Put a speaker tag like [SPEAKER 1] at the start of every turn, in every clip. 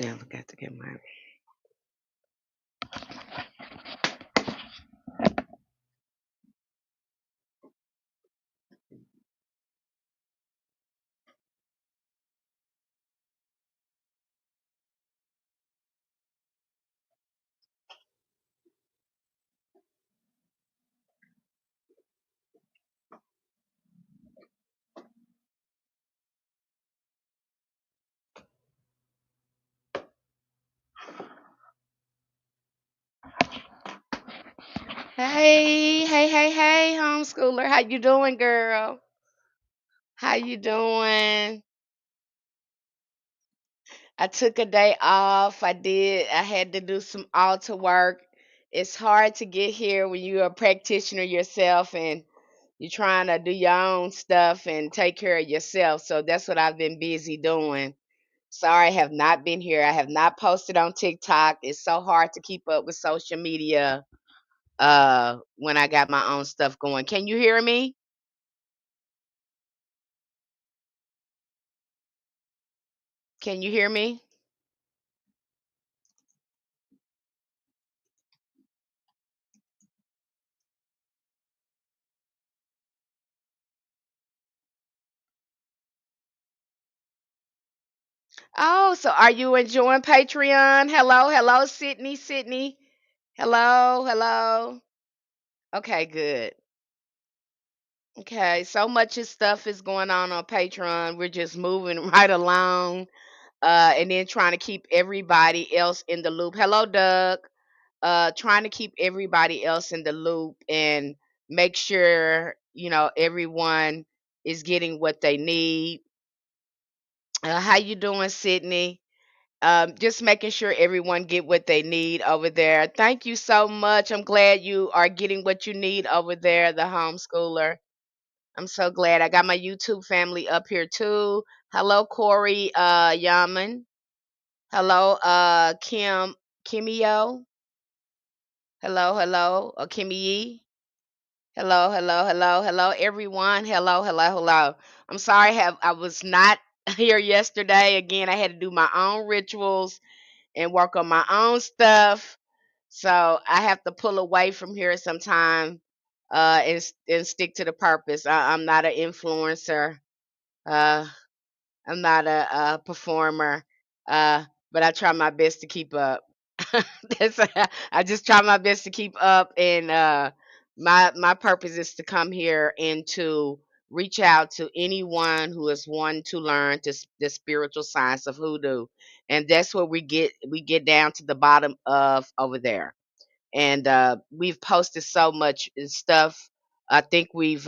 [SPEAKER 1] Yeah, I forgot to get mine. Hey, hey, hey, hey, homeschooler. How you doing, girl? How you doing? I took a day off. I had to do some altar work. It's hard to get here when you're a practitioner yourself and you're trying to do your own stuff and take care of yourself. So that's what I've been busy doing. Sorry, I have not been here. I have not posted on TikTok. It's so hard to keep up with social media when I got my own stuff going. Can you hear me? Can you hear me? Oh, so are you enjoying Patreon? Hello, hello, Sydney, Sydney. Hello, hello. Okay, good. Okay, so much of stuff is going on Patreon. We're just moving right along, and then trying to keep everybody else in the loop. Hello, Doug. Trying to keep everybody else in the loop and make sure everyone is getting what they need. How you doing, Sydney? Just making sure everyone get what they need over there. Thank you so much. I'm glad you are getting what you need over there, the homeschooler. I'm so glad. I got my YouTube family up here too. Hello, Corey Yaman. Hello, Kimio. Hello, hello, Kimmy. Hello, hello, hello, hello, everyone. Hello, hello, hello. I'm sorry, I was not here yesterday. Again, I had to do my own rituals and work on my own stuff. So I have to pull away from here sometime and stick to the purpose. I'm not an influencer. Uh, I'm not a performer, uh, but I try my best to keep up. I just try my best to keep up, and my purpose is to come here and to reach out to anyone who is wanting to learn the spiritual science of hoodoo, and that's where we get down to the bottom of over there. And we've posted so much stuff. I think we've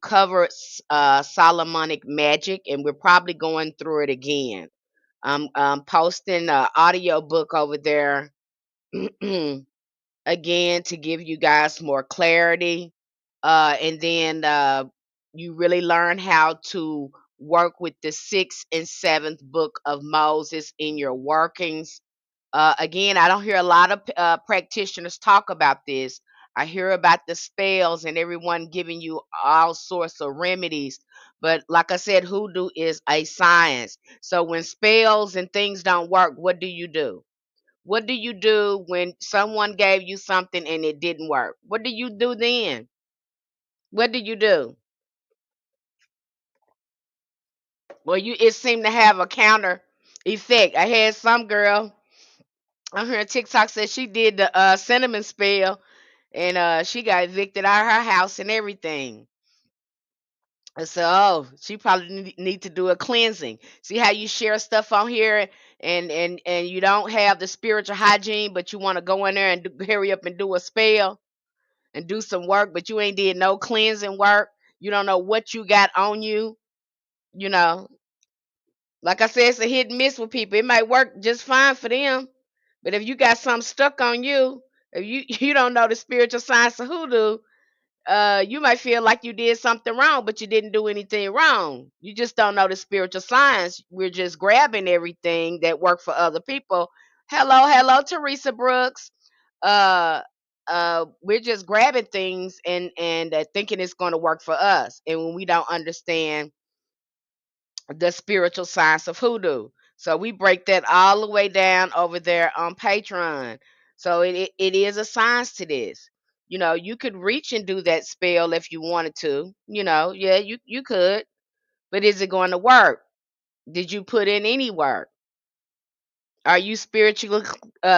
[SPEAKER 1] covered Solomonic magic, and we're probably going through it again. I'm posting an audio book over there again to give you guys more clarity, and then you really learn how to work with the sixth and seventh book of Moses in your workings. Again, I don't hear a lot of practitioners talk about this. I hear about the spells and everyone giving you all sorts of remedies. But like I said, hoodoo is a science. So when spells and things don't work, what do you do? What do you do when someone gave you something and it didn't work? What do you do then? What do you do? Well, it seemed to have a counter effect. I had some girl on her TikTok said she did the cinnamon spell and she got evicted out of her house and everything. I said, "Oh, she probably need to do a cleansing." See how you share stuff on here, and you don't have the spiritual hygiene, but you want to go in there and hurry up and do a spell and do some work, but you ain't did no cleansing work. You don't know what you got on you. You know, like I said, it's a hit and miss with people. It might work just fine for them, but if you got something stuck on you, if you you don't know the spiritual science of hoodoo, you might feel like you did something wrong, but you didn't do anything wrong. You just don't know the spiritual science. We're just grabbing everything that worked for other people. Hello, hello, Teresa Brooks. Uh, we're just grabbing things and thinking it's going to work for us, and when we don't understand the spiritual science of hoodoo. So we break that all the way down over there on Patreon. So it is a science to this. You could reach and do that spell if you wanted to. Yeah, you could. But is it going to work? Did you put in any work? Are you spiritually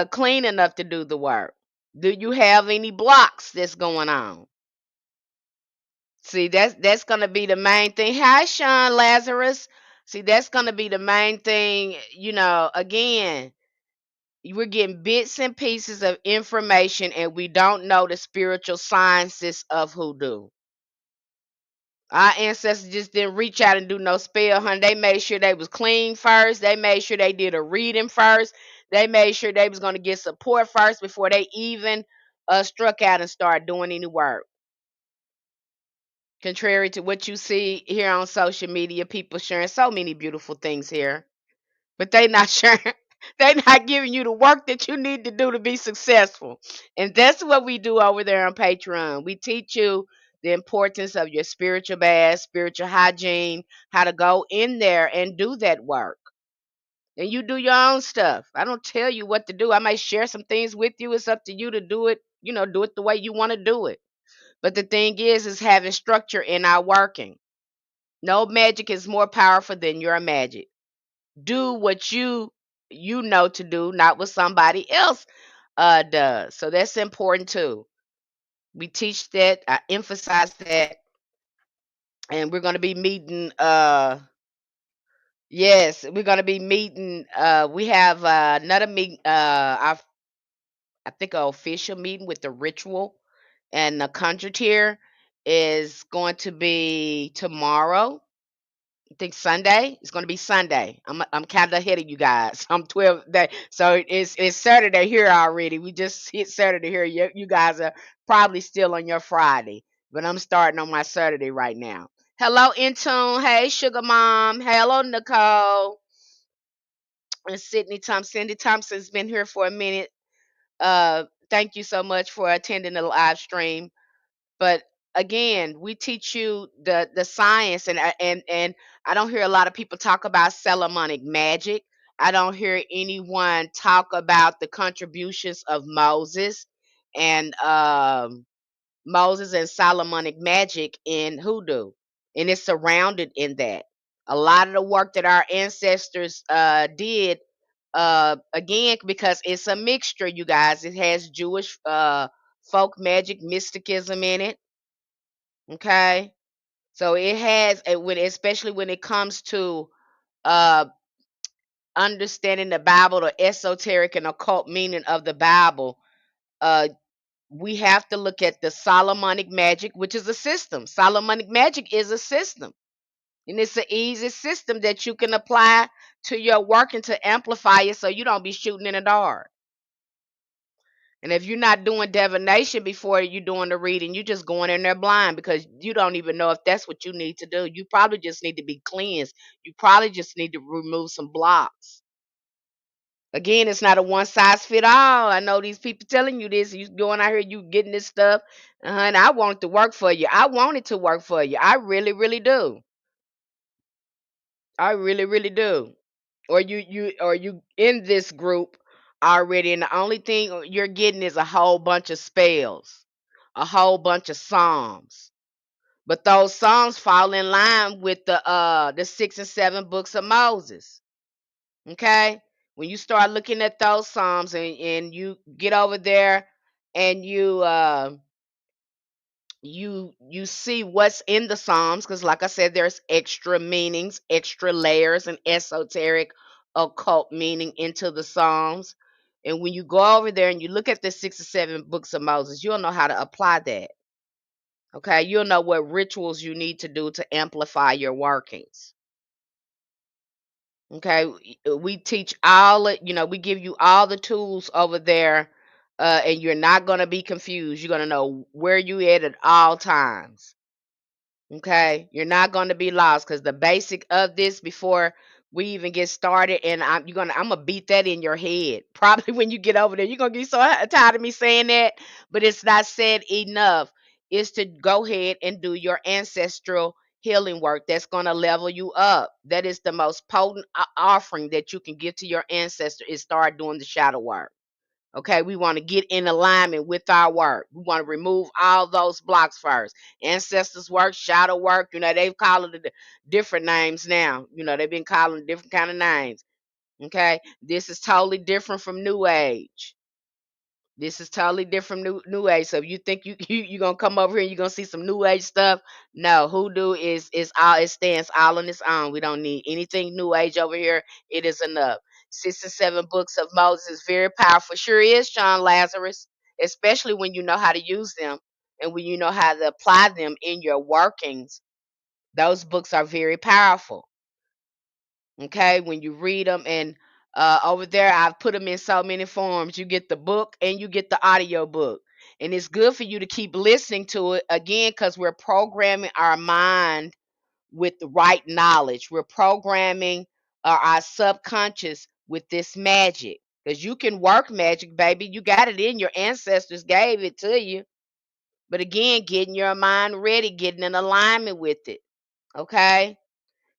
[SPEAKER 1] clean enough to do the work? Do you have any blocks that's going on? See, that's gonna be the main thing. Hi, Sean Lazarus. See, that's gonna be the main thing. Again, we're getting bits and pieces of information, and we don't know the spiritual sciences of hoodoo. Our ancestors just didn't reach out and do no spell hunt. They made sure they was clean first. They made sure they did a reading first. They made sure they was gonna get support first before they even struck out and started doing any work. Contrary to what you see here on social media, people sharing so many beautiful things here, but they not sharing. They not giving you the work that you need to do to be successful. And that's what we do over there on Patreon. We teach you the importance of your spiritual bath, spiritual hygiene, how to go in there and do that work. And you do your own stuff. I don't tell you what to do. I might share some things with you. It's up to you to do it, do it the way you want to do it. But the thing is having structure in our working. No magic is more powerful than your magic. Do what you know to do, not what somebody else does. So that's important too. We teach that, I emphasize that, and we're going to be meeting. Yes, we're going to be meeting. We have another meeting. I think an official meeting with the ritual and the conjure tier is going to be tomorrow. I think Sunday. It's going to be Sunday. I'm kind of ahead of you guys. I'm 12 day, so it's Saturday here already. We just hit Saturday here. You guys are probably still on your Friday, but I'm starting on my Saturday right now. Hello, Intune. Hey, Sugar Mom. Hello, Nicole. And Sydney Thompson. Cindy Thompson's been here for a minute. Thank you so much for attending the live stream. But again, we teach you the science, and I don't hear a lot of people talk about Solomonic magic. I don't hear anyone talk about the contributions of and Moses and Solomonic magic in hoodoo, and it's surrounded in that. A lot of the work that our ancestors did, again, because it's a mixture, you guys. It has Jewish folk magic, mysticism in it. Okay, so it has especially when it comes to uh, understanding the Bible, the esoteric and occult meaning of the Bible. Uh, we have to look at the Solomonic magic, which is a system. Solomonic magic is a system, and it's an easy system that you can apply to your work and to amplify it, so you don't be shooting in the dark. And if you're not doing divination before you're doing the reading, you're just going in there blind because you don't even know if that's what you need to do. You probably just need to be cleansed. You probably just need to remove some blocks. Again, it's not a one size fit all. I know these people telling you this. You going out here, you getting this stuff, and I want it to work for you. I want it to work for you. I really, really do. I really, really do. Or you in this group already, and the only thing you're getting is a whole bunch of spells, a whole bunch of psalms. But those psalms fall in line with the 6 and 7 books of Moses. Okay? When you start looking at those psalms, and you get over there and you see what's in the psalms, because like I said, there's extra meanings, extra layers, and esoteric occult meaning into the psalms. And when you go over there and you look at the 6 or 7 books of Moses, you'll know how to apply that. Okay, you'll know what rituals you need to do to amplify your workings. Okay, we teach all it, we give you all the tools over there, and you're not going to be confused. You're going to know where you at all times. Okay, you're not going to be lost, because the basic of this, before we even get started, and I'm gonna beat that in your head. Probably when you get over there, you're gonna be so tired of me saying that, but it's not said enough. Is to go ahead and do your ancestral healing work that's going to level you up. That is the most potent offering that you can give to your ancestor, is start doing the shadow work. Okay, we want to get in alignment with our work. We want to remove all those blocks first. Ancestors work, shadow work, they've called it different names now. They've been calling it different kind of names. Okay, this is totally different from New Age. This is totally different new age. So if you think you gonna come over here and you're gonna see some new age stuff, no, hoodoo is all, it stands all on its own. We don't need anything new age over here. It is enough. 67 books of Moses is very powerful. Sure is, Sean Lazarus, especially when you know how to use them and when you know how to apply them in your workings. Those books are very powerful. Okay, when you read them, and over there I've put them in so many forms. You get the book and you get the audio book, and it's good for you to keep listening to it again, because we're programming our mind with the right knowledge. We're programming our subconscious with this magic, because you can work magic, baby. You got it in, your ancestors gave it to you. But again, getting your mind ready, getting in alignment with it. Okay,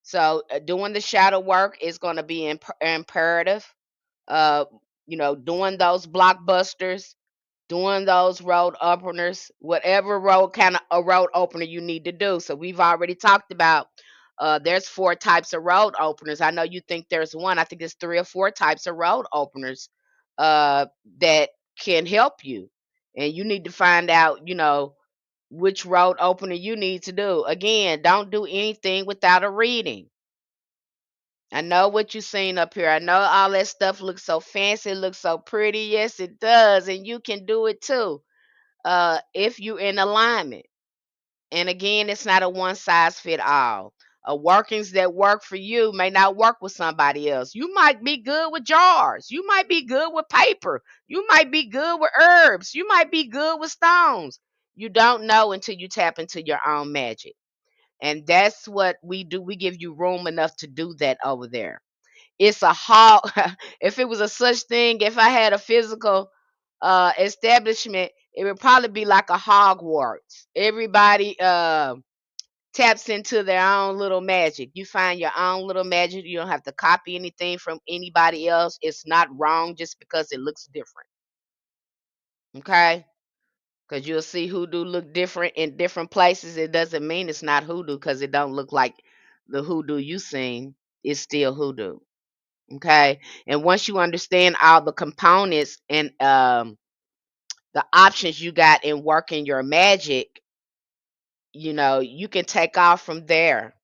[SPEAKER 1] so doing the shadow work is going to be imperative. Uh, doing those blockbusters, doing those road openers, whatever road kind of a road opener you need to do. So we've already talked about. There's 4 types of road openers. I know you think there's one. I think there's 3 or 4 types of road openers uh, that can help you, and you need to find out, which road opener you need to do. Again, don't do anything without a reading. I know what you seen up here. I know all that stuff looks so fancy, it looks so pretty. Yes, it does, and you can do it too. If you're in alignment. And again, it's not a one size fit all. Workings that work for you may not work with somebody else. You might be good with jars. You might be good with paper. You might be good with herbs. You might be good with stones. You don't know until you tap into your own magic. And that's what we do. We give you room enough to do that over there. It's a hall. If it was a such thing, if I had a physical establishment, it would probably be like a Hogwarts. Everybody taps into their own little magic. You find your own little magic. You don't have to copy anything from anybody else. It's not wrong just because it looks different. Okay? Because you'll see hoodoo look different in different places. It doesn't mean it's not hoodoo because it don't look like the hoodoo you seen. It's still hoodoo. Okay, and once you understand all the components and the options you got in working your magic, you can take off from there.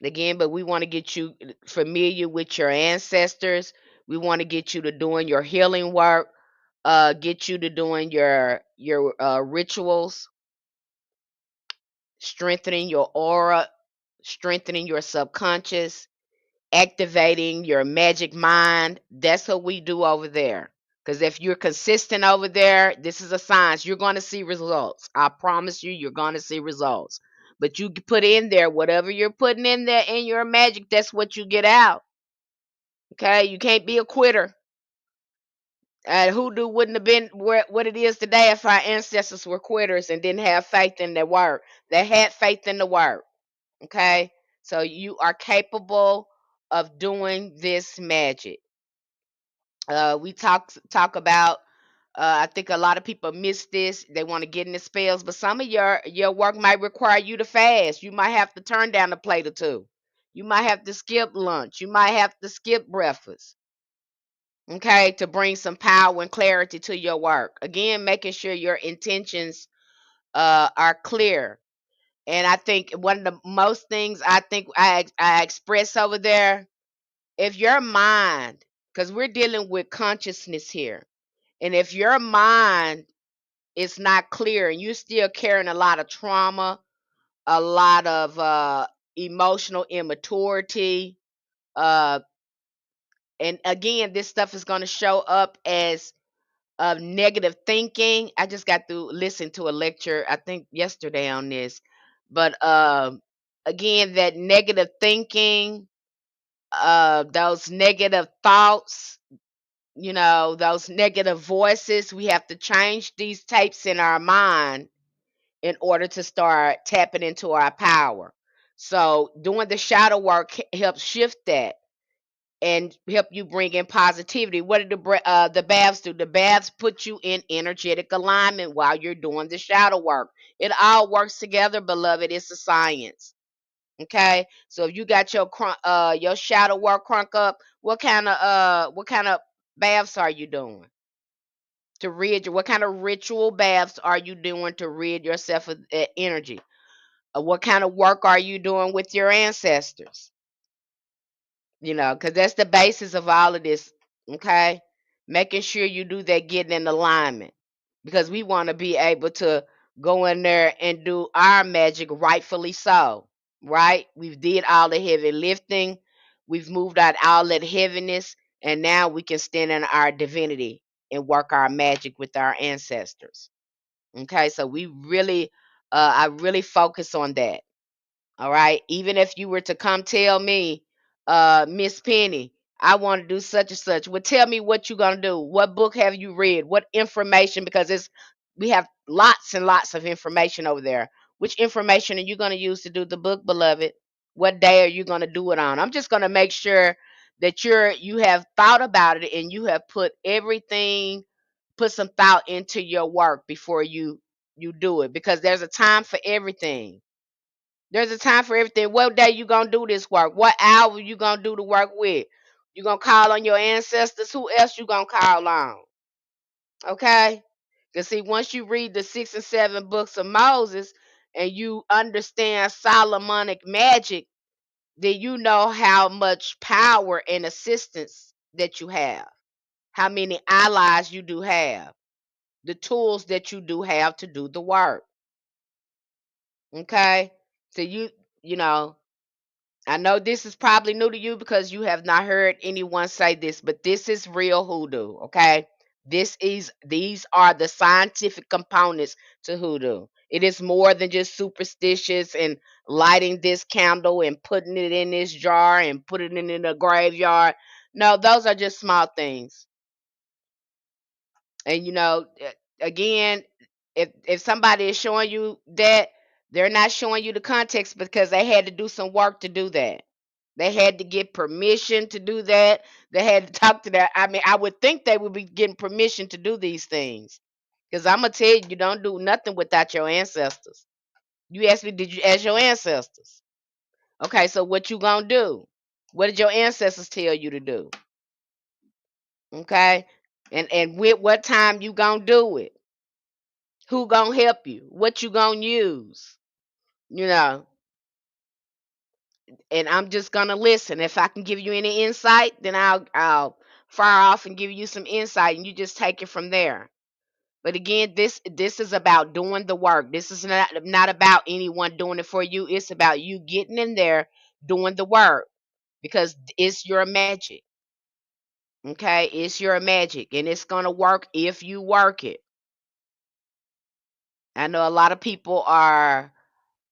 [SPEAKER 1] Again, but we want to get you familiar with your ancestors. We want to get you to doing your healing work, get you to doing your rituals, strengthening your aura, strengthening your subconscious, activating your magic mind. That's what we do over there. Because if you're consistent over there, this is a science. You're going to see results. I promise you, you're going to see results. But you put in there whatever you're putting in there in your magic, that's what you get out. Okay? You can't be a quitter. Hoodoo wouldn't have been what it is today if our ancestors were quitters and didn't have faith in their work. They had faith in the work. Okay? So you are capable of doing this magic. We talk about. I think a lot of people miss this. They want to get in the spells, but some of your work might require you to fast. You might have to turn down a plate or two. You might have to skip lunch. You might have to skip breakfast. Okay, to bring some power and clarity to your work. Again, making sure your intentions are clear. And I think one of the most things I think I express over there, if your mind, because we're dealing with consciousness here, and if your mind is not clear and you're still carrying a lot of trauma, a lot of emotional immaturity, uh, and again, this stuff is going to show up as negative thinking. I just got to listen to a lecture, I think yesterday on this, but again, that negative thinking, those negative thoughts, those negative voices, we have to change these tapes in our mind in order to start tapping into our power. So doing the shadow work helps shift that and help you bring in positivity. What do the baths do? The baths put you in energetic alignment while you're doing the shadow work. It all works together, beloved. It's a science. Okay, so if you got your shadow work crunk up, what kind of baths are you doing to rid? What kind of ritual baths are you doing to rid yourself of that energy? What kind of work are you doing with your ancestors? Because that's the basis of all of this. Okay, making sure you do that, getting in alignment, because we want to be able to go in there and do our magic rightfully so. Right, we've did all the heavy lifting, we've moved out all that heaviness, and now we can stand in our divinity and work our magic with our ancestors. Okay, so we really I really focus on that. All right. Even if you were to come tell me, Miss Penny, I want to do such and such. Well, tell me what you're gonna do. What book have you read? What information? Because we have lots and lots of information over there. Which information are you gonna use to do the book, beloved? What day are you gonna do it on? I'm just gonna make sure that you have thought about it and you have put some thought into your work before you do it, because there's a time for everything. There's a time for everything. What day you gonna do this work? What hour you gonna do the work with? You gonna call on your ancestors? Who else you gonna call on? Okay? Cause see, once you read the 6 and 7 books of Moses and you understand Solomonic magic, then you know how much power and assistance that you have, how many allies you do have, the tools that you do have to do the work. Okay? So you know, I know this is probably new to you because you have not heard anyone say this, but this is real hoodoo, okay? These are the scientific components to hoodoo. It is more than just superstitious and lighting this candle and putting it in this jar and putting it in a graveyard. No, those are just small things. And again, if somebody is showing you that, they're not showing you the context because they had to do some work to do that. They had to get permission to do that. They had to talk to that. I mean, I would think they would be getting permission to do these things. Because I'm gonna tell you, you don't do nothing without your ancestors. You asked me, did you ask your ancestors? Okay, so what you gonna do? What did your ancestors tell you to do? Okay, and with what time you gonna do it? Who gonna help you? What you gonna use? You know, and I'm just gonna listen. If I can give you any insight, then I'll fire off and give you some insight, and you just take it from there. But again, this is about doing the work. This is not about anyone doing it for you. It's about you getting in there, doing the work, because it's your magic. Okay, it's your magic, and it's gonna work if you work it. I know a lot of people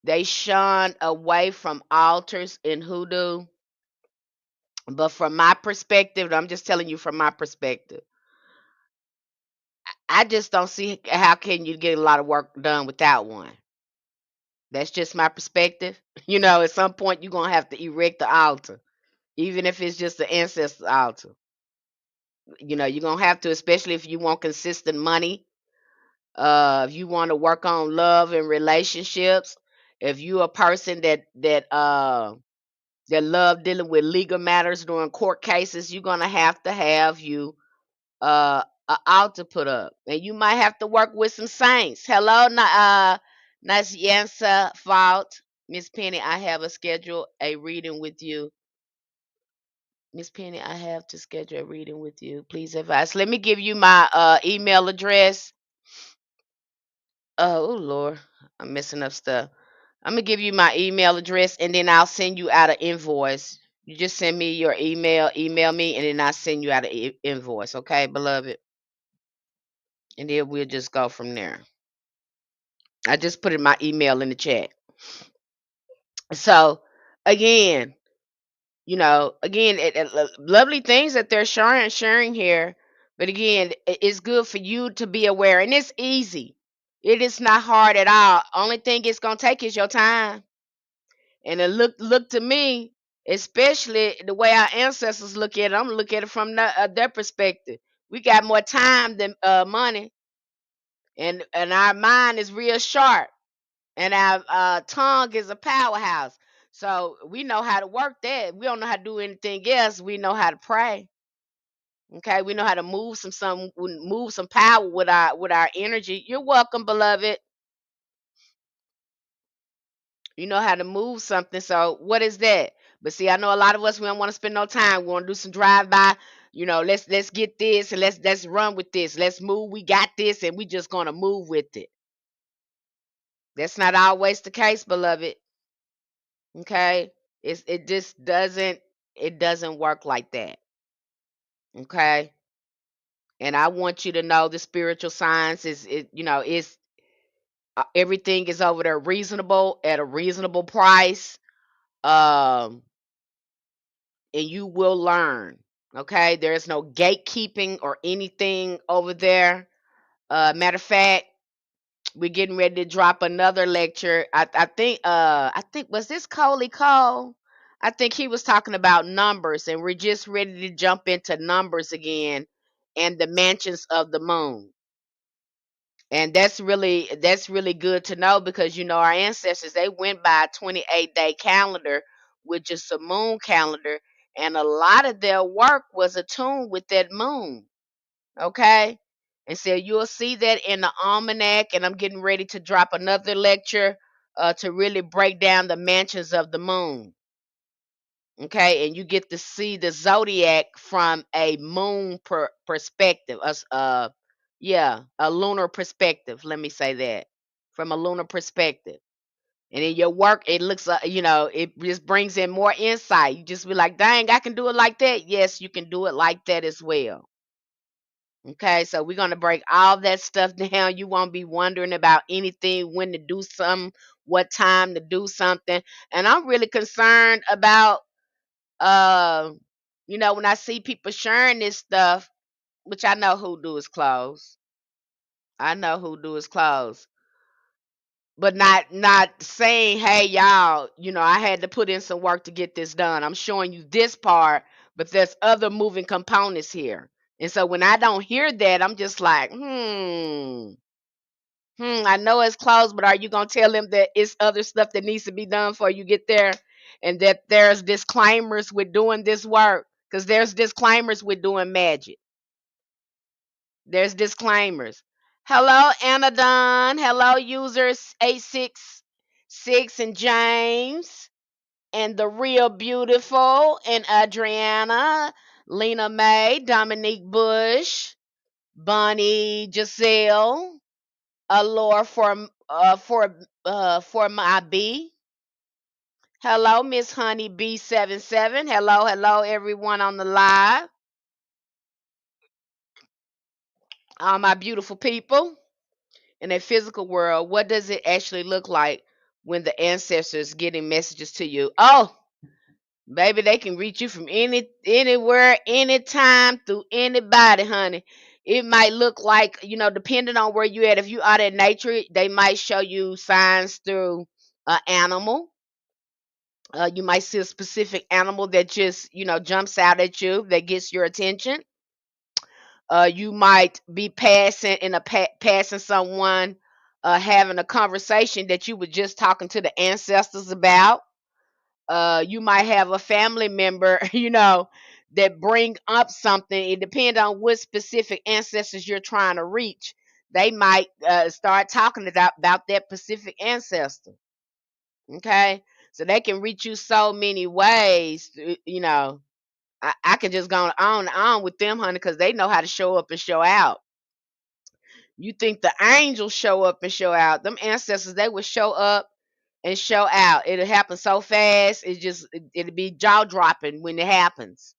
[SPEAKER 1] they shun away from altars in hoodoo. But from my perspective, I'm just telling you from my perspective, I just don't see how can you get a lot of work done without one. That's just my perspective. At some point you're gonna have to erect the altar, even if it's just the ancestor altar. You're gonna have to, especially if you want consistent money. If you want to work on love and relationships, if you're a person that love dealing with legal matters during court cases, you're gonna have to have you a altar put up, and you might have to work with some saints. Hello, nice Yansa fault, Miss Penny. I have a schedule a reading with you, Miss Penny. I have to schedule a reading with you. Please advise. Let me give you my email address. Oh Lord, I'm messing up stuff. I'm gonna give you my email address, and then I'll send you out an invoice. You just send me your email me, and then I'll send you out an invoice. Okay, beloved, and then we'll just go from there. I just put in my email in the chat. So again, lovely things that they're sharing here. But again, it's good for you to be aware, and it's easy. It is not hard at all. Only thing it's gonna take is your time. And it look to me, especially the way our ancestors look at it. I'm look at it from their perspective. We got more time than money, and our mind is real sharp, and our tongue is a powerhouse. So we know how to work that. We don't know how to do anything else. We know how to pray. Okay, we know how to move some power with our energy. You're welcome, beloved. You know how to move something. So what is that? But see, I know a lot of us, we don't want to spend no time. We want to do some drive by. Let's get this, and let's run with this. Let's move. We got this, and we just gonna move with it. That's not always the case, beloved. Okay, it just doesn't work like that. Okay, and I want you to know the spiritual science is everything is over there reasonable at a reasonable price. Um, and you will learn. Okay, there is no gatekeeping or anything over there. Matter of fact, we're getting ready to drop another lecture. I think was this Coley Cole? I think he was talking about numbers, and we're just ready to jump into numbers again and the mansions of the moon. And that's really good to know, because our ancestors, they went by a 28-day calendar, which is a moon calendar, and a lot of their work was attuned with that moon. Okay, and so you'll see that in the almanac, and I'm getting ready to drop another lecture to really break down the mansions of the moon. Okay, and you get to see the zodiac from a moon perspective, yeah, a lunar perspective. Let me say that, from a lunar perspective. And in your work, it looks, it just brings in more insight. You just be like, dang, I can do it like that. Yes, you can do it like that as well. Okay, so we're gonna break all that stuff down. You won't be wondering about anything, when to do something, what time to do something. And I'm really concerned about, uh, when I see people sharing this stuff, which I know Hoodoo is closed. I know Hoodoo is closed, but not saying, hey y'all, I had to put in some work to get this done. I'm showing you this part, but there's other moving components here. And so when I don't hear that, I'm just like, I know it's closed, but are you gonna tell them that it's other stuff that needs to be done before you get there, and that there's disclaimers with doing this work? Because there's disclaimers with doing magic. There's disclaimers. Hello, Anadon. Hello, users 866 and James and the real beautiful and Adriana, Lena May, Dominique Bush, Bonnie Giselle, Allure for my B. Hello, Miss Honey B77. Hello, everyone on the live. All my beautiful people. In a physical world, what does it actually look like when the ancestors getting messages to you? Oh, baby, they can reach you from anywhere, anytime, through anybody, honey. It might look like, depending on where you at. If you out in nature, they might show you signs through an animal. You might see a specific animal that just, jumps out at you, that gets your attention. You might be passing someone, having a conversation that you were just talking to the ancestors about. You might have a family member, that bring up something. It depends on what specific ancestors you're trying to reach. They might start talking about that specific ancestor. Okay, so they can reach you so many ways. I can just go on and on with them, honey, because they know how to show up and show out. You think the angels show up and show out? Them ancestors, they would show up and show out. It'll happen so fast. It'll be jaw dropping when it happens.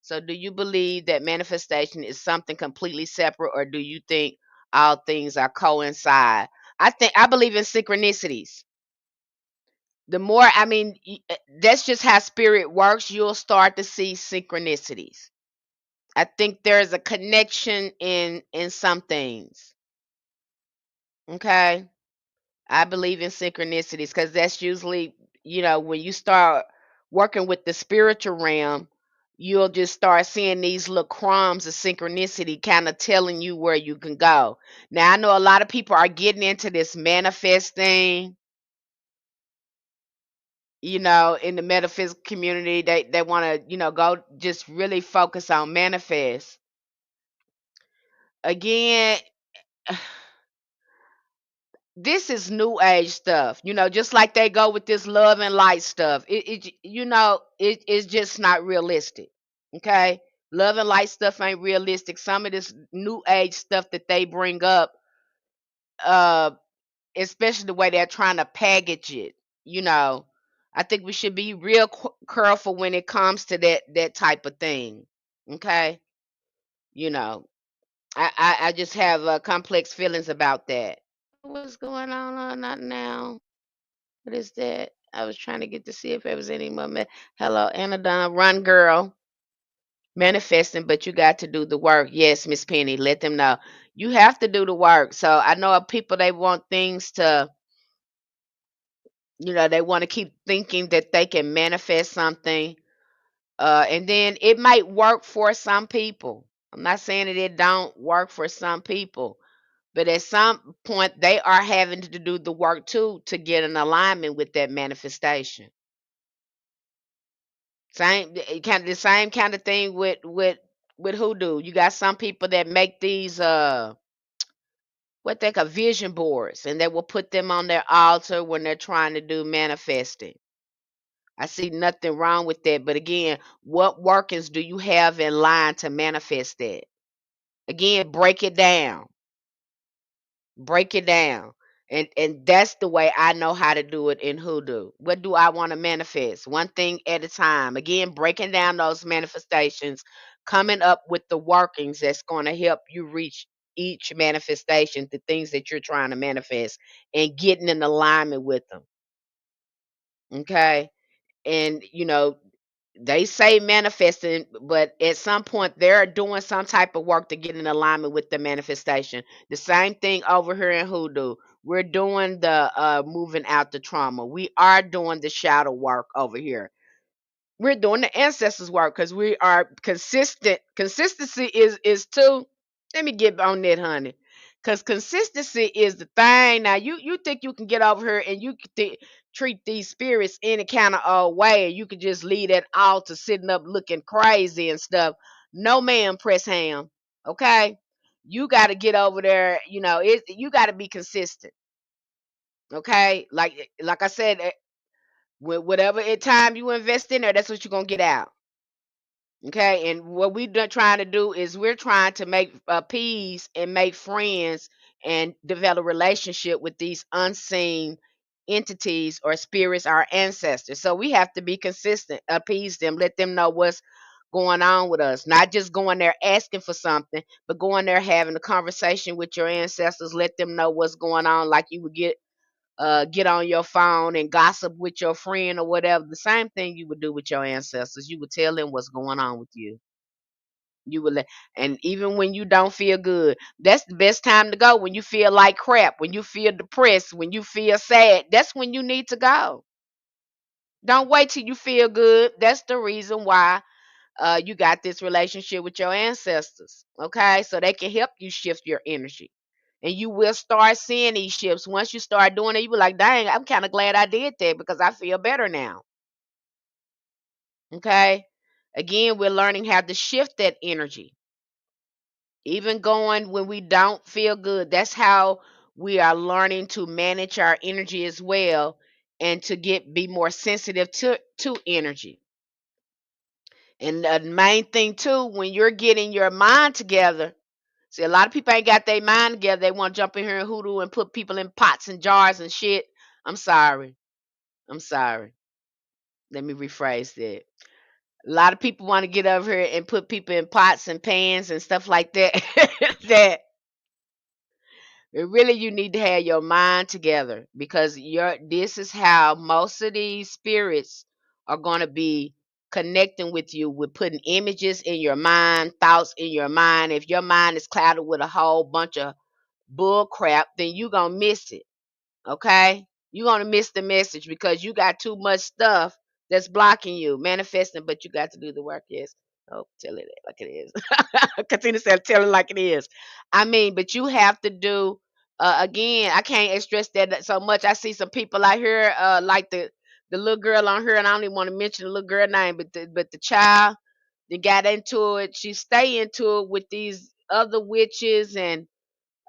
[SPEAKER 1] So, do you believe that manifestation is something completely separate, or do you think all things are coincide? I believe in synchronicities. The more, I mean, that's just how spirit works. You'll start to see synchronicities. I think there's a connection in some things. Okay, I believe in synchronicities because that's usually. when you start working with the spiritual realm, you'll just start seeing these little crumbs of synchronicity kind of telling you where you can go. Now, I know a lot of people are getting into this manifesting, in the metaphysical community. They want to, go just really focus on manifest. Again, this is new age stuff, just like they go with this love and light stuff. It's just not realistic. Okay. Love and light stuff ain't realistic. Some of this new age stuff that they bring up, uh, especially the way they're trying to package it, you know, I think we should be real careful when it comes to that type of thing. Okay. You know, I just have complex feelings about that. What's going on? Not now. What is that? I was trying to get to see if there was any more. Hello, Anadonna. Run, girl. Manifesting, but you got to do the work. Yes, Miss Penny. Let them know. You have to do the work. So I know of people, they want things to, they want to keep thinking that they can manifest something. And then it might work for some people. I'm not saying that it don't work for some people. But at some point, they are having to do the work too to get an alignment with that manifestation. Kind of the same kind of thing with hoodoo. You got some people that make these what they call vision boards, and they will put them on their altar when they're trying to do manifesting. I see nothing wrong with that. But again, what workings do you have in line to manifest that? Again, break it down. Break it down. And that's the way I know how to do it in hoodoo. What do I want to manifest? One thing at a time. Again, breaking down those manifestations, coming up with the workings that's going to help you reach each manifestation, the things that you're trying to manifest, and getting in alignment with them. Okay? And they say manifesting, but at some point they're doing some type of work to get in alignment with the manifestation. The same thing over here in hoodoo. We're doing the moving out the trauma. We are doing the shadow work over here. We're doing the ancestors work because we are consistent. Consistency is too. Let me get on that, honey. Because consistency is the thing. Now you think you can get over here and you can treat these spirits any kind of old way, and you can just leave that altar sitting up looking crazy and stuff. No, ma'am, press ham. Okay, you got to get over there. You got to be consistent. Okay, like I said, with whatever time you invest in there, that's what you're gonna get out. Okay, and what we're trying to do is we're trying to make peace and make friends and develop relationship with these unseen entities or spirits, our ancestors. So we have to be consistent, appease them, let them know what's going on with us. Not just going there asking for something, but going there having a conversation with your ancestors, let them know what's going on, like you would get on your phone and gossip with your friend or whatever. The same thing you would do with your ancestors. You would tell them what's going on with you. You would let, and even when you don't feel good, that's the best time to go. When you feel like crap, when you feel depressed, when you feel sad, that's when you need to go. Don't wait till you feel good. That's the reason why you got this relationship with your ancestors. Okay, so they can help you shift your energy. And you will start seeing these shifts. Once you start doing it, you be like, dang, I'm kind of glad I did that because I feel better now. Okay. Again, we're learning how to shift that energy. Even going when we don't feel good. That's how we are learning to manage our energy as well, and to be more sensitive to energy. And the main thing too, when you're getting your mind together. See, a lot of people ain't got their mind together. They want to jump in here and hoodoo and put people in pots and jars and shit. I'm sorry. I'm sorry. Let me rephrase that. A lot of people want to get over here and put people in pots and pans and stuff like that. That really you need to have your mind together, because this is how most of these spirits are going to be connecting with you, with putting images in your mind, thoughts in your mind. If your mind is clouded with a whole bunch of bull crap, then you gonna miss it. Okay? You're gonna miss the message because you got too much stuff that's blocking you manifesting, but you got to do the work. Yes. Oh, tell it like it is. Katina said, "Tell it like it is." I mean, but you have to do. Again, I can't stress that so much. I see some people out here, like the little girl on here, and I don't even want to mention the little girl name, but the child that got into it, she stay into it with these other witches and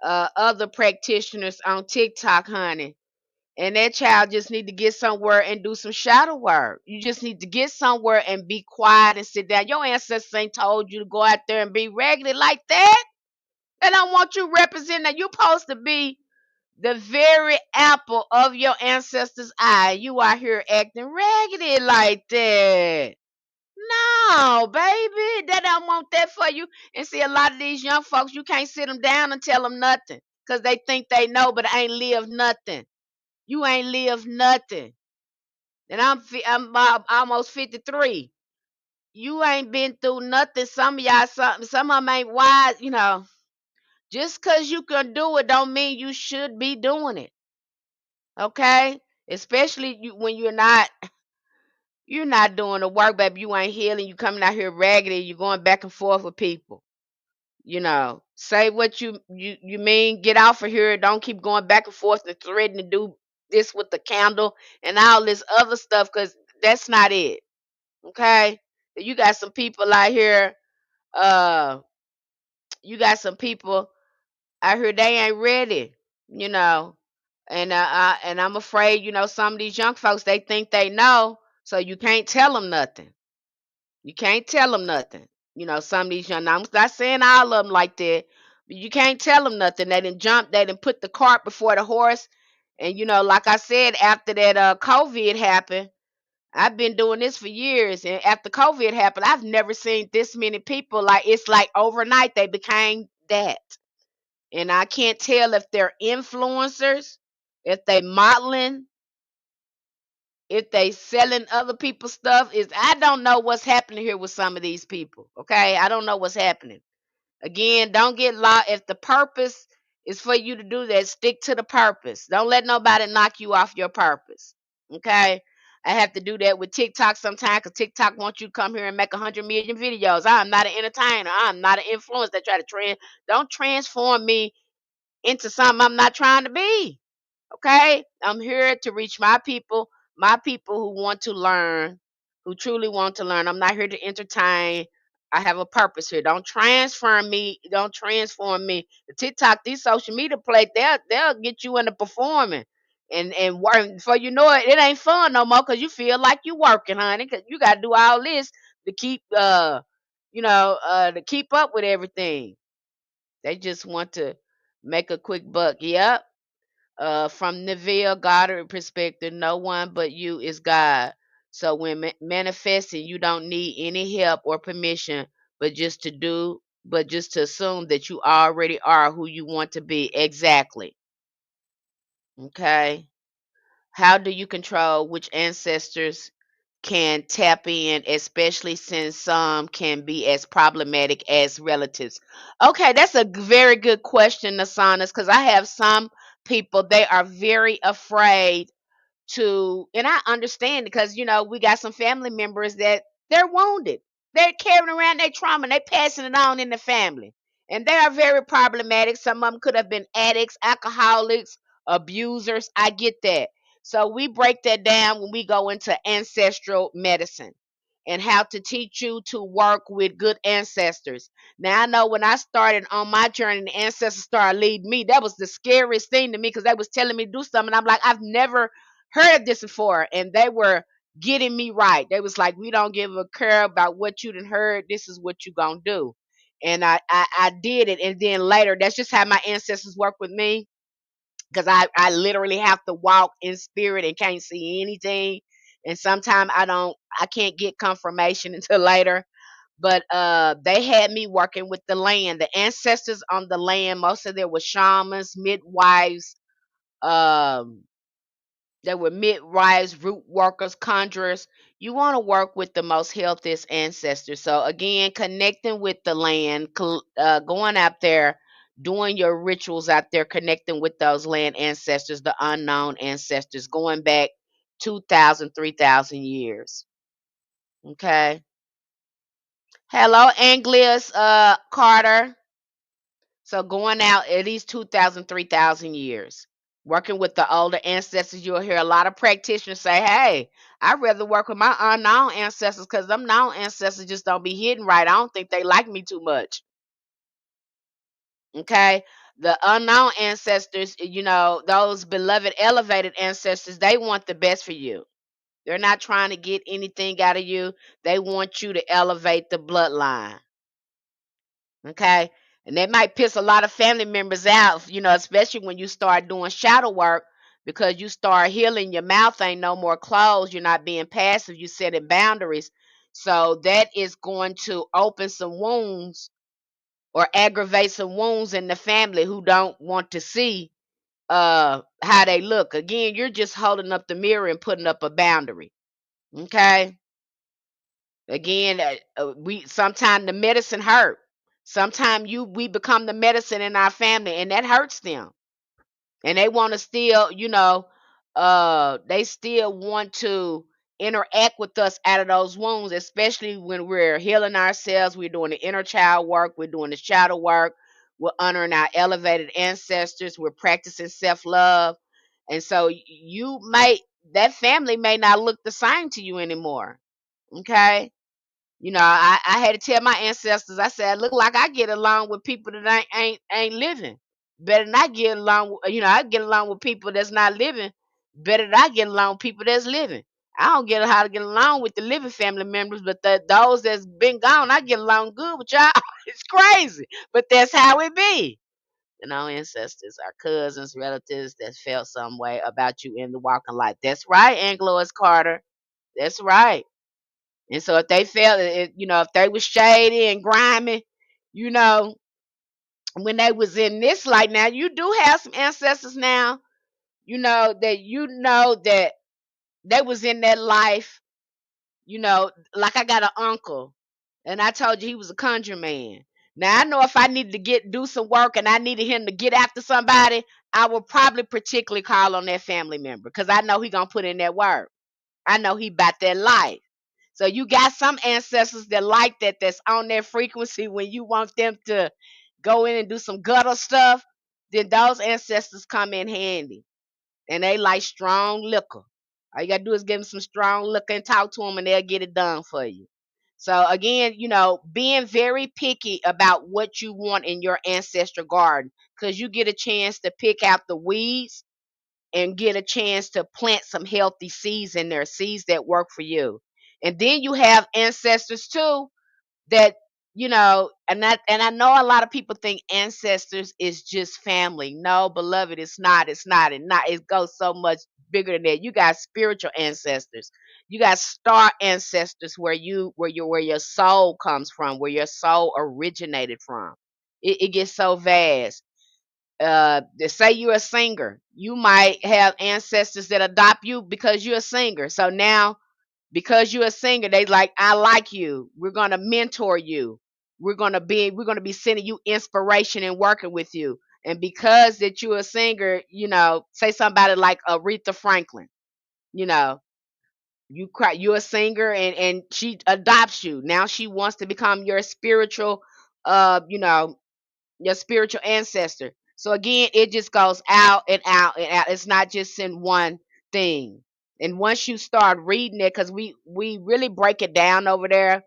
[SPEAKER 1] other practitioners on TikTok, honey. And that child just need to get somewhere and do some shadow work. You just need to get somewhere and be quiet and sit down. Your ancestors ain't told you to go out there and be raggedy like that. They don't want you representing that. You're supposed to be the very apple of your ancestors' eye. You out here acting raggedy like that. No, baby, they don't want that for you. And see, a lot of these young folks, you can't sit them down and tell them nothing because they think they know, but ain't lived nothing. You ain't lived nothing. And I'm almost 53. You ain't been through nothing. Some of y'all, some of them ain't wise. Just because you can do it, don't mean you should be doing it. Okay, especially when you're not doing the work, baby. You ain't healing. You coming out here raggedy. You going back and forth with people. Say what you mean. Get off of here. Don't keep going back and forth and threatening to do this with the candle and all this other stuff because that's not it. Okay, you got some people out here. Uh, you got some people out here. They ain't ready. You know, and I'm afraid. Some of these young folks they think they know, so you can't tell them nothing. You can't tell them nothing. Some of these young, I'm not saying all of them like that, but you can't tell them nothing. They didn't put the cart before the horse. And, like I said, after that COVID happened, I've been doing this for years. And after COVID happened, I've never seen this many people. Like, it's like overnight they became that. And I can't tell if they're influencers, if they modeling, if they selling other people's stuff. Is I don't know what's happening here with some of these people. Okay, I don't know what's happening. Again, don't get lost. If the purpose is for you to do that, stick to the purpose. Don't let nobody knock you off your purpose. Okay, I have to do that with TikTok sometimes because TikTok wants you to come here and make 100 million videos. I'm not an entertainer. I'm not an influencer that try to don't transform me into something I'm not trying to be. Okay? I'm here to reach my people who want to learn, who truly want to learn. I'm not here to entertain. I have a purpose here. Don't transform me. Don't transform me. The TikTok, these social media play, they'll get you into performing. And work before you know it, it ain't fun no more because you feel like you working, honey. Cause you gotta do all this to keep to keep up with everything. They just want to make a quick buck. Yep. From Neville Goddard perspective, no one but you is God. So when manifesting, you don't need any help or permission, but just to assume that you already are who you want to be. Exactly. Okay. How do you control which ancestors can tap in, especially since some can be as problematic as relatives? Okay, that's a very good question, Nasanas, because I have some people, they are very afraid and I understand because we got some family members that they're wounded. They're carrying around their trauma and they're passing it on in the family. And they are very problematic. Some of them could have been addicts, alcoholics, abusers. I get that. So we break that down when we go into ancestral medicine and how to teach you to work with good ancestors. Now I know when I started on my journey, the ancestors started leading me. That was the scariest thing to me because they was telling me to do something. I'm like, I've never heard this before, and they were getting me right. They was like, we don't give a care about what you done heard. This is what you gonna do. And I did it, and then later, that's just how my ancestors work with me, because I literally have to walk in spirit and can't see anything, and sometimes I can't get confirmation until later. But they had me working with the land, the ancestors on the land. Most of them were shamans, midwives, um they were midwives, root workers, conjurers. You want to work with the most healthiest ancestors. So again, connecting with the land, going out there, doing your rituals out there, connecting with those land ancestors, the unknown ancestors, going back 2,000, 3,000 years. Okay. Hello, Anglius Carter. So going out at least 2,000, 3,000 years. Working with the older ancestors, you'll hear a lot of practitioners say, hey, I'd rather work with my unknown ancestors because them known ancestors just don't be hidden right. I don't think they like me too much. Okay. The unknown ancestors, those beloved elevated ancestors, they want the best for you. They're not trying to get anything out of you. They want you to elevate the bloodline. Okay. And that might piss a lot of family members out, especially when you start doing shadow work because you start healing. Your mouth ain't no more closed. You're not being passive. You're setting boundaries. So that is going to open some wounds or aggravate some wounds in the family who don't want to see how they look. Again, you're just holding up the mirror and putting up a boundary. Okay. Again, we sometimes the medicine hurt. Sometimes we become the medicine in our family, and that hurts them. And they want to still, they still want to interact with us out of those wounds, especially when we're healing ourselves. We're doing the inner child work. We're doing the shadow work. We're honoring our elevated ancestors. We're practicing self love, and so that family may not look the same to you anymore. Okay. I had to tell my ancestors. I said, "Look like I get along with people that ain't living. Better not get along. I get along with people that's not living. Better than I get along with people that's living. I don't get how to get along with the living family members, but those that's been gone, I get along good with y'all. It's crazy, but that's how it be. Ancestors, our cousins, relatives that felt some way about you in the walking life. That's right, Anglo Carter. That's right." And so if they felt it, if they was shady and grimy, you know, when they was in this life, now you do have some ancestors now, that they was in that life, like I got an uncle, and I told you he was a conjure man. Now I know if I needed to do some work and I needed him to get after somebody, I would probably particularly call on that family member because I know he gonna put in that work. I know he about that life. So you got some ancestors that like that, that's on their frequency when you want them to go in and do some gutter stuff, then those ancestors come in handy. And they like strong liquor. All you gotta do is give them some strong liquor and talk to them and they'll get it done for you. So again, being very picky about what you want in your ancestral garden, because you get a chance to pick out the weeds and get a chance to plant some healthy seeds in there, seeds that work for you. And then you have ancestors too that and I know a lot of people think ancestors is just family. No, beloved, it's not. It's not. It goes so much bigger than that. You got spiritual ancestors. You got star ancestors where your soul comes from, where your soul originated from. It gets so vast. To say you're a singer, you might have ancestors that adopt you because you're a singer. So now, because you're a singer, they like, I like you. We're gonna mentor you. We're gonna be sending you inspiration and working with you. And because that you're a singer, say somebody like Aretha Franklin, you know, you're a singer and she adopts you. Now she wants to become your spiritual, your spiritual ancestor. So again, it just goes out and out and out. It's not just in one thing. And once you start reading it, because we really break it down over there,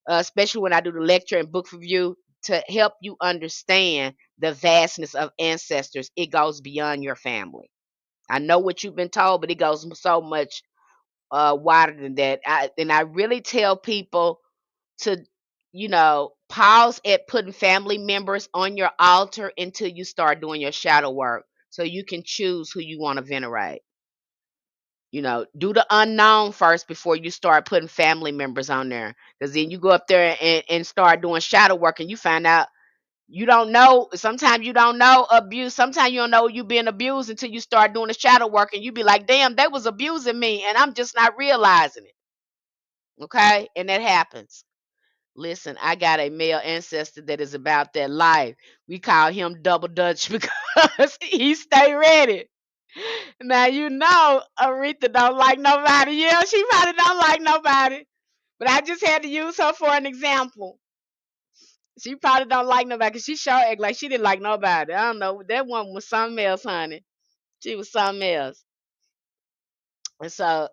[SPEAKER 1] especially when I do the lecture and book review, to help you understand the vastness of ancestors. It goes beyond your family. I know what you've been told, but it goes so much wider than that. And I really tell people to pause at putting family members on your altar until you start doing your shadow work so you can choose who you want to venerate. Do the unknown first before you start putting family members on there, because then you go up there and start doing shadow work and you find out you don't know. Sometimes you don't know abuse. Sometimes you don't know you being abused until you start doing the shadow work and you be like, damn, they was abusing me and I'm just not realizing it. Okay. And that happens. Listen, I got a male ancestor that is about that life. We call him Double Dutch because he stay ready. Now you know Aretha don't like nobody. Yeah, she probably don't like nobody. But I just had to use her for an example. She probably don't like nobody because she sure act like she didn't like nobody. I don't know. That one was something else, honey. She was something else. And so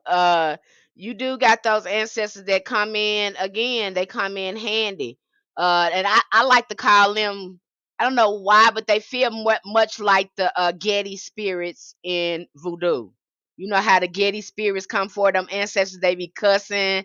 [SPEAKER 1] you do got those ancestors that come in again, they come in handy. And I like to call them, I don't know why, but they feel much like the Getty spirits in voodoo. You know how the Getty spirits come for them ancestors, they be cussing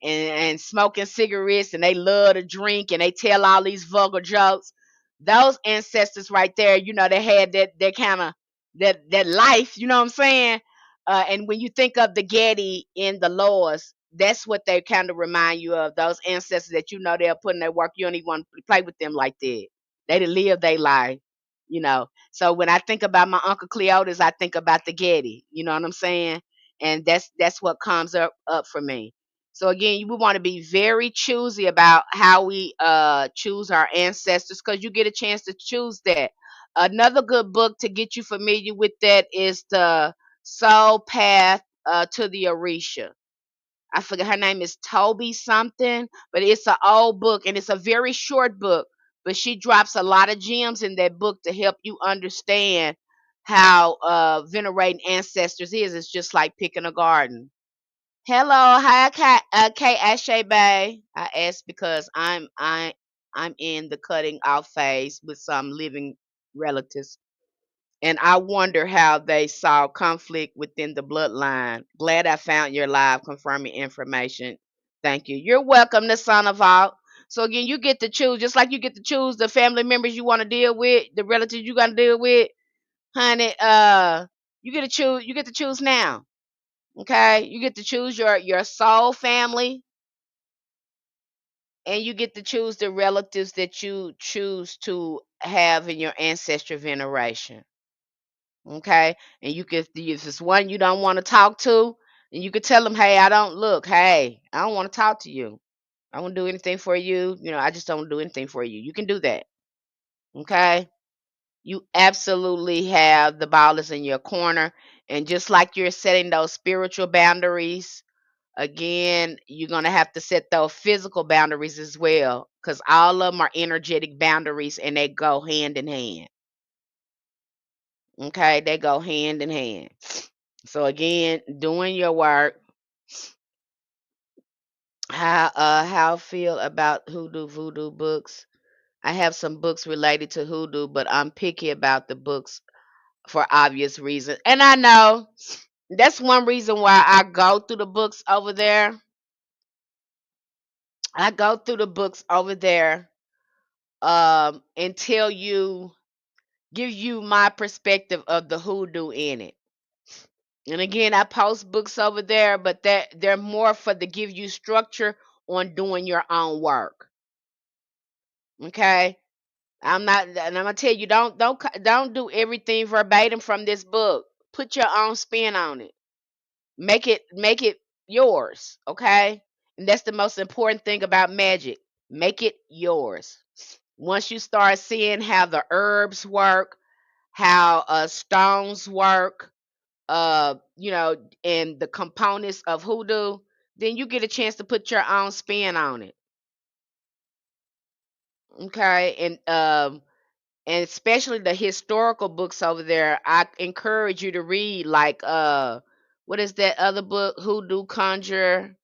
[SPEAKER 1] and smoking cigarettes and they love to drink and they tell all these vulgar jokes. Those ancestors right there, you know, they had that kind of that life, you know what I'm saying? And when you think of the Getty in the laws, that's what they kind of remind you of. Those ancestors that you know they're putting their work. You don't even want to play with them like that. They done live their life, you know. So when I think about my Uncle Cleotis, I think about the Getty. You know what I'm saying? And that's what comes up for me. So again, we want to be very choosy about how we choose our ancestors because you get a chance to choose that. Another good book to get you familiar with that is the Soul Path to the Orisha. I forget her name is Toby something, but it's an old book and it's a very short book. But she drops a lot of gems in that book to help you understand how venerating ancestors is. It's just like picking a garden. Hello, hi, Kay Ashay Bay. I asked because I'm in the cutting off phase with some living relatives, and I wonder how they saw conflict within the bloodline. Glad I found your live confirming information. Thank you. You're welcome, the son of all. So again, you get to choose, just like you get to choose the family members you want to deal with, the relatives you got to deal with, honey. You get to choose. You get to choose now. Okay, you get to choose your soul family, and you get to choose the relatives that you choose to have in your ancestral veneration. Okay, and you can, if it's one you don't want to talk to, and you could tell them, hey, I don't look, hey, I don't want to talk to you. I won't do anything for you. You know, I just don't do anything for you. You can do that. Okay, you absolutely have the ball is in your corner, and just like you're setting those spiritual boundaries. Again, you're going to have to set those physical boundaries as well because all of them are energetic boundaries and they go hand in hand. Okay, they go hand in hand. So again, doing your work. How I feel about hoodoo voodoo books. I have some books related to hoodoo, but I'm picky about the books for obvious reasons. And I know that's one reason why I go through the books over there. I go through the books over there and tell you, give you my perspective of the hoodoo in it. And again, I post books over there, but they're more for to give you structure on doing your own work. Okay, I'm not, and I'm gonna tell you, don't do everything verbatim from this book. Put your own spin on it. Make it yours. Okay, and that's the most important thing about magic. Make it yours. Once you start seeing how the herbs work, how stones work, you know, and the components of hoodoo, then you get a chance to put your own spin on it. Okay, and especially the historical books over there, I encourage you to read like what is that other book, Hoodoo Conjure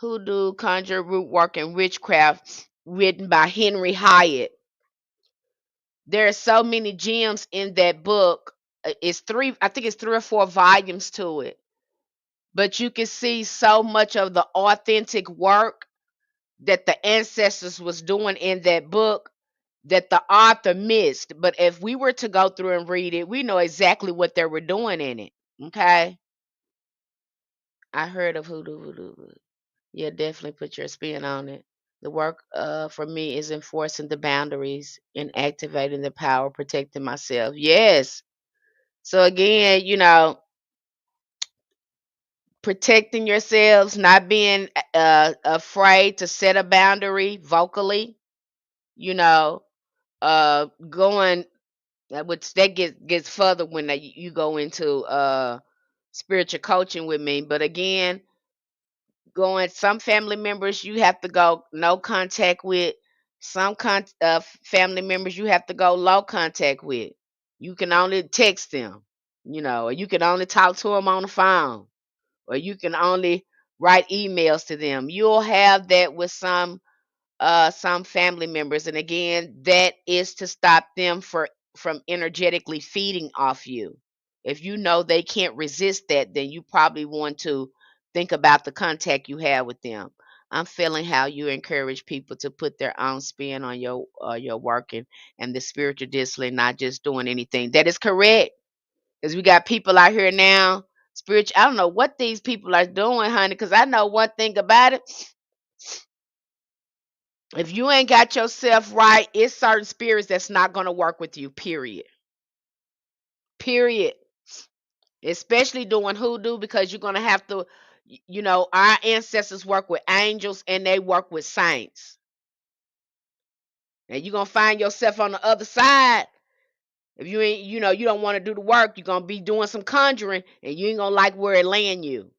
[SPEAKER 1] Root Work and Witchcraft, written by Henry Hyatt. There are so many gems in that book. It's three, I think it's 3 or 4 volumes to it. But you can see so much of the authentic work that the ancestors was doing in that book that the author missed. But if we were to go through and read it, we know exactly what they were doing in it. Okay. I heard of hoodoo. Yeah, definitely put your spin on it. The work for me is enforcing the boundaries and activating the power, protecting myself. Yes. So again, you know, protecting yourselves, not being afraid to set a boundary vocally, you know, going which that gets further when you go into spiritual coaching with me. But again, going some family members you have to go no contact with. Some family members you have to go low contact with. You can only text them, or you can only talk to them on the phone, or you can only write emails to them. You'll have that with some family members, and again, that is to stop them from energetically feeding off you. If you know they can't resist that, then you probably want to think about the contact you have with them. I'm feeling how you encourage people to put their own spin on your working and the spiritual discipline, not just doing anything. That is correct, because we got people out here now spiritual. I don't know what these people are doing, honey, because I know one thing about it. If you ain't got yourself right, it's certain spirits that's not going to work with you, period. Period. Especially doing hoodoo, because you're going to have to, our ancestors work with angels and they work with saints. And you're going to find yourself on the other side. If you ain't, you don't want to do the work, you're going to be doing some conjuring and you ain't going to like where it land you.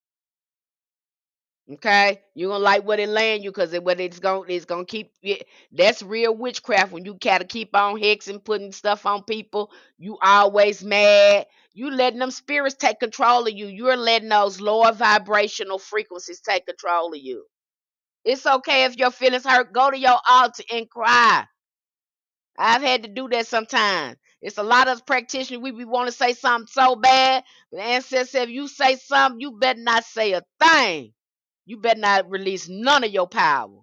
[SPEAKER 1] Okay, you're gonna like what it land you, because it's gonna keep it. That's real witchcraft when you gotta keep on hexing, putting stuff on people. You always mad. You letting them spirits take control of you. You're letting those lower vibrational frequencies take control of you. It's okay if your feelings hurt. Go to your altar and cry. I've had to do that sometimes. It's a lot of us practitioners. We want to say something so bad. The ancestor said, if you say something, you better not say a thing. You better not release none of your power.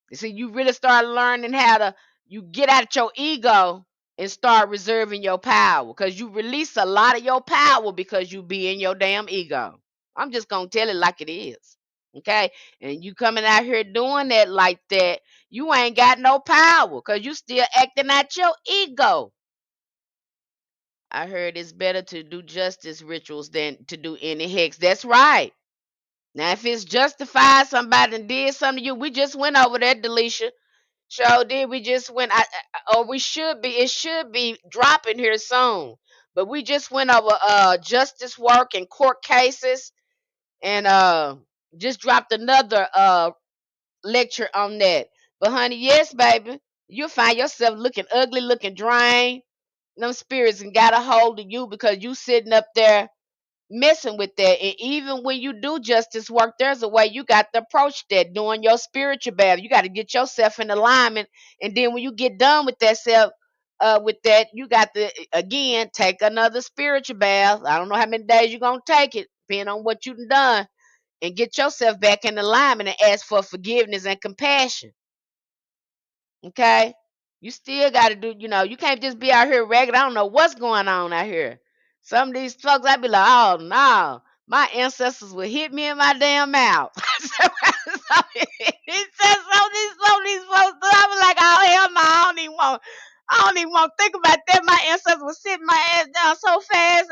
[SPEAKER 1] You see, you really start learning how to you get out of your ego and start reserving your power, because you release a lot of your power because you be in your damn ego. I'm just gonna tell it like it is. Okay? And you coming out here doing that like that, you ain't got no power because you still acting out your ego. I heard it's better to do justice rituals than to do any hex. That's right. Now, if it's justified, somebody did something to you, we just went over that, Delisha. So did we just went? Or we should be. It should be dropping here soon. But we just went over justice work and court cases, and just dropped another lecture on that. But honey, yes, baby, you'll find yourself looking ugly, looking drained. Them spirits and got a hold of you because you sitting up there messing with that. And even when you do justice work, there's a way you got to approach that, doing your spiritual battle. You got to get yourself in alignment. And then when you get done with that with that, you got to again take another spiritual bath. I don't know how many days you're gonna take it, depending on what you've done, and get yourself back in alignment and ask for forgiveness and compassion. Okay? You still got to do, you can't just be out here ragged. I don't know what's going on out here. Some of these folks, I'd be like, oh, no. My ancestors would hit me in my damn mouth. He said some of these folks, I was like, oh, hell no, I don't even want to think about that. My ancestors would sit my ass down so fast.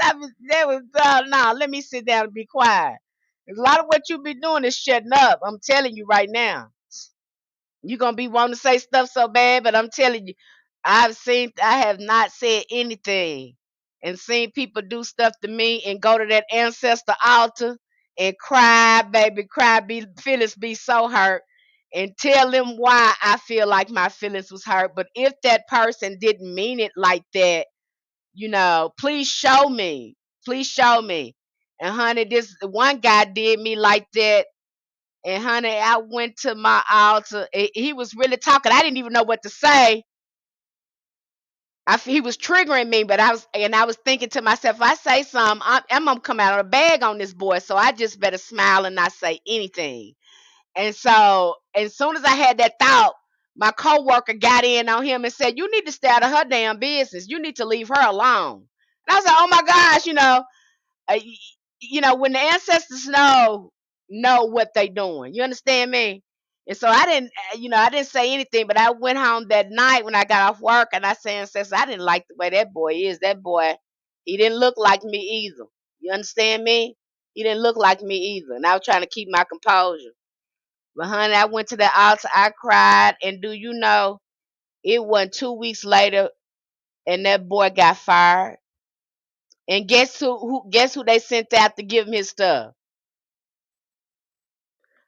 [SPEAKER 1] No, let me sit down and be quiet. A lot of what you be doing is shutting up. I'm telling you right now. You're gonna be wanting to say stuff so bad, but I'm telling you, I have not said anything and seen people do stuff to me and go to that ancestor altar and cry, baby, cry, be feelings be so hurt, and tell them why I feel like my feelings was hurt. But if that person didn't mean it like that, please show me. Please show me. And honey, this one guy did me like that, and honey, I went to my altar. He was really talking. I didn't even know what to say. He was triggering me, but I was thinking to myself, if I say something, I'm gonna come out of a bag on this boy. So I just better smile and not say anything. And so, as soon as I had that thought, my coworker got in on him and said, "You need to stay out of her damn business. You need to leave her alone." And I was like, "Oh my gosh, uh, when the ancestors know what they doing. You understand me?" And so I didn't say anything, but I went home that night when I got off work, and I said, "Ancestors, I didn't like the way that boy is. That boy, he didn't look like me either. You understand me? He didn't look like me either. And I was trying to keep my composure. But honey, I went to the altar, I cried, and do you know, it wasn't 2 weeks later and that boy got fired. And guess who they sent out to give him his stuff?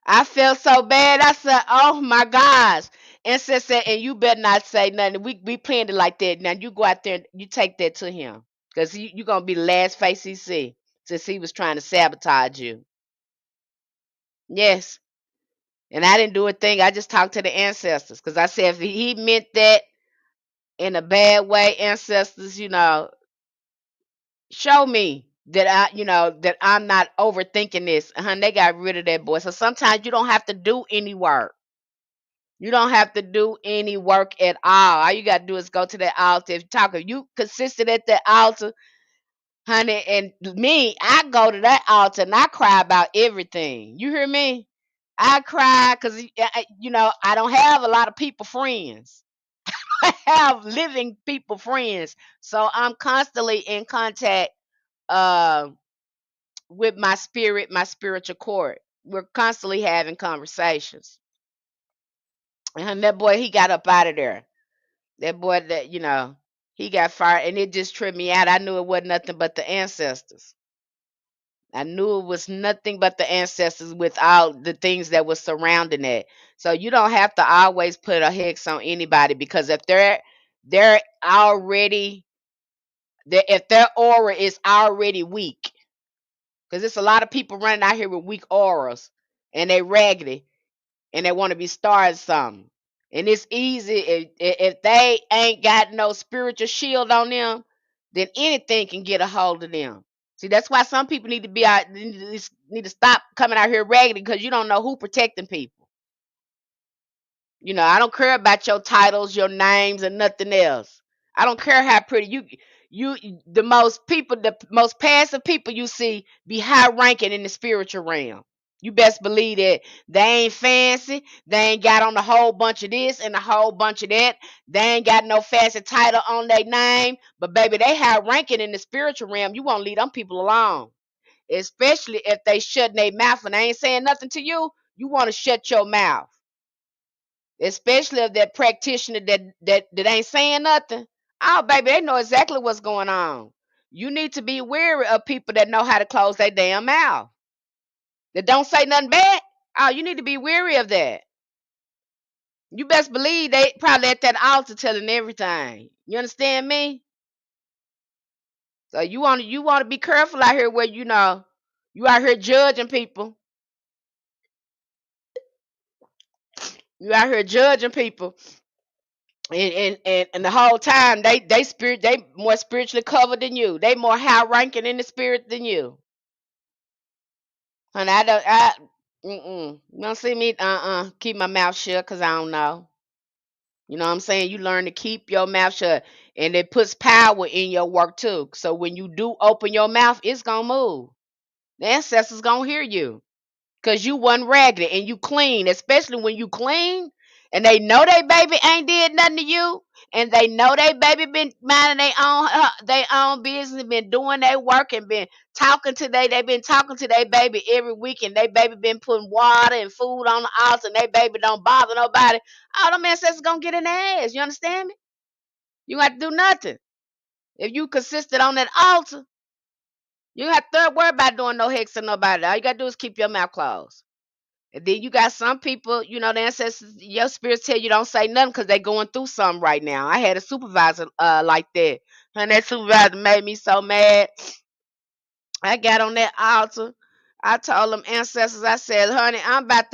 [SPEAKER 1] I felt so bad. I said, "Oh my gosh!" And said, "And you better not say nothing. We planned it like that. Now you go out there and you take that to him, cause you gonna be the last face he see, since he was trying to sabotage you." Yes, and I didn't do a thing. I just talked to the ancestors, cause I said if he meant that in a bad way, ancestors, show me that that I'm not overthinking this. They got rid of that boy. So sometimes you don't have to do any work. You don't have to do any work at all. You got to do is go to the altar. If you consistent at the altar, honey, and me, I go to that altar and I cry about everything. You hear me? I cry because I don't have a lot of people friends. I have living people friends, so I'm constantly in contact uh, with my spirit, my spiritual cord. We're constantly having conversations. And that boy, he got up out of there. That boy he got fired and it just tripped me out. I knew it wasn't nothing but the ancestors. I knew it was nothing but the ancestors with all the things that was surrounding it. So you don't have to always put a hex on anybody because if they're already if their aura is already weak, because there's a lot of people running out here with weak auras and they raggedy and they want to be starting something. And it's easy if they ain't got no spiritual shield on them, then anything can get a hold of them. See, that's why some people need to be out, need to stop coming out here raggedy because you don't know who protecting people. I don't care about your titles, your names, and nothing else. I don't care how pretty the most passive people you see be high ranking in the spiritual realm. You best believe that they ain't fancy. They ain't got on a whole bunch of this and a whole bunch of that. They ain't got no fancy title on their name. But baby, they high ranking in the spiritual realm. You won't leave them people alone. Especially if they shutting their mouth and they ain't saying nothing to you. You want to shut your mouth. Especially if that practitioner that ain't saying nothing. Oh, baby, they know exactly what's going on. You need to be wary of people that know how to close their damn mouth. That don't say nothing bad. Oh, you need to be wary of that. You best believe they probably at that altar telling everything. You understand me? So you want to be careful out here where you out here judging people. You out here judging people and the whole time they more spiritually covered than you. They more high ranking in the spirit than you. And you don't see me keep my mouth shut because I don't know. You know what I'm saying? You learn to keep your mouth shut and it puts power in your work too. So when you do open your mouth, it's gonna move. The ancestors gonna hear you. Cause you wasn't raggedy and you clean, especially when you clean and they know they baby ain't did nothing to you, and they know they baby been minding their own business, been doing their work and been they been talking to their baby every week, and they baby been putting water and food on the altar, and they baby don't bother nobody. All them ancestors gonna get in their ass. You understand me? You don't have to do nothing. If you consistent on that altar, you don't have to worry about doing no hex or nobody. All you gotta do is keep your mouth closed. And then you got some people, the ancestors, your spirits tell you don't say nothing because they going through something right now. I had a supervisor like that. And that supervisor made me so mad. I got on that altar. I told them ancestors, I said, honey, I'm about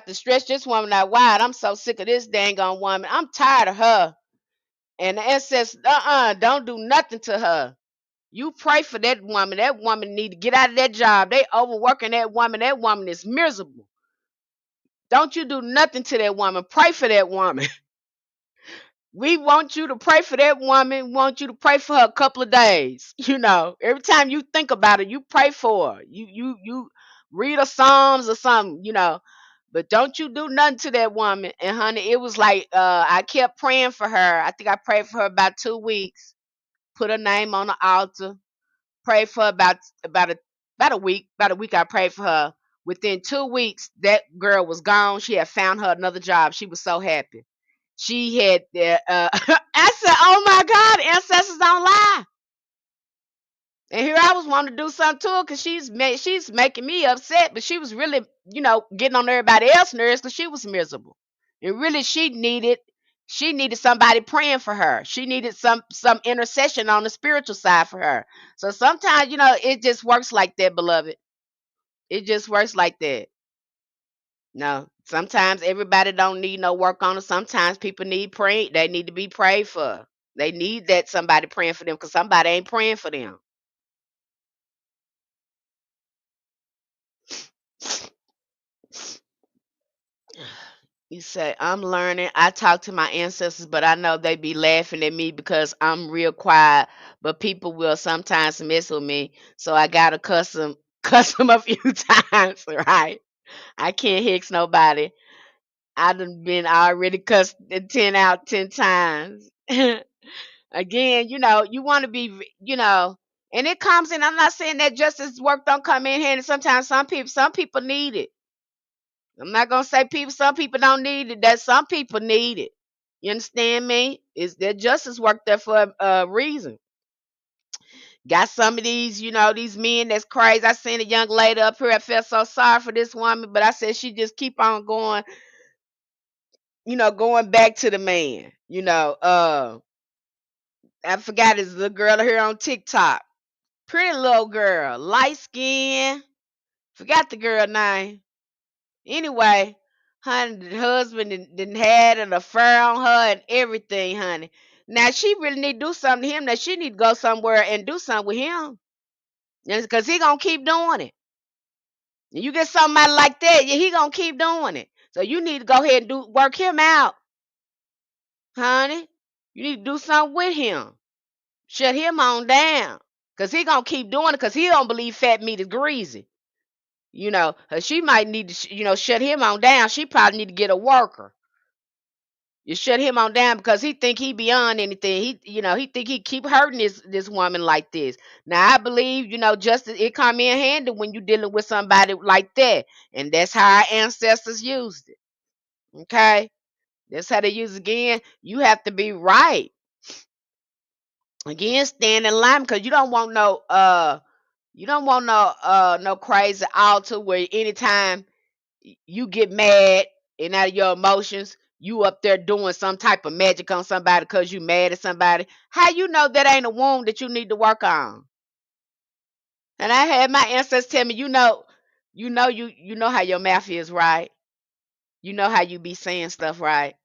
[SPEAKER 1] to stretch this woman out wide. I'm so sick of this dang on woman. I'm tired of her. And the ancestors, don't do nothing to her. You pray for that woman. That woman need to get out of that job. They overworking that woman. That woman is miserable. Don't you do nothing to that woman. Pray for that woman. We want you to pray for that woman. We want you to pray for her a couple of days. Every time you think about it, you pray for her. You read a Psalms or something. But don't you do nothing to that woman. And honey, it was like I kept praying for her. I think I prayed for her about 2 weeks. Put her name on the altar. Prayed for about a week. I prayed for her. Within 2 weeks, that girl was gone. She had found her another job. She was so happy. She had. I said, "Oh my God, ancestors don't lie." And here I was wanting to do something to her because she's making me upset, but she was really, getting on everybody else's nerves because she was miserable. And really, she needed somebody praying for her. She needed some intercession on the spiritual side for her. So sometimes, it just works like that, beloved. It just works like that. No, sometimes everybody don't need no work on it. Sometimes people need pray. They need to be prayed for. They need that somebody praying for them because somebody ain't praying for them. You say, I'm learning. I talk to my ancestors, but I know they be laughing at me because I'm real quiet. But people will sometimes mess with me. So I got to cuss 'em a few times, right? I can't hex nobody. I done been already cussed 10 out 10 times. Again, you want to be, and it comes in. I'm not saying that justice work don't come in handy. Sometimes some people need it. I'm not gonna say some people don't need it. That some people need it. You understand me? Is there justice work there for a reason? Got some of these men that's crazy. I seen a young lady up here. I felt so sorry for this woman, but I said she just keep on going, going back to the man. I forgot his little girl here on TikTok. Pretty little girl, light skin. Forgot the girl name. Anyway, honey, the husband didn't had an affair on her and everything, honey. Now she really need to do something to him. Now she need to go somewhere and do something with him, because he gonna keep doing it. And you get somebody like that, yeah, he gonna keep doing it. So you need to go ahead and work him out, honey. You need to do something with him. Shut him on down, cause he gonna keep doing it, cause he don't believe fat meat is greasy. She might need to, shut him on down. She probably need to get a worker. You shut him on down because he think he beyond anything. He think he keep hurting this woman like this. Now I believe, justice it come in handy when you dealing with somebody like that, and that's how our ancestors used it. Okay, that's how they use it. Again. You have to be right. Again, stand in line because you don't want no crazy altar where anytime you get mad and out of your emotions, you up there doing some type of magic on somebody because you mad at somebody. How you know that ain't a wound that you need to work on? And I had my ancestors tell me, you know how your mouth is, right? You know how you be saying stuff, right?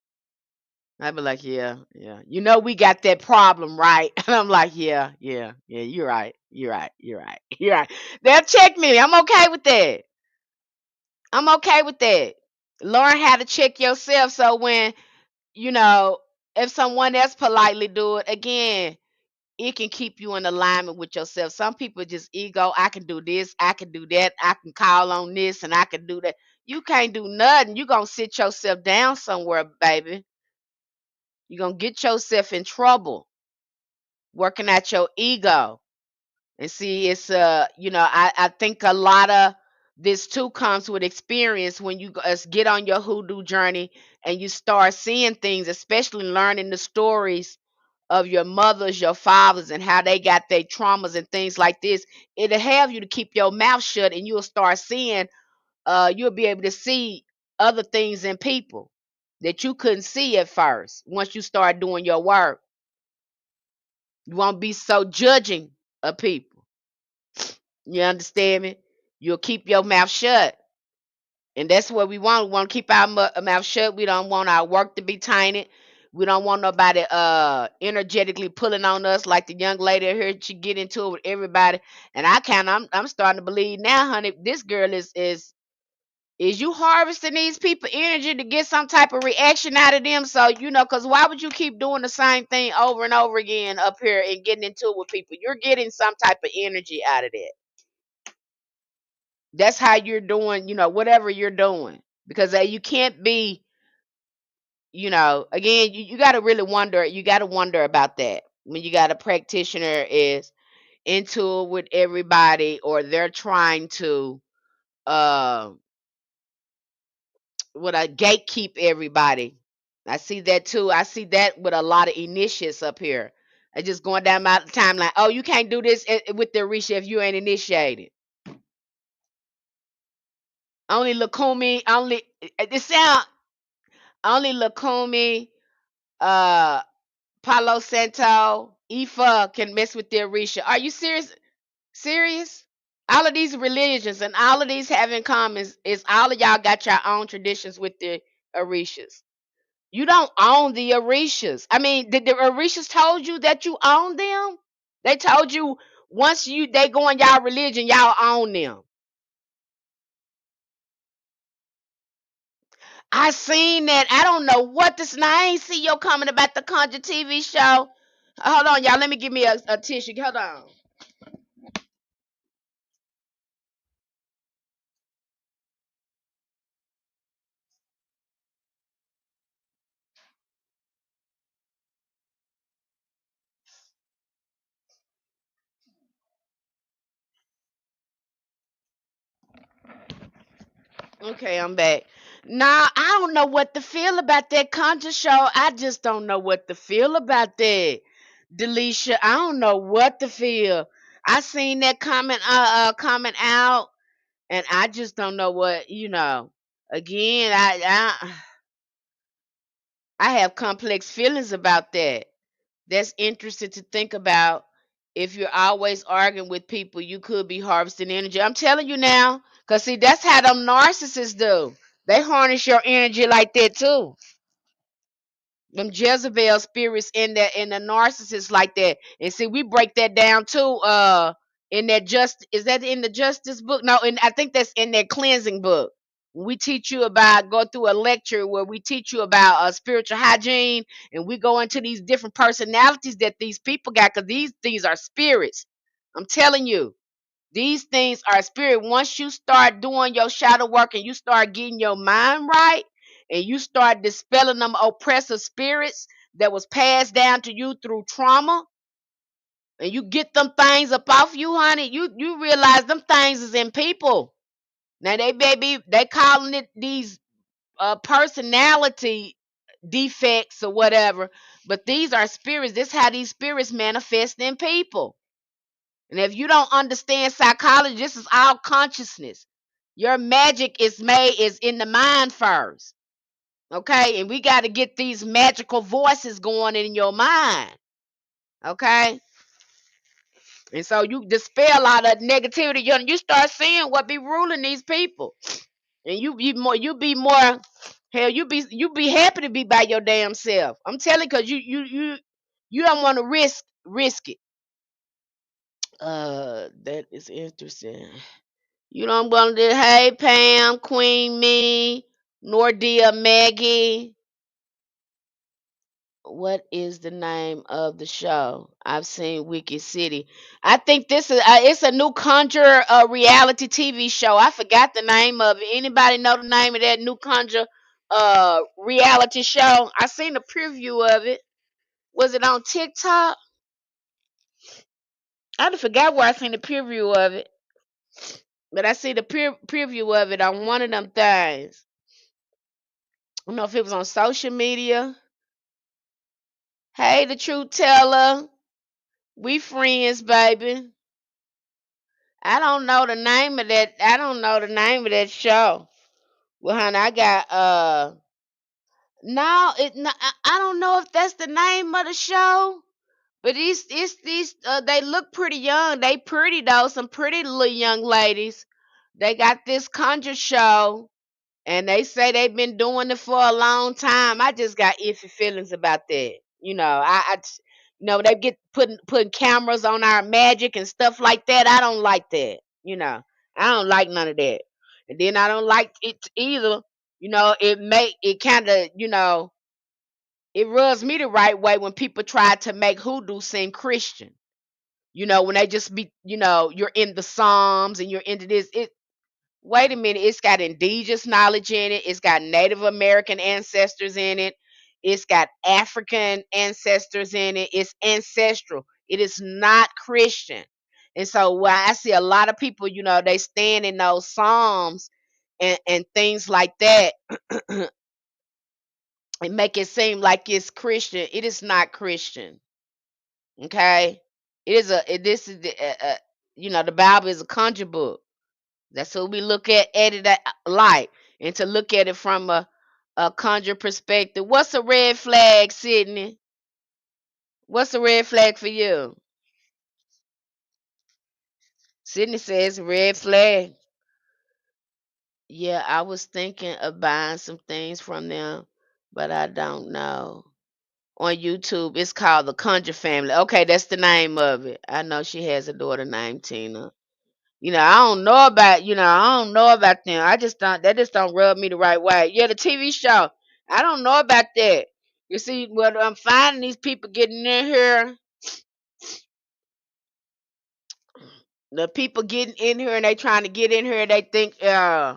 [SPEAKER 1] I be like, yeah, yeah. We got that problem, right? And I'm like, yeah, yeah, yeah. You're right. You're right. You're right. You're right. They'll check me. I'm okay with that. I'm okay with that. Learn how to check yourself so when you know, if someone else politely do it again, it can keep you in alignment with yourself. Some people just ego. I can do this. I can do that. I can call on this, and I can do that. You can't do nothing. You gonna sit yourself down somewhere, baby. You gonna get yourself in trouble working at your ego. And see, it's I think a lot of this too comes with experience when you get on your hoodoo journey and you start seeing things, especially learning the stories of your mothers, your fathers, and how they got their traumas and things like this. It'll have you to keep your mouth shut, and you'll start seeing. You'll be able to see other things in people that you couldn't see at first. Once you start doing your work, you won't be so judging of people. You understand me? You'll keep your mouth shut. And that's what we want. We want to keep our mouth shut. We don't want our work to be tainted. We don't want nobody energetically pulling on us like the young lady here. She get into it with everybody. And I'm starting to believe now, honey, this girl is you harvesting these people energy to get some type of reaction out of them. So, because why would you keep doing the same thing over and over again up here and getting into it with people? You're getting some type of energy out of that. That's how you're doing, whatever you're doing. Because you can't be, again, you got to really wonder. You got to wonder about that when you got a practitioner is. into it with everybody, or they're trying to uh what I gatekeep everybody. I see that too. I see that with a lot of initiates up here. I just going down my timeline. Oh, you can't do this with the Orisha if you ain't initiated. Only Lakumi, only it sound only Lakumi, uh Palo Santo, Ifa can mess with the Orisha. Are you serious? Serious? All of these religions and all of these have in common is all of y'all got your own traditions with the Orishas. You don't own the Orishas. I mean, did the Orishas told you that you own them? They told you once they go in y'all religion, y'all own them. I seen that. I don't know what this. Now I ain't see your comment about the Conjure TV show. Hold on, y'all. Let me give me a tissue. Hold on. Okay, I'm back. Nah, I don't know what to feel about that Conjure show. I just don't know what to feel about that. Delisha, I don't know what to feel. I seen that comment out, and I just don't know what Again, I have complex feelings about that. That's interesting to think about. If you're always arguing with people, you could be harvesting energy. I'm telling you now, cause see, that's how them narcissists do. They harness your energy like that too. Them Jezebel spirits in the narcissists like that. And see, we break that down too. In that just is that in the justice book? No, and I think that's in that cleansing book. We teach you about go through a lecture where we teach you about spiritual hygiene, and we go into these different personalities that these people got, because these are spirits. I'm telling you. These things are spirit. Once you start doing your shadow work and you start getting your mind right and you start dispelling them oppressive spirits that was passed down to you through trauma, and you get them things up off you, honey, you realize them things is in people. Now they calling it these personality defects or whatever, but these are spirits. This is how these spirits manifest in people. And if you don't understand psychology, this is all consciousness. Your magic is in the mind first. Okay? And we got to get these magical voices going in your mind. Okay? And so you dispel all that negativity. You start seeing what be ruling these people. And you be more hell, you be happy to be by your damn self. I'm telling you, cause you don't want to risk it. That is interesting. You know I'm gonna do. Hey Pam, Queen Me, Nordia, Maggie. What is the name of the show? I've seen Wicked City. I think this is it's a new Conjure reality TV show. I forgot the name of it. Anybody know the name of that new Conjure reality show? I seen a preview of it. Was it on TikTok? I done forgot where I seen the preview of it, but I see the preview of it on one of them things. I don't know if it was on social media. Hey, the truth teller. We friends, baby. I don't know the name of that. I don't know the name of that show. Well, honey, I got no, I don't know if that's the name of the show. But these they look pretty young. They pretty though, some pretty little young ladies. They got this conjure show, and they say they've been doing it for a long time. I just got iffy feelings about that. They get putting cameras on our magic and stuff like that. I don't like that. I don't like none of that. And then I don't like it either. It kind of it rubs me the right way when people try to make hoodoo seem Christian. When they just be you're in the Psalms and you're into this. Wait a minute, it's got indigenous knowledge in it. It's got Native American ancestors in it. It's got African ancestors in it. It's ancestral. It is not Christian. And so where I see a lot of people, they stand in those psalms and things like that and make it seem like it's Christian. It is not Christian. Okay, it is this is the Bible is a conjure book. That's what we look at it like, and to look at it from a conjure perspective. What's a red flag, Sydney? What's a red flag for you? Sydney says red flag. Yeah, I was thinking of buying some things from them, but I don't know. On YouTube, it's called the Conjure Family. Okay, that's the name of it. I know she has a daughter named Tina. I don't know about them. That just don't rub me the right way. Yeah, the TV show. I don't know about that. You see, what I'm finding these people getting in here, the people getting in here and they trying to get in here, they think uh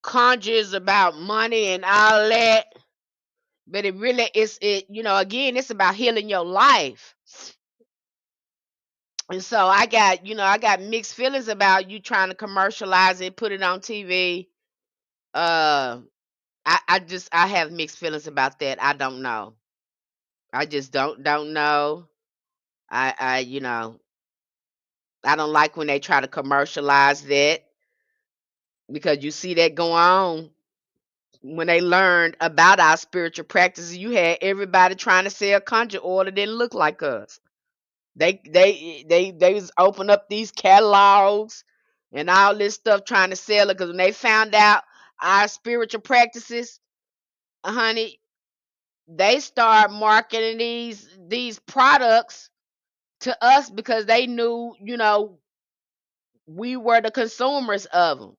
[SPEAKER 1] conjures about money and all that. But it really is again, it's about healing your life. And so I got mixed feelings about you trying to commercialize it, put it on TV. Uh I have mixed feelings about that. I don't know. I just don't know. I don't like when they try to commercialize that, because you see that go on when they learned about our spiritual practices. You had everybody trying to sell conjure oil that didn't look like us. They was open up these catalogs and all this stuff trying to sell it, because when they found out our spiritual practices, honey, they start marketing these products to us because they knew, we were the consumers of them,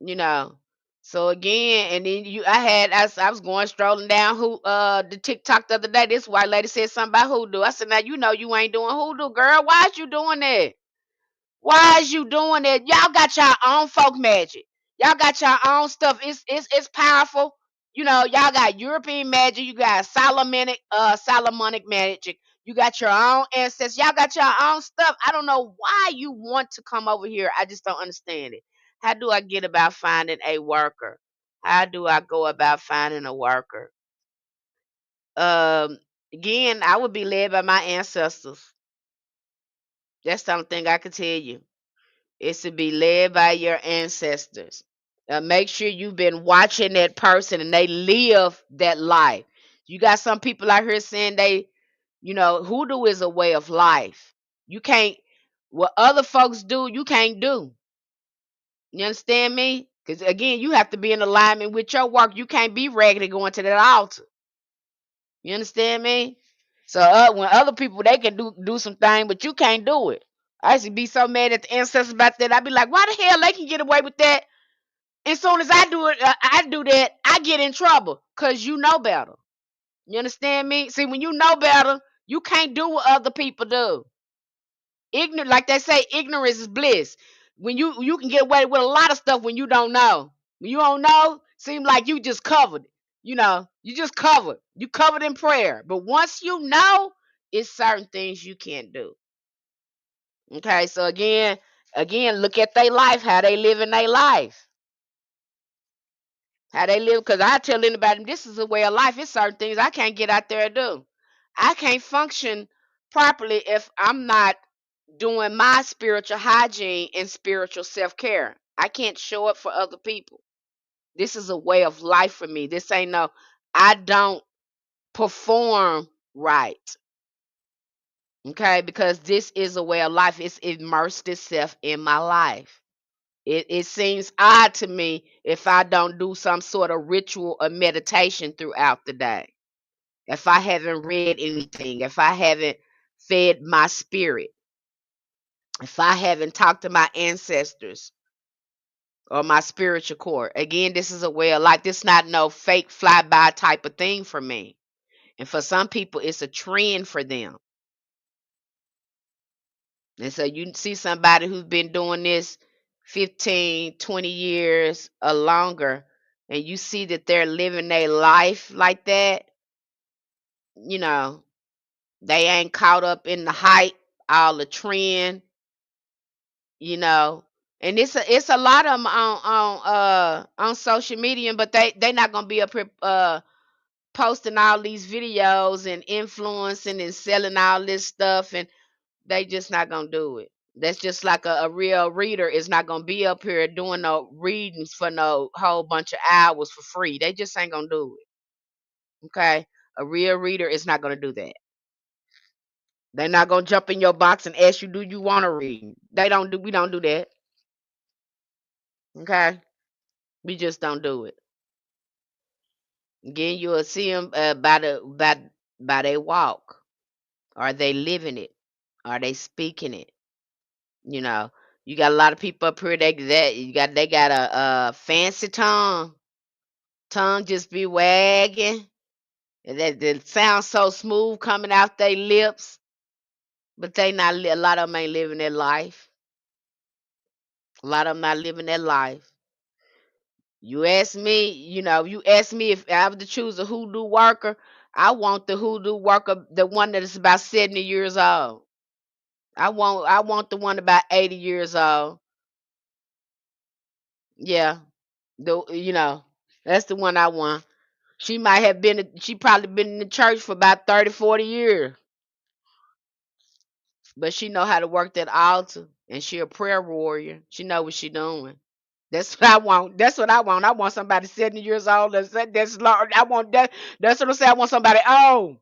[SPEAKER 1] you know. So again, and then I was going strolling down the TikTok the other day. This white lady said something about hoodoo. I said, now you ain't doing hoodoo, girl. Why is you doing that? Why is you doing that? Y'all got your own folk magic. Y'all got your own stuff. It's powerful. Y'all got European magic. You got Solomonic magic. You got your own ancestors. Y'all got your own stuff. I don't know why you want to come over here. I just don't understand it. How do I get about finding a worker? How do I go about finding a worker? Um, Again, I would be led by my ancestors. That's the only thing I can tell you. Is to be led by your ancestors. Make sure you've been watching that person and they live that life. You got some people out here saying hoodoo is a way of life. You can't, what other folks do, you can't do. You understand me? Because again, you have to be in alignment with your work. You can't be raggedy going to that altar. You understand me? So when other people, they can do some thing, but you can't do it. I used to be so mad at the ancestors about that. I'd be like, why the hell they can get away with that? As soon as I do it, I do that, I get in trouble because you know better. You understand me? See, when you know better, you can't do what other people do. Ignorant, like they say, ignorance is bliss. When you can get away with a lot of stuff when you don't know. When you don't know, seem like you just covered. You just covered. You covered in prayer. But once you know, it's certain things you can't do. Okay, so again, look at their life, how they live in their life. How they live, because I tell anybody this is a way of life. It's certain things I can't get out there and do. I can't function properly if I'm not doing my spiritual hygiene and spiritual self-care. I can't show up for other people. This is a way of life for me. This ain't no, I don't perform right. Okay, because this is a way of life. It's immersed itself in my life. It seems odd to me if I don't do some sort of ritual or meditation throughout the day. If I haven't read anything, if I haven't fed my spirit, if I haven't talked to my ancestors or my spiritual core. Again, this is a way of life. This is not no fake flyby type of thing for me. And for some people, it's a trend for them. And so you see somebody who's been doing this 15, 20 years or longer, and you see that they're living their life like that, you know, they ain't caught up in the hype. all the trend, you know. And it's a lot of them on social media, but they not gonna be up here posting all these videos and influencing and selling all this stuff, and they just not gonna do it. That's just like a real reader is not gonna be up here doing no readings for no whole bunch of hours for free. They just ain't gonna do it. Okay, a real reader is not gonna do that. They're not gonna jump in your box and ask you, "Do you want to read?" They don't do. We don't do that. Okay, we just don't do it. Again, you'll see them by they walk. Are they living it? Are they speaking it? You know, you got a lot of people up here they got a fancy tongue. Tongue just be wagging. And that sounds so smooth coming out their lips, but they not. A lot of them ain't living their life. A lot of them not living their life. You ask me, you ask me if I have to choose a hoodoo worker. I want the hoodoo worker, the one that is about 70 years old. I want the one about 80 years old. Yeah. That's the one I want. She probably been in the church for about 30, 40 years, but she know how to work that altar, and she a prayer warrior. She know what she doing. That's what I want. That's what I want. I want somebody 70 years old. That's Lord. I want that. That's what I say. I want somebody old.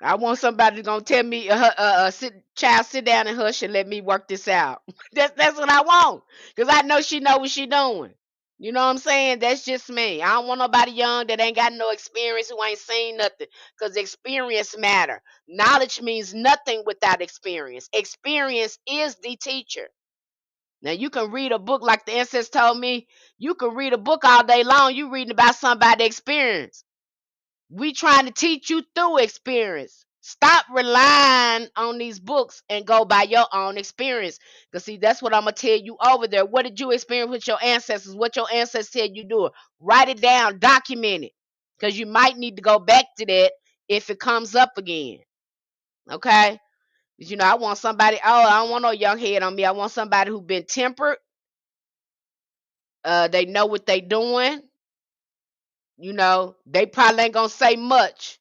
[SPEAKER 1] I want somebody that's gonna tell me, child, sit down and hush and let me work this out. That's what I want, cause I know she know what she doing. You know what I'm saying? That's just me. I don't want nobody young that ain't got no experience, who ain't seen nothing, cause experience matter. Knowledge means nothing without experience. Experience is the teacher. Now you can read a book like the ancestors told me. You can read a book all day long. You reading about somebody's experience. We trying to teach you through experience. Stop relying on these books and go by your own experience. Because see, that's what I'm gonna tell you over there. What did you experience with your ancestors? What your ancestors said you do? Write it down, document it. Because you might need to go back to that if it comes up again. Okay? 'Cause, I want somebody, I don't want no young head on me. I want somebody who been tempered. They know what they doing. They probably ain't gonna say much,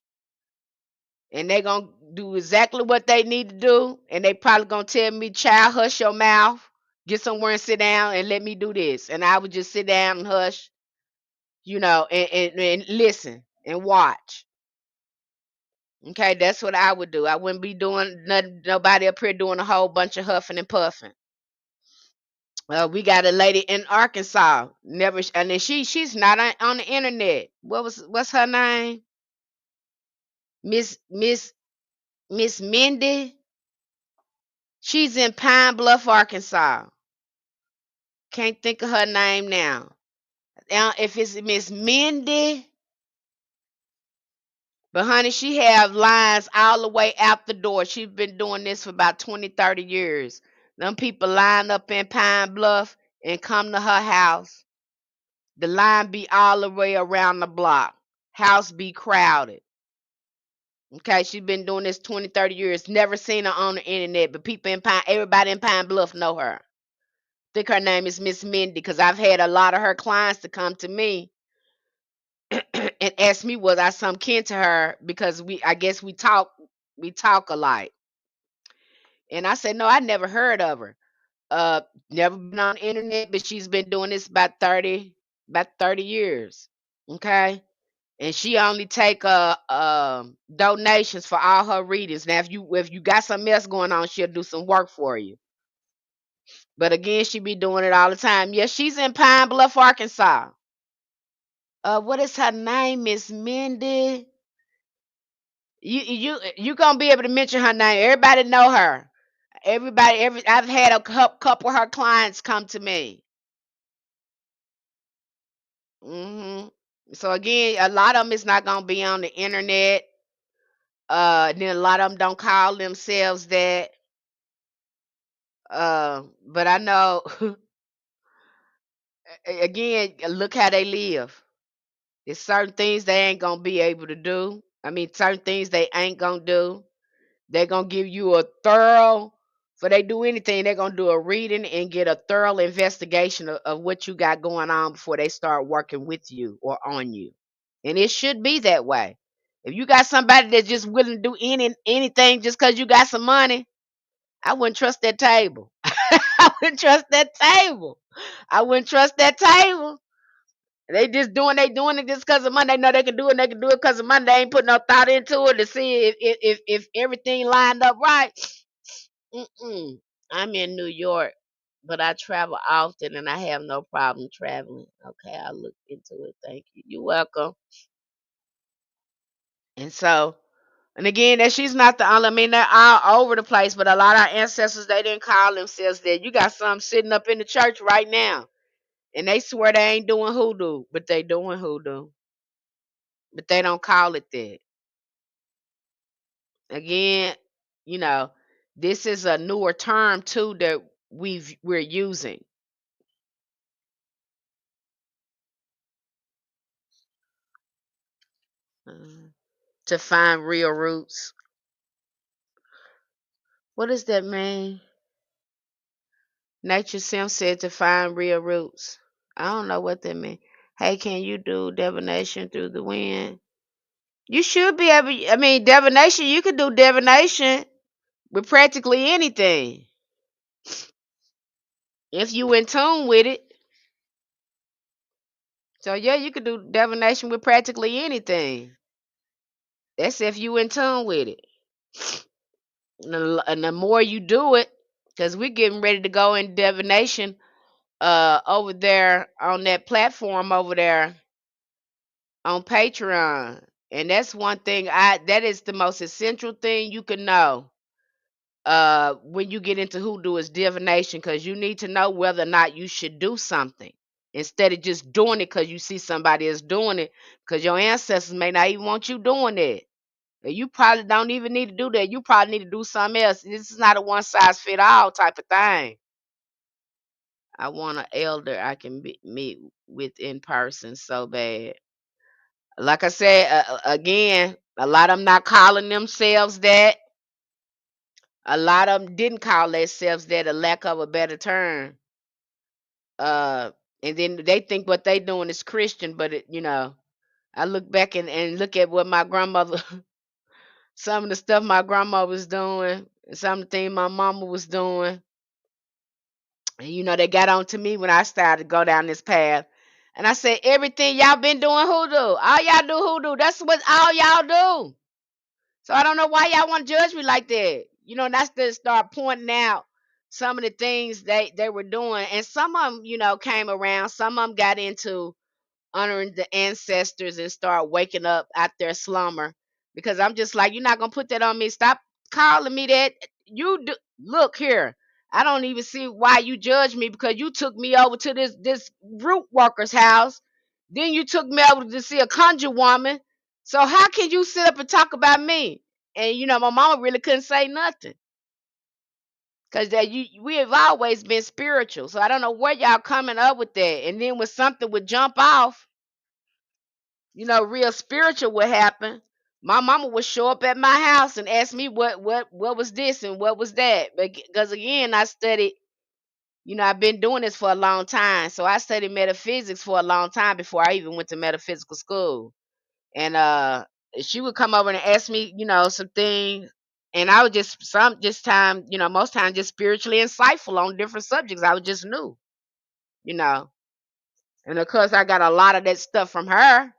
[SPEAKER 1] and they gonna do exactly what they need to do, and they probably gonna tell me, "Child, hush your mouth, get somewhere and sit down and let me do this." And I would just sit down and hush, and listen and watch. Okay, that's what I would do. I wouldn't be doing nothing, nobody up here doing a whole bunch of huffing and puffing. We got a lady in Arkansas. Never, and then she's not on the internet. What's her name? Miss Mindy. She's in Pine Bluff, Arkansas. Can't think of her name now. Now, if it's Miss Mindy, but honey, she have lines all the way out the door. She's been doing this for about 20, 30 years. Them people line up in Pine Bluff and come to her house. The line be all the way around the block. House be crowded. Okay, she's been doing this 20, 30 years. Never seen her on the internet, but everybody in Pine Bluff know her. Think her name is Miss Mindy, because I've had a lot of her clients to come to me and ask me was I some kin to her, because I guess we talk alike. And I said, no, I never heard of her. Uh Never been on the internet, but she's been doing this about 30 years. Okay. And she only take donations for all her readings. Now if you got something else going on, she'll do some work for you. But again, she be doing it all the time. Yes, she's in Pine Bluff, Arkansas. What is her name? Miss Mindy. You gonna be able to mention her name. Everybody know her. I've had a couple of her clients come to me. So again, a lot of them is not gonna be on the internet. Then a lot of them don't call themselves that. But I know, again, look how they live. There's certain things they ain't gonna be able to do. I mean, certain things they ain't gonna do. They're gonna give you a thorough. For they do anything, they're gonna do a reading and get a thorough investigation of what you got going on before they start working with you or on you. And it should be that way. If you got somebody that's just willing to do anything just because you got some money, I wouldn't trust that table. I wouldn't trust that table. I wouldn't trust that table. They doing it just because of money. They know they can do it. They can do it because of money. They ain't putting no thought into it to see if everything lined up right. Mm-mm. I'm in New York, but I travel often and I have no problem traveling. Okay, I'll look into it. Thank you. You're welcome. And so, and again, that she's not the only. I mean, they're all over the place, but a lot of our ancestors, they didn't call themselves that. You got some sitting up in the church right now, and they swear they ain't doing hoodoo, but they doing hoodoo. But they don't call it that. Again, you know, this is a newer term too that we're using. uh, to find real roots. What does that mean? Nature Sim said to find real roots. I don't know what that means. Hey, can you do divination through the wind? You should be able. I mean, divination. You can do divination with practically anything if you in tune with it. So yeah, you could do divination with practically anything. That's if you in tune with it. And the more you do it, because we're getting ready to go in divination over there on that platform over there on Patreon. And that's one thing that is the most essential thing you can know when you get into hoodoo is divination, because you need to know whether or not you should do something instead of just doing it because you see somebody else doing it, because your ancestors may not even want you doing it. You probably don't even need to do that. You probably need to do something else. This is not a one size fit all type of thing. I want an elder I can meet with in person so bad. Like I said, again, a lot of them not calling themselves that. A lot of them didn't call themselves that, a lack of a better term. Uh, and then they think what they doing is Christian, but I look back and look at what my grandmother, some of the stuff my grandma was doing, and some of the things my mama was doing. And they got on to me when I started to go down this path. And I said, everything y'all been doing hoodoo. All y'all do hoodoo. That's what all y'all do. So I don't know why y'all want to judge me like that. That's to start pointing out some of the things they were doing. And some of them, came around. Some of them got into honoring the ancestors and start waking up out their slumber. Because I'm just like, you're not gonna put that on me. Stop calling me that. You do look here. I don't even see why you judge me, because you took me over to this root worker's house. Then you took me over to see a conjure woman. So how can you sit up and talk about me? And my mama really couldn't say nothing. Cause we have always been spiritual. So I don't know where y'all coming up with that. And then when something would jump off, real spiritual would happen. My mama would show up at my house and ask me what was this and what was that. Because again, I studied, I've been doing this for a long time. So I studied metaphysics for a long time before I even went to metaphysical school. And she would come over and ask me, some things. And I would most time just spiritually insightful on different subjects. I was just new, you know. And of course I got a lot of that stuff from her.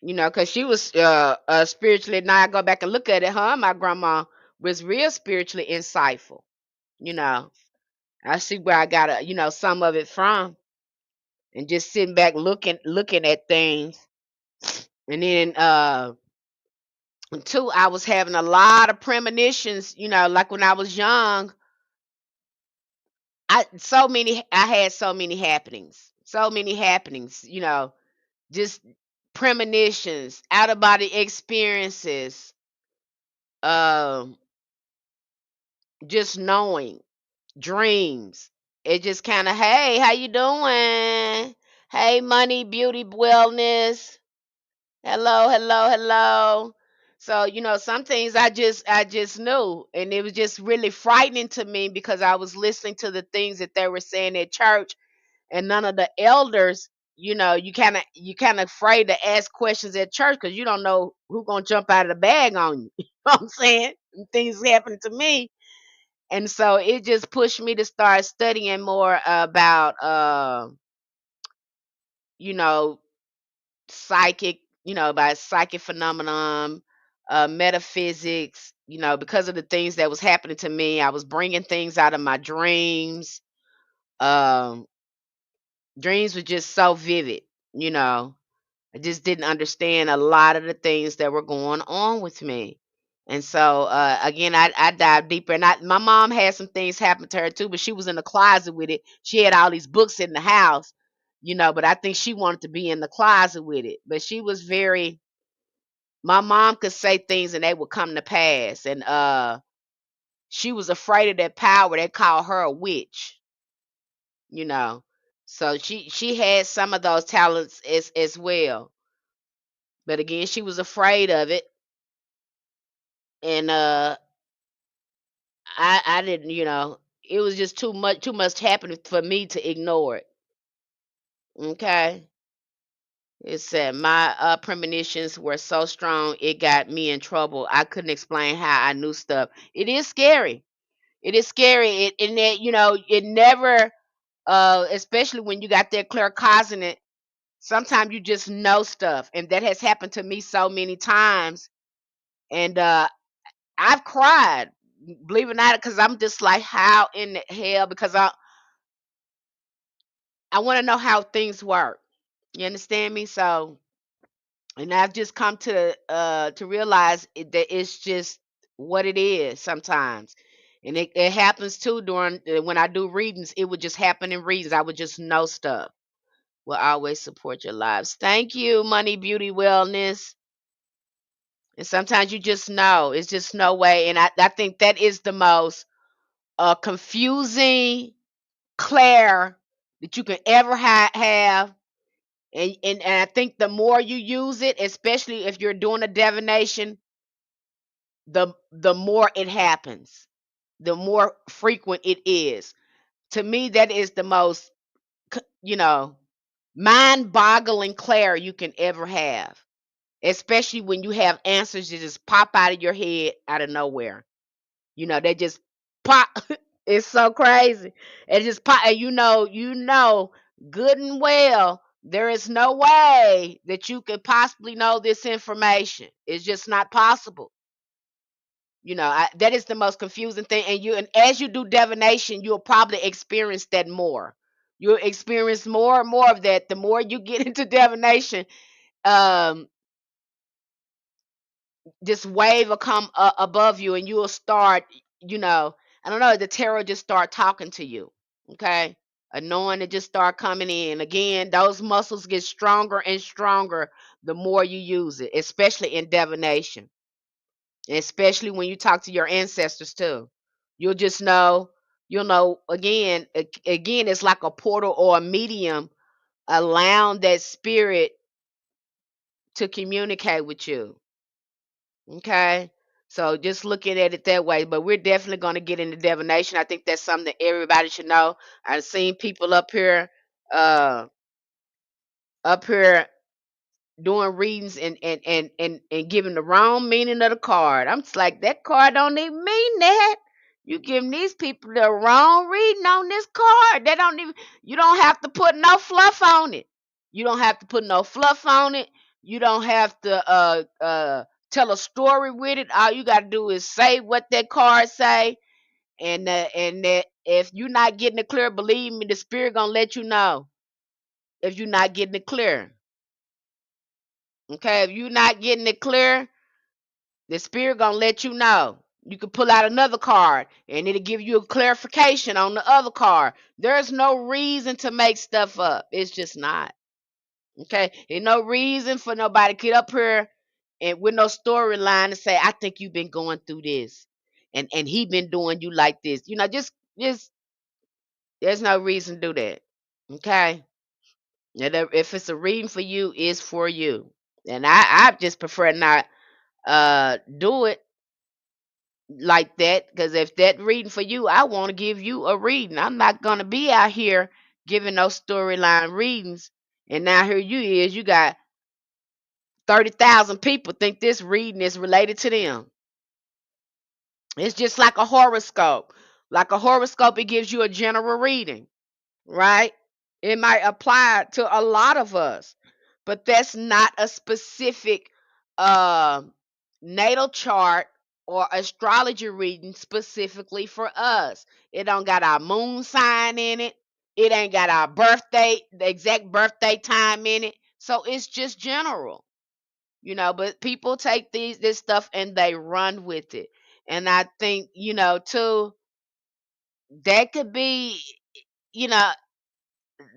[SPEAKER 1] Because she was spiritually. Now I go back and look at it, my grandma was real spiritually insightful. You know, I see where I got some of it from, and just sitting back looking at things. And then two, I was having a lot of premonitions. Like when I was young, I had so many happenings. Just premonitions, out of body experiences. Um just knowing, dreams. It just kind of, hey, how you doing? Hey, money, beauty, wellness. Hello, hello, hello. So, some things I just knew, and it was just really frightening to me because I was listening to the things that they were saying at church, and none of the elders, you kind of afraid to ask questions at church because you don't know who's gonna jump out of the bag on you. You know what I'm saying? And things happened to me, and so it just pushed me to start studying more about, you know, psychic, by psychic phenomenon, metaphysics, because of the things that was happening to me. I was bringing things out of my dreams. Um, Dreams were just so vivid, you know. I just didn't understand a lot of the things that were going on with me. And so, again, I dived deeper. And my mom had some things happen to her too, but she was in the closet with it. She had all these books in the house, but I think she wanted to be in the closet with it. But she was very, my mom could say things and they would come to pass. And she was afraid of that power. They called her a witch, you know. So she had some of those talents as well. But again, she was afraid of it. And I didn't, it was just too much happening for me to ignore it. Okay. It said my premonitions were so strong it got me in trouble. I couldn't explain how I knew stuff. It is scary. It is scary. And that, it never, especially when you got that claircognizant, sometimes you just know stuff. And that has happened to me so many times. And I've cried, believe it or not, because I'm just like, how in the hell? Because I want to know how things work. You understand me? So, and I've just come to realize that it's just what it is sometimes. And it happens too during when I do readings. It would just happen in readings. I would just know stuff. Will always support your lives. Thank you, Money, Beauty, Wellness. And sometimes you just know. It's just no way. And I think that is the most confusing clair that you can ever have. And I think the more you use it, especially if you're doing a divination, the more it happens, the more frequent it is. To me, that is the most, you know, mind-boggling clair you can ever have, especially when you have answers that just pop out of your head out of nowhere. They just pop. It's so crazy. It just pop, and you know good and well there is no way that you could possibly know this information. It's just not possible. That is the most confusing thing. And as you do divination, you'll probably experience that more. You'll experience more and more of that. The more you get into divination, um, this wave will come above you, and you will start, I don't know, the tarot just start talking to you. Okay, knowing it just start coming in again. Those muscles get stronger and stronger the more you use it, especially in divination, especially when you talk to your ancestors too. You'll just know. You'll know again. Again, it's like a portal or a medium allowing that spirit to communicate with you. Okay. So just looking at it that way, but we're definitely going to get into divination. I think that's something that everybody should know. I've seen people uh, up here doing readings and giving the wrong meaning of the card. I'm just like, that card don't even mean that. You giving these people the wrong reading on this card. They don't even. You don't have to put no fluff on it. You don't have to put no fluff on it. You don't have to tell a story with it. All you got to do is say what that card say, and that if you're not getting it clear, believe me, the spirit gonna let you know if you're not getting it clear. Okay, if you're not getting it clear, the spirit gonna let you know. You can pull out another card and it'll give you a clarification on the other card. There's no reason to make stuff up. It's just not. Okay? There's no reason for nobody to get up here and with no storyline to say, I think you've been going through this. And he been doing you like this. Just there's no reason to do that. Okay? If it's a reading for you, it's for you. And I just prefer not. do it like that, because if that reading for you, I want to give you a reading. I'm not gonna be out here giving those storyline readings, and now here you is, you got 30,000 people think this reading is related to them. It's just like a horoscope. Like a horoscope, it gives you a general reading, right? It might apply to a lot of us, but that's not a specific uh, natal chart or astrology reading specifically for us. It don't got our moon sign in it. It ain't got our birthday, the exact birthday time in it. So it's just general, but people take this stuff and they run with it. And I think, too, that could be, you know,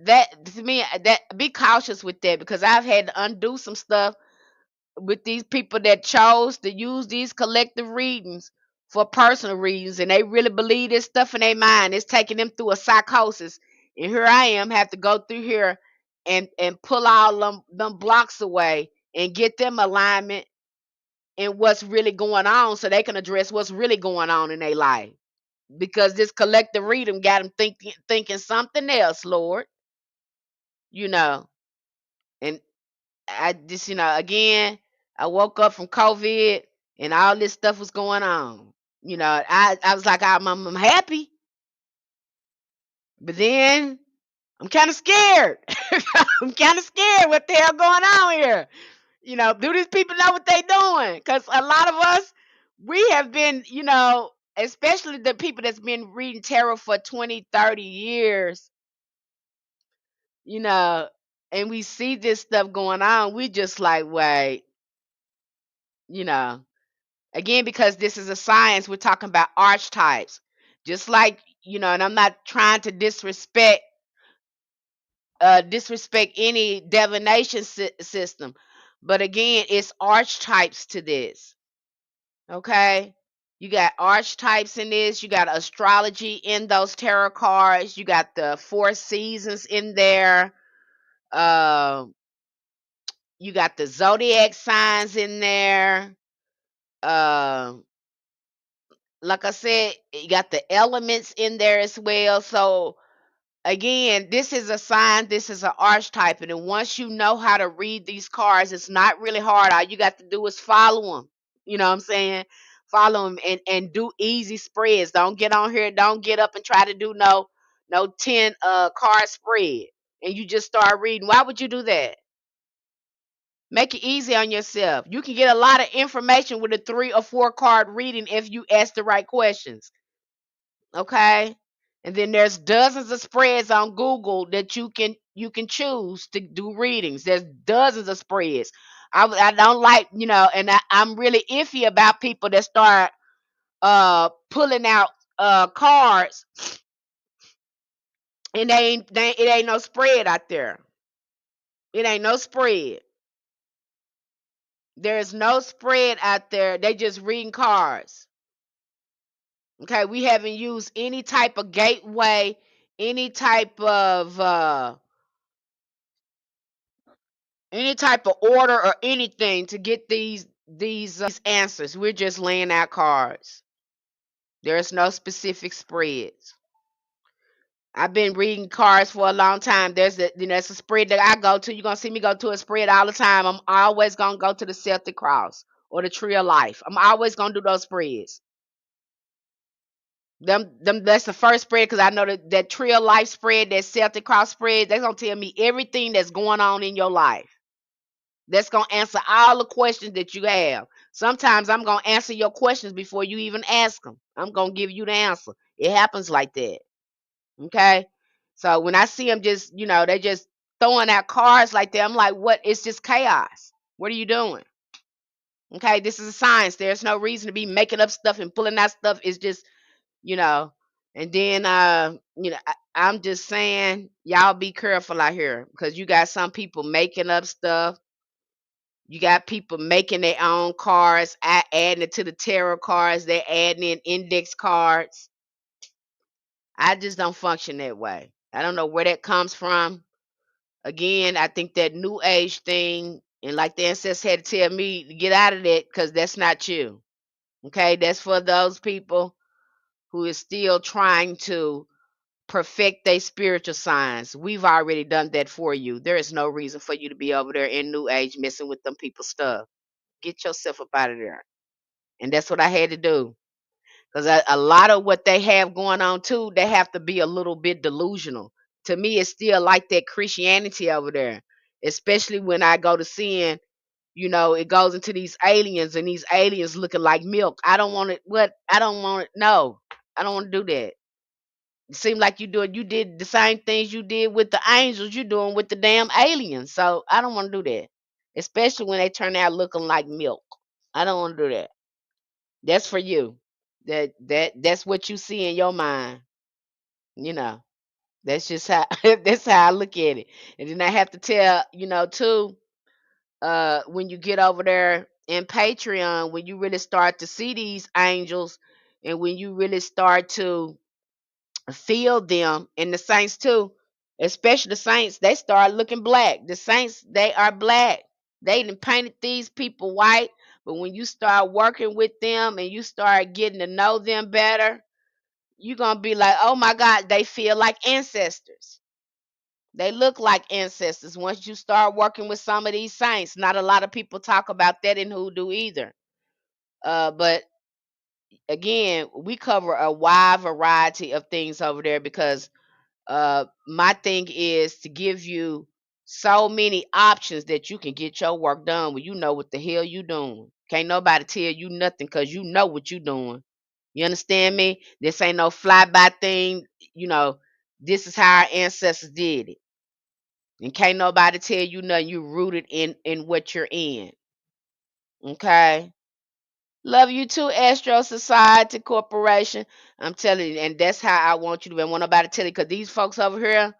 [SPEAKER 1] that to me, that be cautious with that, because I've had to undo some stuff with these people that chose to use these collective readings for personal reasons, and they really believe this stuff in their mind. It's taking them through a psychosis, and here I am, have to go through here and pull all them blocks away and get them alignment and what's really going on, so they can address what's really going on in their life. Because this collective reading got them thinking something else, Lord. You know, and I just, again, I woke up from COVID and all this stuff was going on. I was like, I'm happy, but then I'm kind of scared. I'm kind of scared. What the hell going on here? Do these people know what they doing? Because a lot of us, we have been, especially the people that's been reading tarot for 20, 30 years, you know, and we see this stuff going on. We just like, wait, you know, again, because this is a science, we're talking about archetypes. Just like, and I'm not trying to disrespect any divination system, but again, it's archetypes to this. Okay. You got archetypes in this. You got astrology in those tarot cards. You got the four seasons in there. Uh, you got the zodiac signs in there. Uh, like I said, you got the elements in there as well. So again, this is a sign. This is an archetype, and then once you know how to read these cards, it's not really hard. All you got to do is follow them. You know what I'm saying? Follow them and do easy spreads. Don't get on here. Don't get up and try to do no 10 card spread, and you just start reading. Why would you do that? Make it easy on yourself. You can get a lot of information with a 3 or 4 card reading if you ask the right questions. Okay? And then there's dozens of spreads on Google that you can choose to do readings. There's dozens of spreads. I don't like, and I'm really iffy about people that start pulling out cards, and it ain't no spread out there. It ain't no spread. There's no spread out there. They just reading cards. Okay, we haven't used any type of gateway, any type of order or anything to get these answers. We're just laying out cards. There's no specific spreads. I've been reading cards for a long time. There's a spread that I go to. You're gonna see me go to a spread all the time. I'm always gonna go to the Celtic Cross or the Tree of Life. I'm always gonna do those spreads. Them that's the first spread, because I know that Tree of Life spread, that Celtic Cross spread, they're gonna tell me everything that's going on in your life. That's going to answer all the questions that you have. Sometimes I'm going to answer your questions before you even ask them. I'm going to give you the answer. It happens like that. Okay? So when I see them just, they just throwing out cards like that, I'm like, what? It's just chaos. What are you doing? Okay? This is a science. There's no reason to be making up stuff and pulling out stuff. It's just, you know, and then, I'm just saying, y'all be careful out here, because you got some people making up stuff. You got people making their own cards, adding it to the tarot cards. They're adding in index cards. I just don't function that way. I don't know where that comes from. Again, I think that new age thing, And like the ancestors had to tell me to get out of that because that's not you. Okay, that's for those people who is still trying to perfect their spiritual signs. We've already done that for you. There is no reason for you to be over there in New Age messing with them people's stuff. Get yourself up out of there. And that's what I had to do. Because a lot of what they have going on too, they have to be a little bit delusional. To me, it's still like that Christianity over there, especially when I go to seeing, it goes into these aliens and these aliens looking like milk. I don't want it. What? I don't want it. No, I don't want to do that. It seems like you did the same things you did with the angels, you're doing with the damn aliens. So I don't want to do that. Especially when they turn out looking like milk. I don't want to do that. That's for you. That's what you see in your mind. You know. That's just how that's how I look at it. And then I have to tell, too, when you get over there in Patreon, when you really start to see these angels and when you really start to feel them, and the saints too, especially the saints, they start looking black. The saints, they are black. They done painted these people white, but when you start working with them and you start getting to know them better, you're gonna be like, oh my God, they feel like ancestors. They look like ancestors once you start working with some of these saints. Not a lot of people talk about that in hoodoo either. But again, we cover a wide variety of things over there because my thing is to give you so many options that you can get your work done when you know what the hell you doing. Can't nobody tell you nothing because you know what you doing. You understand me? This ain't no flyby thing. You know, this is how our ancestors did it. And can't nobody tell you nothing. You rooted in what you're in. Okay. Love you too, Astro Society Corporation. I'm telling you, and that's how I want you to be. I want nobody to tell you because these folks over here,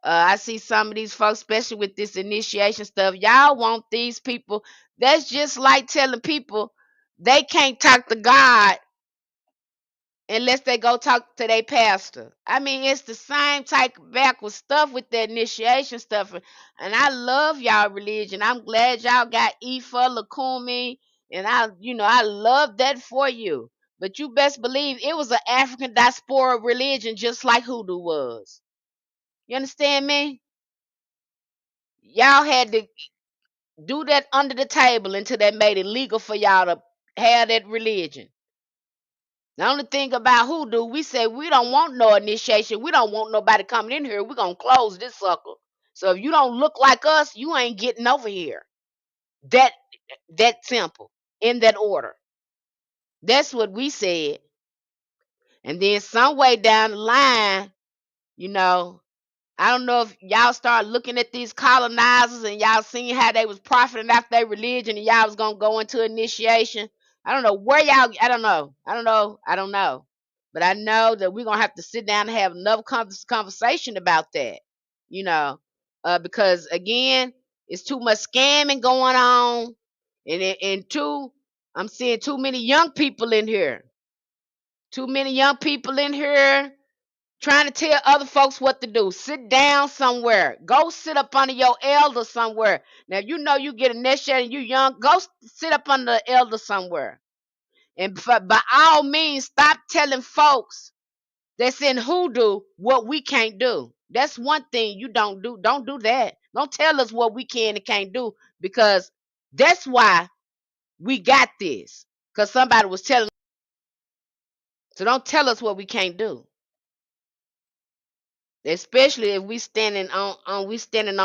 [SPEAKER 1] I see some of these folks, especially with this initiation stuff. Y'all want these people. That's just like telling people they can't talk to God unless they go talk to their pastor. I mean, it's the same type of backwards stuff with the initiation stuff. And I love y'all religion. I'm glad y'all got Ifa, Lakumi, and I love that for you. But you best believe it was an African diaspora religion just like hoodoo was. You understand me? Y'all had to do that under the table until they made it legal for y'all to have that religion. The only thing about hoodoo, we say we don't want no initiation. We don't want nobody coming in here. We're going to close this sucker. So if you don't look like us, you ain't getting over here. That that simple. In that order. That's what we said. And then some way down the line, you know, I don't know if y'all start looking at these colonizers and y'all seeing how they was profiting off their religion and y'all was gonna go into initiation. I don't know where y'all. I don't know. I don't know. I don't know. But I know that we're gonna have to sit down and have another conversation about that. You know, because again, it's too much scamming going on, and two, I'm seeing too many young people in here. Too many young people in here trying to tell other folks what to do. Sit down somewhere. Go sit up under your elder somewhere. Now, you know you get initiated and you young, go sit up under the elder somewhere. And by all means, stop telling folks that's in hoodoo what we can't do. That's one thing you don't do. Don't do that. Don't tell us what we can and can't do because that's why we got this. Because somebody was telling. So don't tell us what we can't do. Especially if we standing on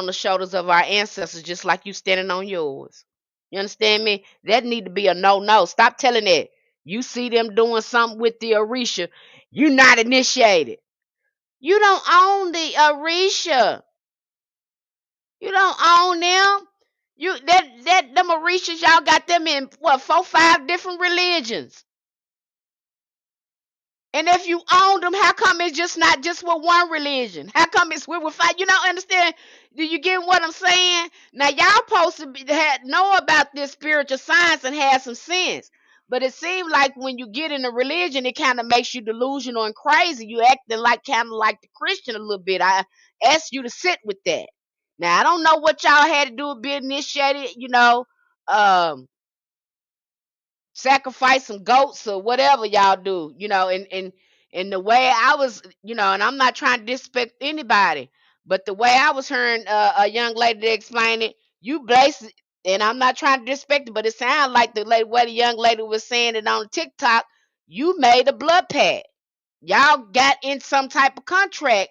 [SPEAKER 1] the shoulders of our ancestors, just like you standing on yours. You understand me? That need to be a no. Stop telling it. You see them doing something with the Orisha, you not initiated. You don't own the Orisha. You don't own them. You that them Orishas, y'all got them in what 4, 5 different religions. And if you own them, how come it's just not just with one religion? How come it's with five? You don't understand? Do you get what I'm saying? Now y'all supposed to know about this spiritual science and have some sense. But it seems like when you get in a religion, it kind of makes you delusional and crazy. You acting like kind of like the Christian a little bit. I ask you to sit with that. Now I don't know what y'all had to do to be initiated, um, sacrifice some goats or whatever y'all do, and the way I was, and I'm not trying to disrespect anybody, but the way I was hearing a young lady to explain it, you base, and I'm not trying to disrespect it, but it sounded like the lady, what the young lady was saying it on TikTok. You made a blood pact. Y'all got in some type of contract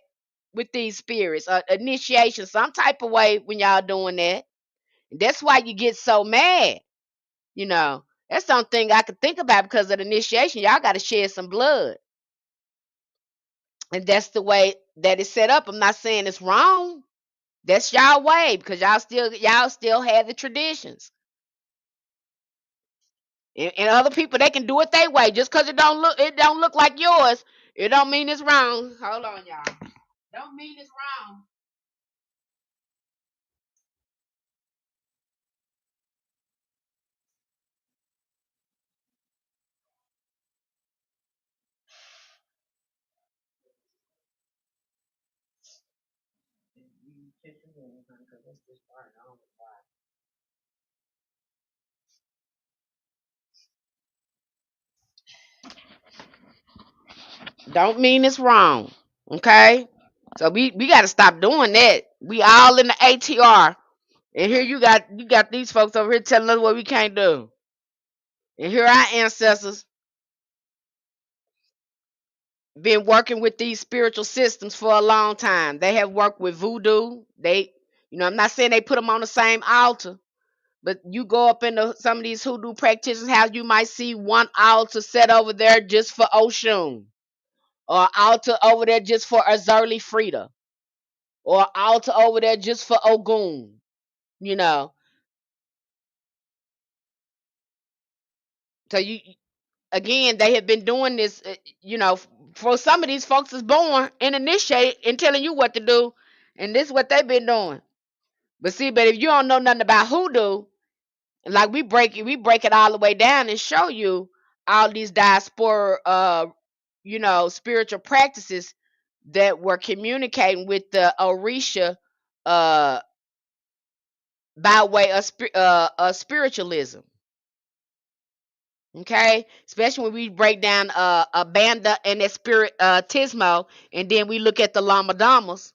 [SPEAKER 1] with these spirits, initiation, some type of way when y'all doing that. And that's why you get so mad. You know, that's something I could think about because of the initiation. Y'all got to shed some blood, and that's the way that it's set up. I'm not saying it's wrong. That's y'all way because y'all still have the traditions. And other people they can do it their way. Just because it don't look like yours, it don't mean it's wrong. Hold on, y'all. Don't mean it's wrong. Don't mean it's wrong. Okay? So we got to stop doing that. We all in the ATR. And here you got these folks over here telling us what we can't do. And here our ancestors been working with these spiritual systems for a long time. They have worked with voodoo. I'm not saying they put them on the same altar, but you go up into some of these hoodoo practitioners' house, you might see one altar set over there just for Oshun, or an altar over there just for Azurli Frida, or an altar over there just for Ogun. You know, so you again, they have been doing this. For some of these folks is born and initiated and telling you what to do, and this is what they've been doing. But see, but if you don't know nothing about hoodoo, like we break it all the way down and show you all these diaspora, spiritual practices that were communicating with the Orisha, uh, by way of spiritualism. Okay, especially when we break down a banda and that spirit tismo, and then we look at the lamadamas.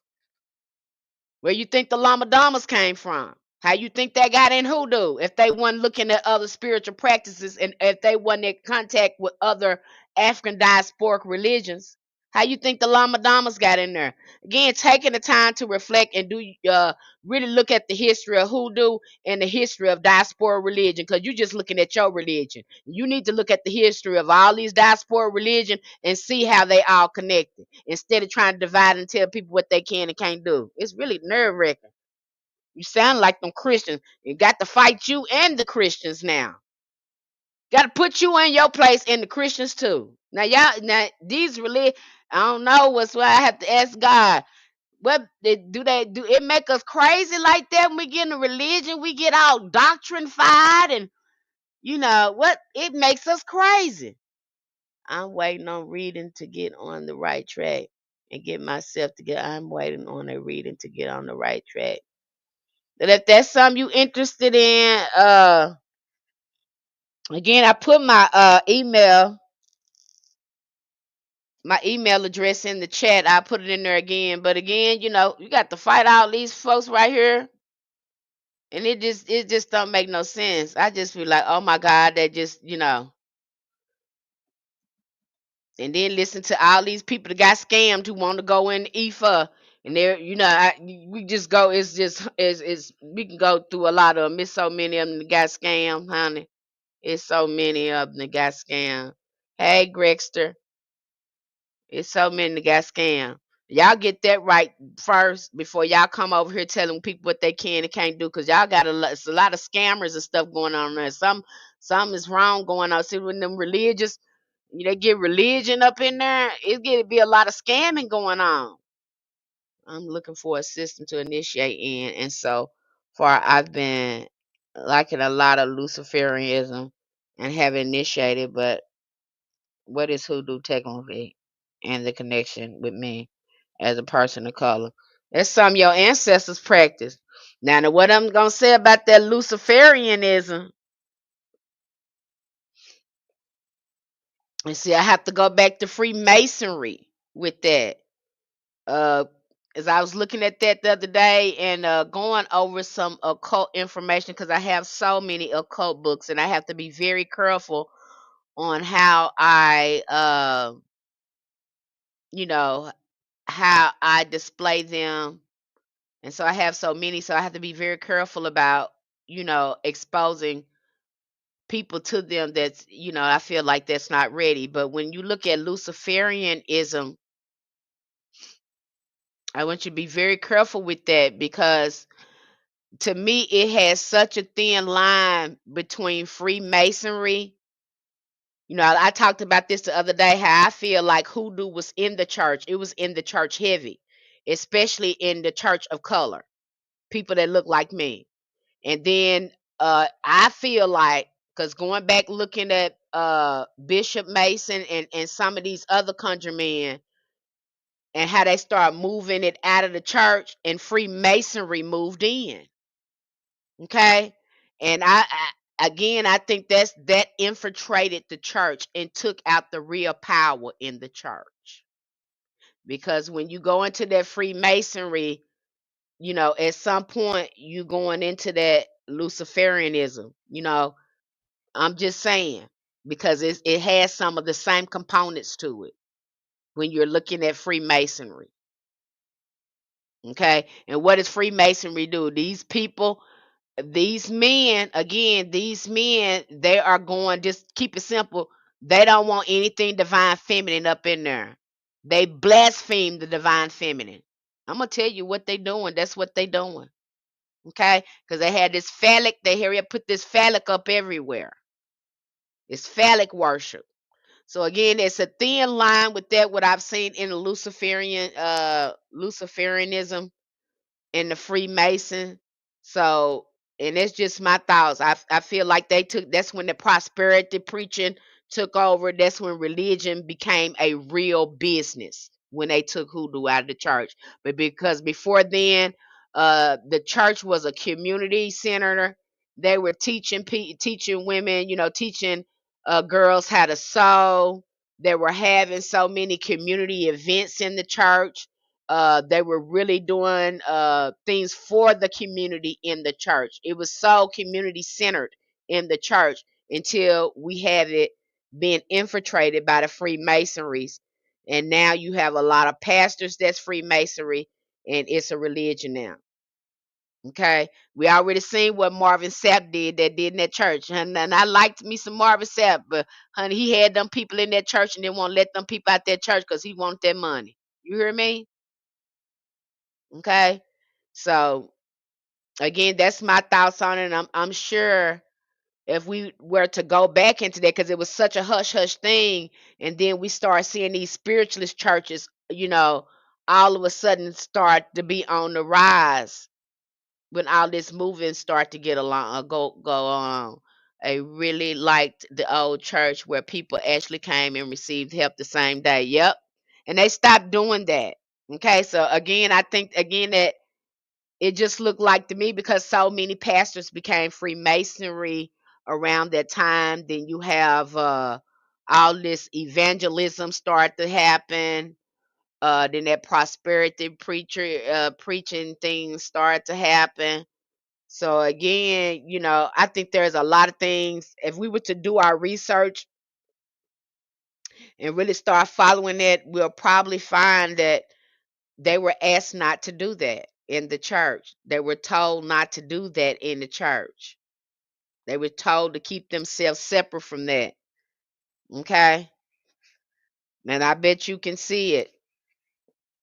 [SPEAKER 1] Where you think the lamadamas came from? How you think they got in hoodoo? If they weren't looking at other spiritual practices, and if they weren't in contact with other African diasporic religions, how you think the lamadamas got in there? Again, taking the time to reflect and do really look at the history of hoodoo and the history of diaspora religion, because you're just looking at your religion. You need to look at the history of all these diaspora religion and see how they all connected, instead of trying to divide and tell people what they can and can't do. It's really nerve wracking. You sound like them Christians. You got to fight you and the Christians now. Got to put you in your place and the Christians too. Now these really, I don't know what's why I have to ask God. What they do? It make us crazy like that when we get in a religion. We get all doctrine-fied, and what? It makes us crazy. I'm waiting on reading to get on the right track and get myself together. I'm waiting on a reading to get on the right track. But if that's something you interested in, again, I put my email address in the chat. I put it in there again. But again, you got to fight all these folks right here, and it just don't make no sense. I just feel like, oh my God, that just and then listen to all these people that got scammed who want to go in EFA, and they're we just go. It's just it's we can go through a lot of them. It's so many of them that got scammed, honey. It's so many of them that got scammed. Hey, Gregster. It's so many that got scammed. Y'all get that right first before y'all come over here telling people what they can and can't do. Cause y'all got it's a lot of scammers and stuff going on there. Some is wrong going on. See, when them religious, they get religion up in there, it's going to be a lot of scamming going on. I'm looking for a system to initiate in, and so far I've been liking a lot of Luciferianism and have initiated, but what is hoodoo technically and the connection with me as a person of color? That's something your ancestors practiced. Now, what I'm gonna say about that Luciferianism, and see, I have to go back to Freemasonry with that. Uh, as I was looking at that the other day and going over some occult information, because I have so many occult books, and I have to be very careful on how you know, how I display them. And so I have so many, so I have to be very careful about, exposing people to them that's, I feel like that's not ready. But when you look at Luciferianism, I want you to be very careful with that, because to me it has such a thin line between Freemasonry. I talked about this the other day, how I feel like hoodoo was in the church. It was in the church heavy, especially in the church of color, people that look like me. And then I feel like, because going back looking at Bishop Mason and some of these other conjure men, and how they start moving it out of the church, and Freemasonry moved in. Okay. And again, I think that infiltrated the church and took out the real power in the church. Because when you go into that Freemasonry, at some point you going into that Luciferianism. I'm just saying, because it has some of the same components to it when you're looking at Freemasonry. Okay. And what does Freemasonry do? These people, these men, again, these men, they are going, just keep it simple. They don't want anything divine feminine up in there. They blaspheme the divine feminine. I'm gonna tell you what they doing. That's what they doing. Okay, because they had this phallic. They hurry up, put this phallic up everywhere. It's phallic worship. So again, it's a thin line with that. What I've seen in the Luciferianism and the Freemason. So, and it's just my thoughts. I feel like that's when the prosperity preaching took over. That's when religion became a real business, when they took hoodoo out of the church. But because before then, the church was a community center. They were teaching women, teaching girls how to sew. They were having so many community events in the church. They were really doing things for the community in the church. It was so community centered in the church until we had it being infiltrated by the Freemasonries. And now you have a lot of pastors that's Freemasonry, and it's a religion now. Okay, we already seen what Marvin Sapp did in that church, and I liked me some Marvin Sapp, but honey, he had them people in that church and didn't want to let them people out that church because he wanted that money. You hear me? Okay. So again, that's my thoughts on it. And I'm sure if we were to go back into that, because it was such a hush hush thing, and then we start seeing these spiritualist churches, all of a sudden start to be on the rise when all this moving start to get along, go on. I really liked the old church where people actually came and received help the same day. Yep. And they stopped doing that. Okay. So again, I think again that it just looked like to me, because so many pastors became Freemasonry around that time. Then you have all this evangelism start to happen. Then that prosperity preaching things start to happen. So again, I think there's a lot of things. If we were to do our research and really start following it, we'll probably find that they were asked not to do that in the church. They were told not to do that in the church. They were told to keep themselves separate from that. Okay? And I bet you can see it.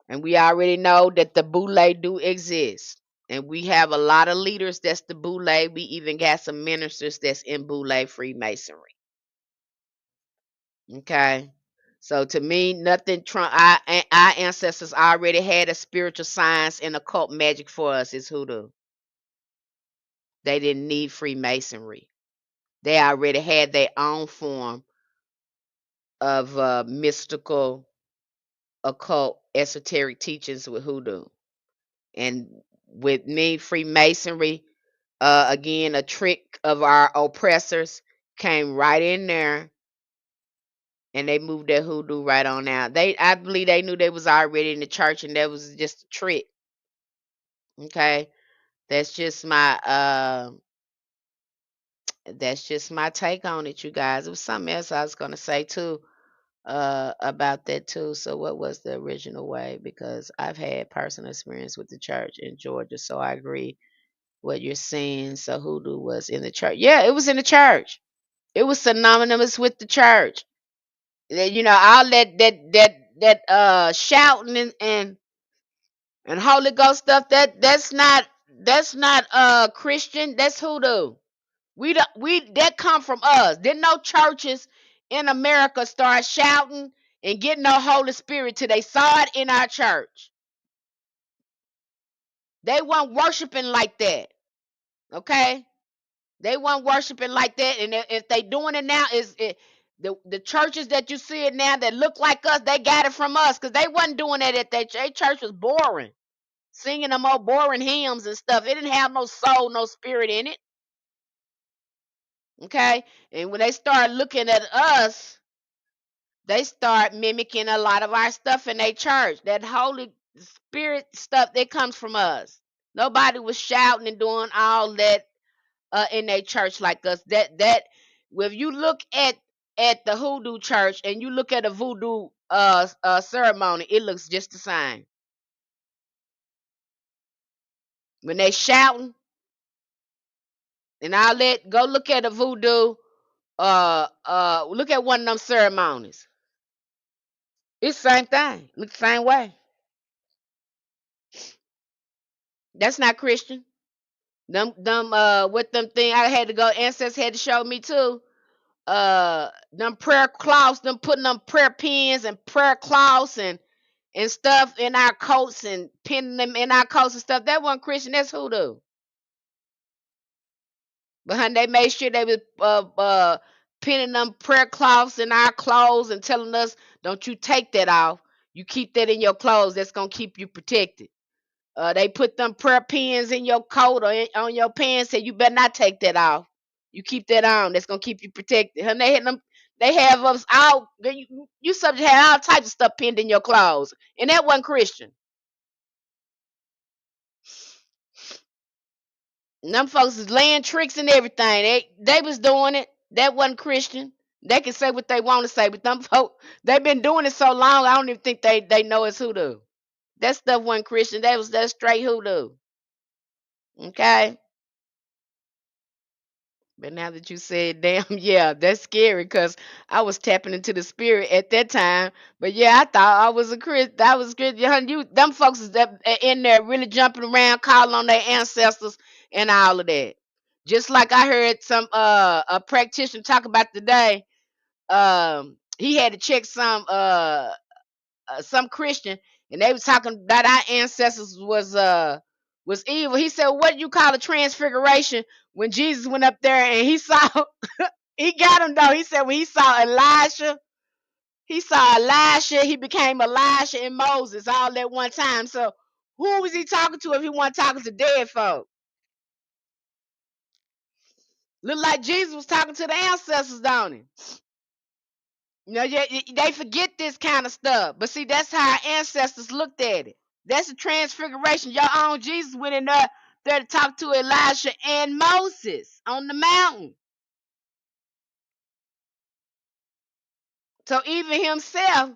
[SPEAKER 1] And we already know that the boule do exist. And we have a lot of leaders that's the boule. We even got some ministers that's in boule Freemasonry. Okay? So to me, nothing our ancestors already had a spiritual science and occult magic for us is hoodoo. They didn't need Freemasonry. They already had their own form of mystical, occult, esoteric teachings with hoodoo. And with me, Freemasonry, again, a trick of our oppressors, came right in there and they moved that hoodoo right on out. I believe they knew they was already in the church and that was just a trick. Okay, that's just my take on it, you guys. It was something else I was gonna say too, about that too. So what was the original way? Because I've had personal experience with the church in Georgia, so I agree what you're saying. So hoodoo was in the church. Yeah, it was in the church. It was synonymous with the church. You know, all that shouting and Holy Ghost stuff, that's not Christian. That's hoodoo. We that come from us. Didn't no churches in America start shouting and getting no Holy Spirit till they saw it in our church. They weren't worshiping like that. Okay? They weren't worshiping like that. And if they doing it now, the churches that you see it now that look like us, they got it from us because they wasn't doing that at their church was boring. Singing them old boring hymns and stuff. It didn't have no soul, no spirit in it. Okay? And when they start looking at us, they start mimicking a lot of our stuff in their church. That Holy Spirit stuff that comes from us. Nobody was shouting and doing all that in their church like us. That if you look at the hoodoo church and you look at a voodoo ceremony, it looks just the same. When they shouting and all that, go look at a voodoo. Look at one of them ceremonies. It's the same thing. Look the same way. That's not Christian. Them with them thing I had to go. Ancestors had to show me too. Them prayer cloths, them putting them prayer pins and prayer cloths and stuff in our coats and pinning them in our coats and stuff. That wasn't Christian. That's hoodoo. But honey, they made sure they was pinning them prayer cloths in our clothes and telling us, "Don't you take that off. You keep that in your clothes. That's gonna keep you protected." They put them prayer pins in your coat or on your pants. Say you better not take that off. You keep that on. That's gonna keep you protected. And they had them. They have us out. You subject had all types of stuff pinned in your clothes, and that wasn't Christian. And them folks is laying tricks and everything. They was doing it. That wasn't Christian. They can say what they want to say, but them folks they've been doing it so long. I don't even think they know it's hoodoo. That stuff wasn't Christian. That straight hoodoo. Okay. But now that you said, damn, yeah, that's scary because I was tapping into the spirit at that time. But yeah, I thought I was a Christian. I was Christian. Honey, them folks is in there really jumping around, calling on their ancestors and all of that. Just like I heard a practitioner talk about today. He had to check some Christian, and they was talking that our ancestors was evil. He said, "What do you call a transfiguration?" When Jesus went up there and he saw, he got him though. He said when he saw Elisha, he became Elisha and Moses all at one time. So who was he talking to if he wasn't talking to dead folk? Look like Jesus was talking to the ancestors, don't he? You know, yeah, they forget this kind of stuff. But see, that's how our ancestors looked at it. That's a transfiguration. Your own Jesus went in there to talk to Elijah and Moses on the mountain. So even himself,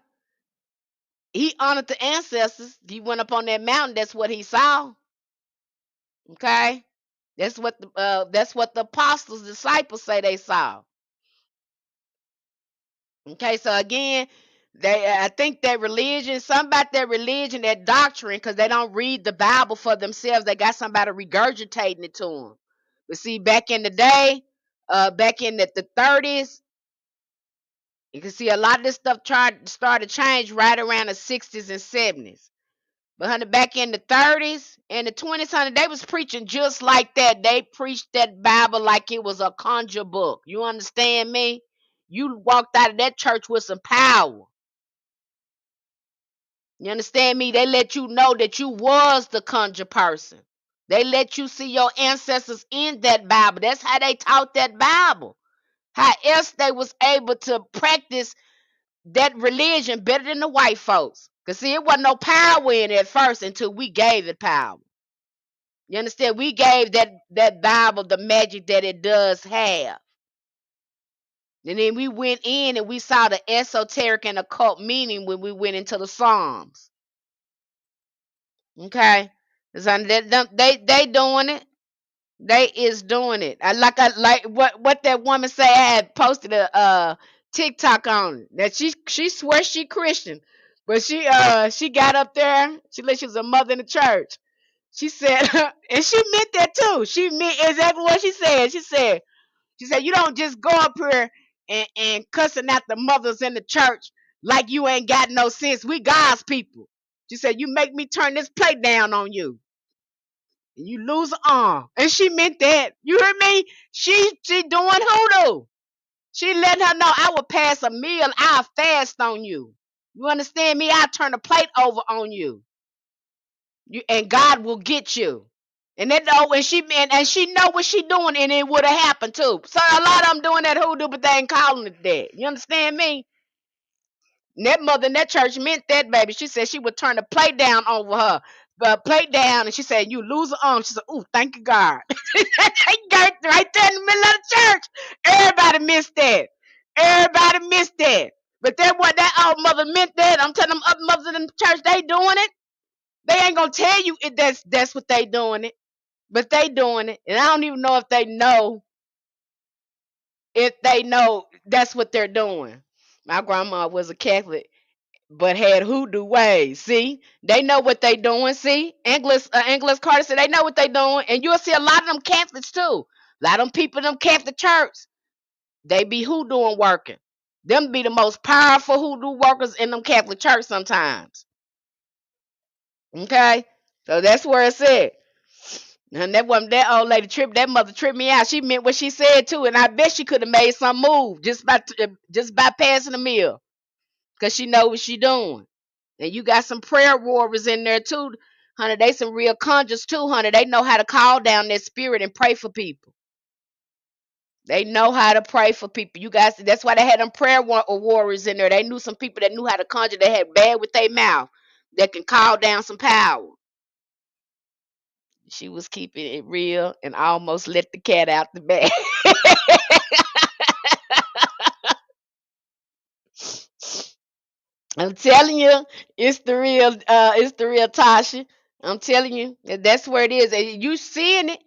[SPEAKER 1] he honored the ancestors. He went up on that mountain. That's what he saw. Okay, that's what the apostles, disciples say they saw. Okay, so again, I think that religion, something about their religion, that doctrine, because they don't read the Bible for themselves. They got somebody regurgitating it to them. But see, back in the day, back in the 30s, you can see a lot of this stuff started to change right around the 60s and 70s. But honey, back in the 30s and the 20s, honey, they was preaching just like that. They preached that Bible like it was a conjure book. You understand me? You walked out of that church with some power. You understand me? They let you know that you was the conjure person. They let you see your ancestors in that Bible. That's how they taught that Bible. How else they was able to practice that religion better than the white folks? Because see, it wasn't no power in it at first until we gave it power. You understand? We gave that Bible the magic that it does have. And then we went in and we saw the esoteric and occult meaning when we went into the Psalms. Okay? So they doing it. They is doing it. I like what that woman say. I had posted a TikTok on it. That she swears she Christian, but she got up there. She like she was a mother in the church. She said, and she meant that too. She meant exactly what she said. She said you don't just go up here and cussing out the mothers in the church like you ain't got no sense. We God's people. She said you make me turn this plate down on you. You lose an arm. And she meant that. You heard me? She doing hoodoo. She letting her know I will pass a meal. I'll fast on you. You understand me? I'll turn the plate over on you. And God will get you. And that know when she know what she doing and it would have happened too. So a lot of them doing that hoodoo, but they ain't calling it that. You understand me? And that mother in that church meant that, baby. She said she would turn the plate down over her. The plate down, and she said, "You lose an arm." She said, "Ooh, thank you, God." They got right there in the middle of the church. Everybody missed that. Everybody missed that. But that what that old mother meant that. I'm telling them other mothers in the church, they doing it. They ain't gonna tell you that's what they doing it. But they doing it. And I don't even know if they know that's what they're doing. My grandma was a Catholic but had hoodoo ways. See, they know what they doing. See, Anglis Carter said they know what they doing, and you'll see a lot of them Catholics too. A lot of them people in them Catholic church, they be hoodoo and working. Them be the most powerful hoodoo workers in them Catholic church sometimes. Okay, so that's where it's at. And that old lady that mother tripped me out. She meant what she said too, and I bet she could have made some move just by passing the meal, cause she know what she doing. And you got some prayer warriors in there too, honey. They some real conjures too, honey. They know how to call down that spirit and pray for people. They know how to pray for people. You guys, that's why they had them warriors in there. They knew some people that knew how to conjure. They had bad with their mouth that can call down some power. She was keeping it real and almost let the cat out the bag. I'm telling you, it's the real Tasha. I'm telling you, that's where it is. And you seeing it.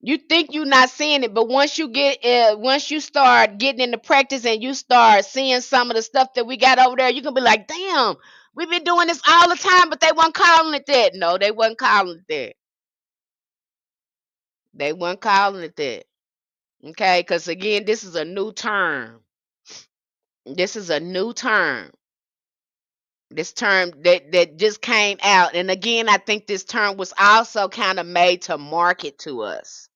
[SPEAKER 1] You think you not seeing it, but once you start getting into practice and you start seeing some of the stuff that we got over there, you can be like, damn, we've been doing this all the time, but they weren't calling it that. No, they wasn't calling it that. They weren't calling it that. Okay, because again, this is a new term. This is a new term. This term that just came out. And again, I think this term was also kind of made to market to us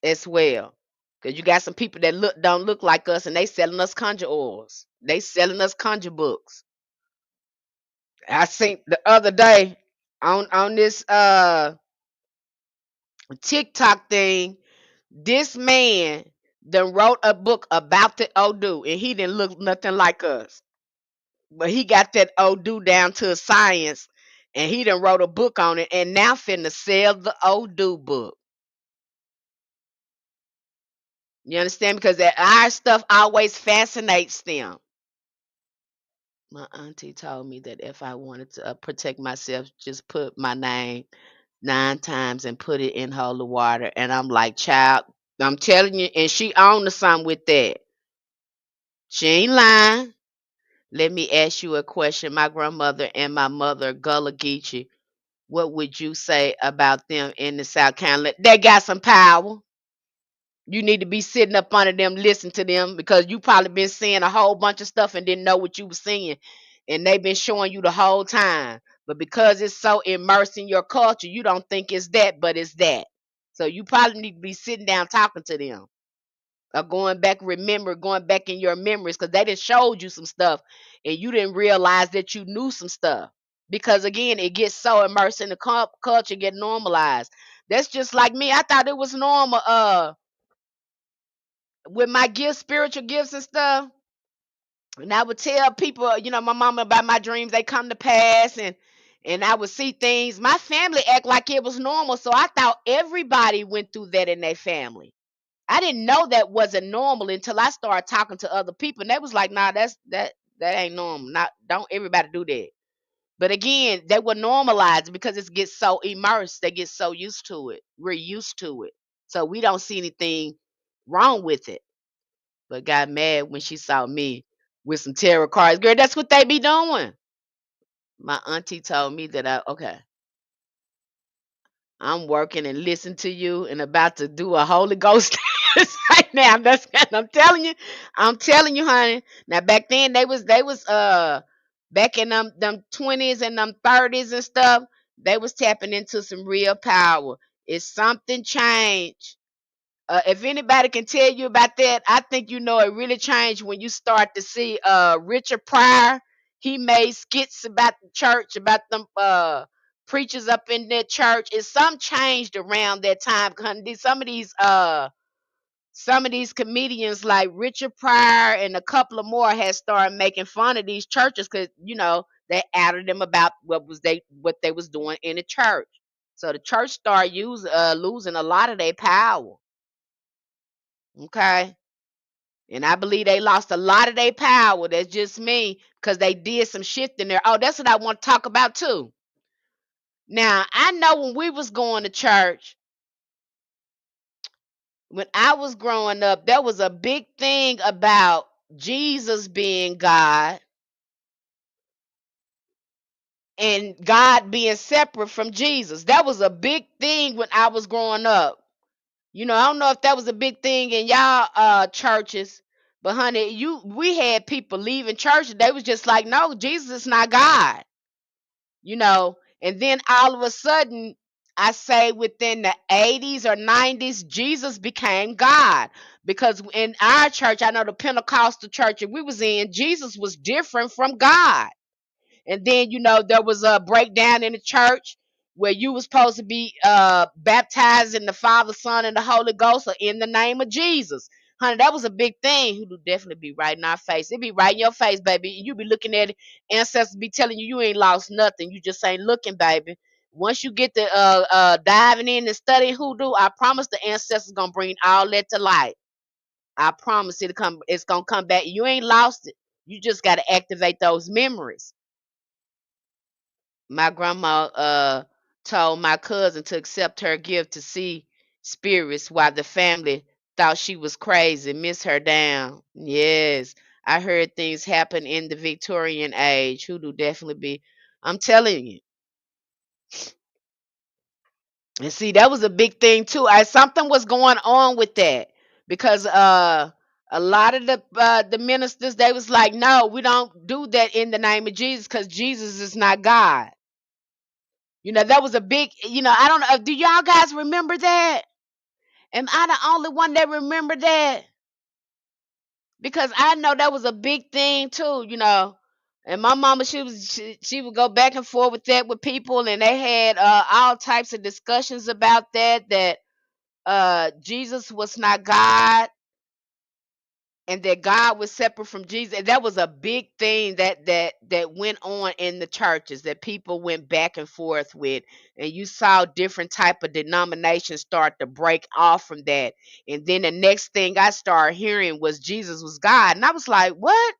[SPEAKER 1] as well. Cause you got some people that don't look like us, and they selling us conjure oils. They selling us conjure books. I seen the other day on this TikTok thing, this man done wrote a book about the Odu, and he didn't look nothing like us, but he got that Odu down to a science, and he done wrote a book on it, and now finna sell the Odu book. You understand? Because our stuff always fascinates them. My auntie told me that if I wanted to protect myself, just put my name 9 times and put it in holy water. And I'm like, child, I'm telling you, and she on to something with that. She ain't lying. Let me ask you a question. My grandmother and my mother, Gullah Geechee, what would you say about them in the South Carolina? They got some power. You need to be sitting up under them, listen to them, because you probably been seeing a whole bunch of stuff and didn't know what you were seeing, and they've been showing you the whole time. But because it's so immersed in your culture, you don't think it's that, but it's that. So you probably need to be sitting down talking to them, or going back in your memories, because they done showed you some stuff, and you didn't realize that you knew some stuff. because again, it gets so immersed in the culture, get normalized. That's just like me. I thought it was normal. With my gifts, spiritual gifts and stuff, and I would tell people, my mama about my dreams. They come to pass, and I would see things. My family act like it was normal, so I thought everybody went through that in their family. I didn't know that wasn't normal until I started talking to other people, and they was like, "Nah, that ain't normal. Not don't everybody do that." But again, they will normalize it because it gets so immersed. They get so used to it. We're used to it, so we don't see anything wrong with it. But got mad when she saw me with some tarot cards. Girl, that's what they be doing. My auntie told me that I'm working and listen to you and about to do a Holy Ghost right now. I'm telling you, honey. Now back then they was back in them 20s and them 30s and stuff, they was tapping into some real power. It's something changed. If anybody can tell you about that, I think it really changed when you start to see Richard Pryor. He made skits about the church, about them preachers up in that church. It's some changed around that time. 'Cause some of these comedians like Richard Pryor and a couple of more had started making fun of these churches because they added them about what they was doing in the church. So the church started losing a lot of their power. Okay. And I believe they lost a lot of their power. That's just me because they did some shifting there. Oh, that's what I want to talk about too. Now, I know when we was going to church, when I was growing up, there was a big thing about Jesus being God and God being separate from Jesus. That was a big thing when I was growing up. I don't know if that was a big thing in y'all churches, but honey, we had people leaving church. They was just like, no, Jesus is not God. And then all of a sudden, I say within the 80s or 90s, Jesus became God. Because in our church, I know the Pentecostal church that we was in, Jesus was different from God. And then, there was a breakdown in the church where you was supposed to be baptized in the Father, Son, and the Holy Ghost, or in the name of Jesus. Honey, that was a big thing. Who would definitely be right in our face. It be right in your face, baby. You be looking at it. Ancestors be telling you ain't lost nothing. You just ain't looking, baby. Once you get to diving in and studying hoodoo, I promise the ancestors gonna bring all that to light. I promise it's gonna come back. You ain't lost it. You just gotta activate those memories. My grandma told my cousin to accept her gift to see spirits while the family thought she was crazy, miss her down. Yes, I heard things happen in the Victorian age. Hoodoo definitely be. I'm telling you. And see, that was a big thing too. Something was going on with that because a lot of the ministers, they was like, no, we don't do that in the name of Jesus because Jesus is not God. That was a big, I don't know. Do y'all guys remember that? Am I the only one that remember that? Because I know that was a big thing too. And my mama, she would go back and forth with that with people, and they had all types of discussions about that Jesus was not God and that God was separate from Jesus. And that was a big thing that went on in the churches that people went back and forth with. And you saw different type of denominations start to break off from that. And then the next thing I started hearing was Jesus was God. And I was like, what?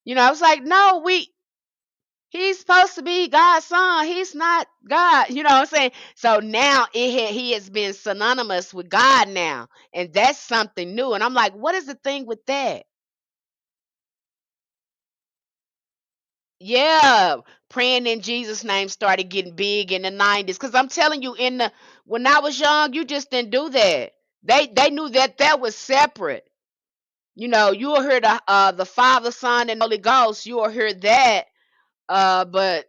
[SPEAKER 1] I was like, no, he's supposed to be God's son. He's not God. You know what I'm saying? So now he has been synonymous with God now. And that's something new. And I'm like, what is the thing with that? Yeah, praying in Jesus' name started getting big in the 90s. Because I'm telling you, when I was young, you just didn't do that. They knew that was separate. You will hear the Father, Son, and Holy Ghost. You will hear that. But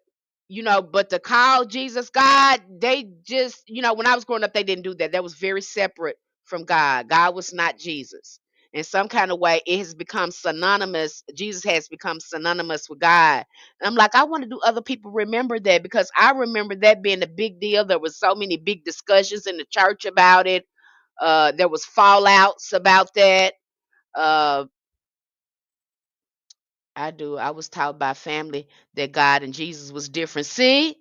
[SPEAKER 1] to call Jesus God, they just, when I was growing up, they didn't do that. That was very separate from God. God was not Jesus. in some kind of way, it has become synonymous. Jesus has become synonymous with God. And I'm like, I want to do other people remember that, because I remember that being a big deal. There was so many big discussions in the church about it. There was fallouts about that. Uh, I was taught by family that God and Jesus was different. See,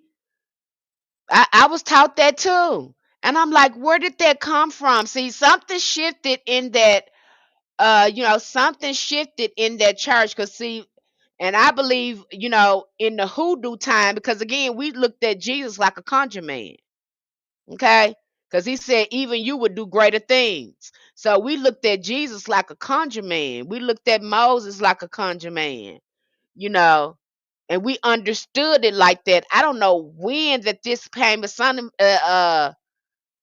[SPEAKER 1] I was taught that too. And I'm like, where did that come from? See, something shifted in that, something shifted in that church. Cause see, and I believe, in the hoodoo time, because again, we looked at Jesus like a conjure man. Okay. Because he said, even you would do greater things. So we looked at Jesus like a conjure man. We looked at Moses like a conjure man, you know, and we understood it like that. I don't know when that this became a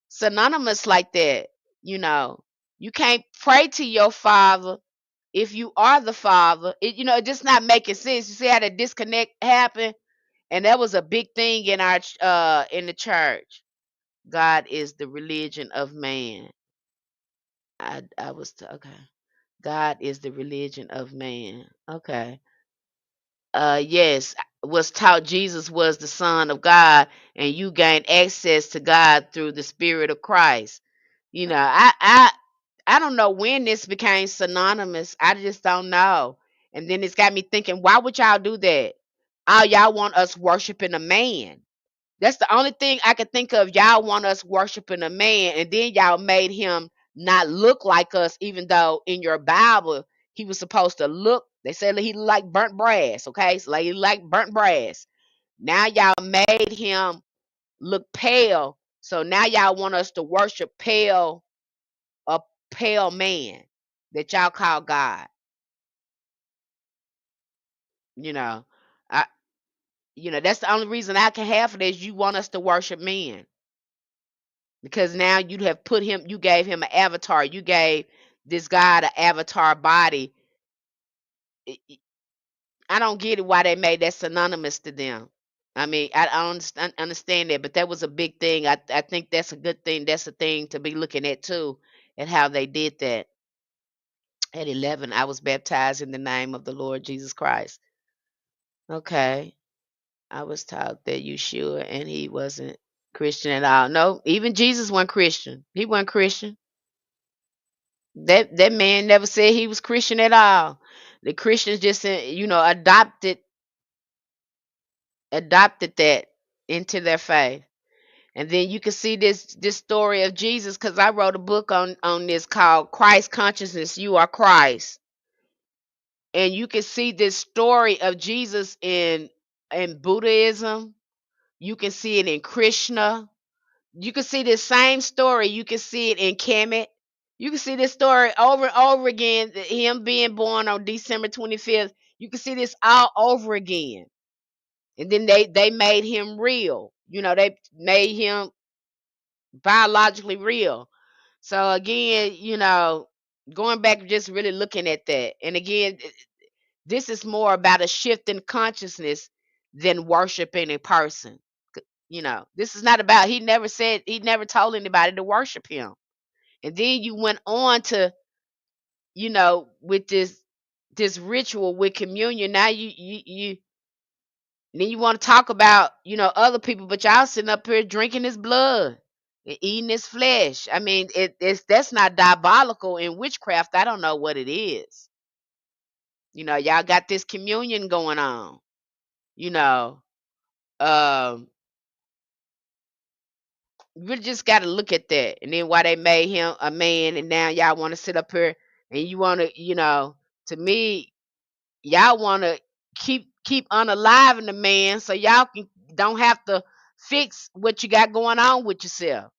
[SPEAKER 1] synonymous like that. You know, you can't pray to your father if you are the father. It just not making sense. You see how the disconnect happened, and that was a big thing in our in the church. God is the religion of man. I was okay. God is the religion of man. Okay. Yes, was taught Jesus was the Son of God, and you gained access to God through the Spirit of Christ. I don't know when this became synonymous. I just don't know. And then it's got me thinking, why would y'all do that? Oh, y'all want us worshiping a man. That's the only thing I could think of. Y'all want us worshiping a man, and then y'all made him not look like us, even though in your Bible he was supposed to look. They said he like burnt brass. Okay, so like he like burnt brass. Now y'all made him look pale. So now y'all want us to worship a pale man that y'all call God. You know, I that's the only reason I can have for this. You want us to worship men. Because now you have put him, you gave him an avatar, you gave this God an avatar body. I don't get it why they made that synonymous to them. I mean, I don't understand that, but that was a big thing. I think that's a good thing. That's a thing to be looking at too, and how they did that. At 11, I was baptized in the name of the Lord Jesus Christ. Okay, I was taught that you sure, and he wasn't Christian at all. No, even Jesus wasn't Christian. He wasn't Christian. That man never said he was Christian at all. The Christians just adopted that into their faith. And then you can see this story of Jesus, because I wrote a book on this called Christ Consciousness. You are Christ. And you can see this story of Jesus in Buddhism. You can see it in Krishna. You can see this same story. You can see it in Kemet. You can see this story over and over again. Him being born on December 25th. You can see this all over again. And then they made him real. They made him biologically real. So again, going back and just really looking at that. And again, this is more about a shift in consciousness than worshiping a person. This is not about, he never told anybody to worship him. And then you went on to, with this ritual with communion. Now you then you want to talk about, other people, but y'all sitting up here drinking his blood and eating his flesh. I mean, that's not diabolical in witchcraft. I don't know what it is. Y'all got this communion going on. You know, um, we just got to look at that. And then why they made him a man, and now y'all want to sit up here and you want to, to me, y'all want to keep unaliving the man so y'all don't have to fix what you got going on with yourself.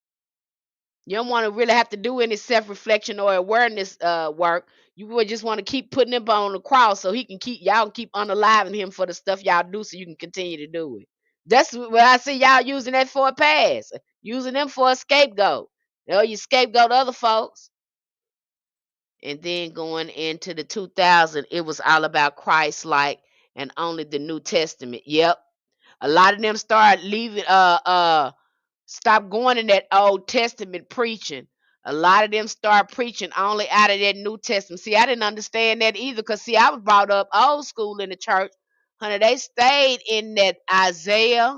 [SPEAKER 1] You don't want to really have to do any self-reflection or awareness work. You would just want to keep putting him on the cross so he can keep unaliving him for the stuff y'all do, so you can continue to do it. That's what I see y'all using that for a pass, using them for a scapegoat. You scapegoat other folks. And then going into the 2000, it was all about Christ like and only the New Testament. Yep. A lot of them start leaving stop going in that Old Testament preaching. A lot of them start preaching only out of that New Testament. See, I didn't understand that either, because see, I was brought up old school in the church. Honey, they stayed in that Isaiah,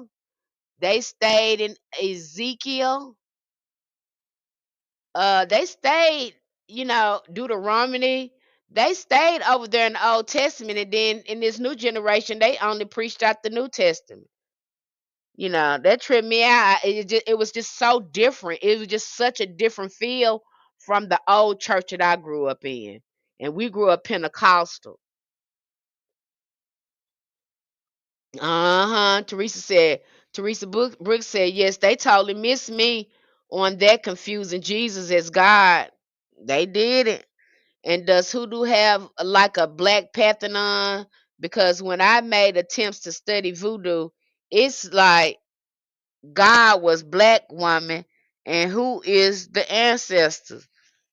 [SPEAKER 1] they stayed in Ezekiel, they stayed, Deuteronomy. They stayed over there in the Old Testament, and then in this new generation, they only preached out the New Testament. That tripped me out. It was just so different. It was just such a different feel from the old church that I grew up in. And we grew up Pentecostal. Teresa Brooks said, yes, they totally missed me on that, confusing Jesus as God. They did it. And does Hoodoo have like a black pantheon? Because when I made attempts to study voodoo, it's like God was black woman, and who is the ancestors?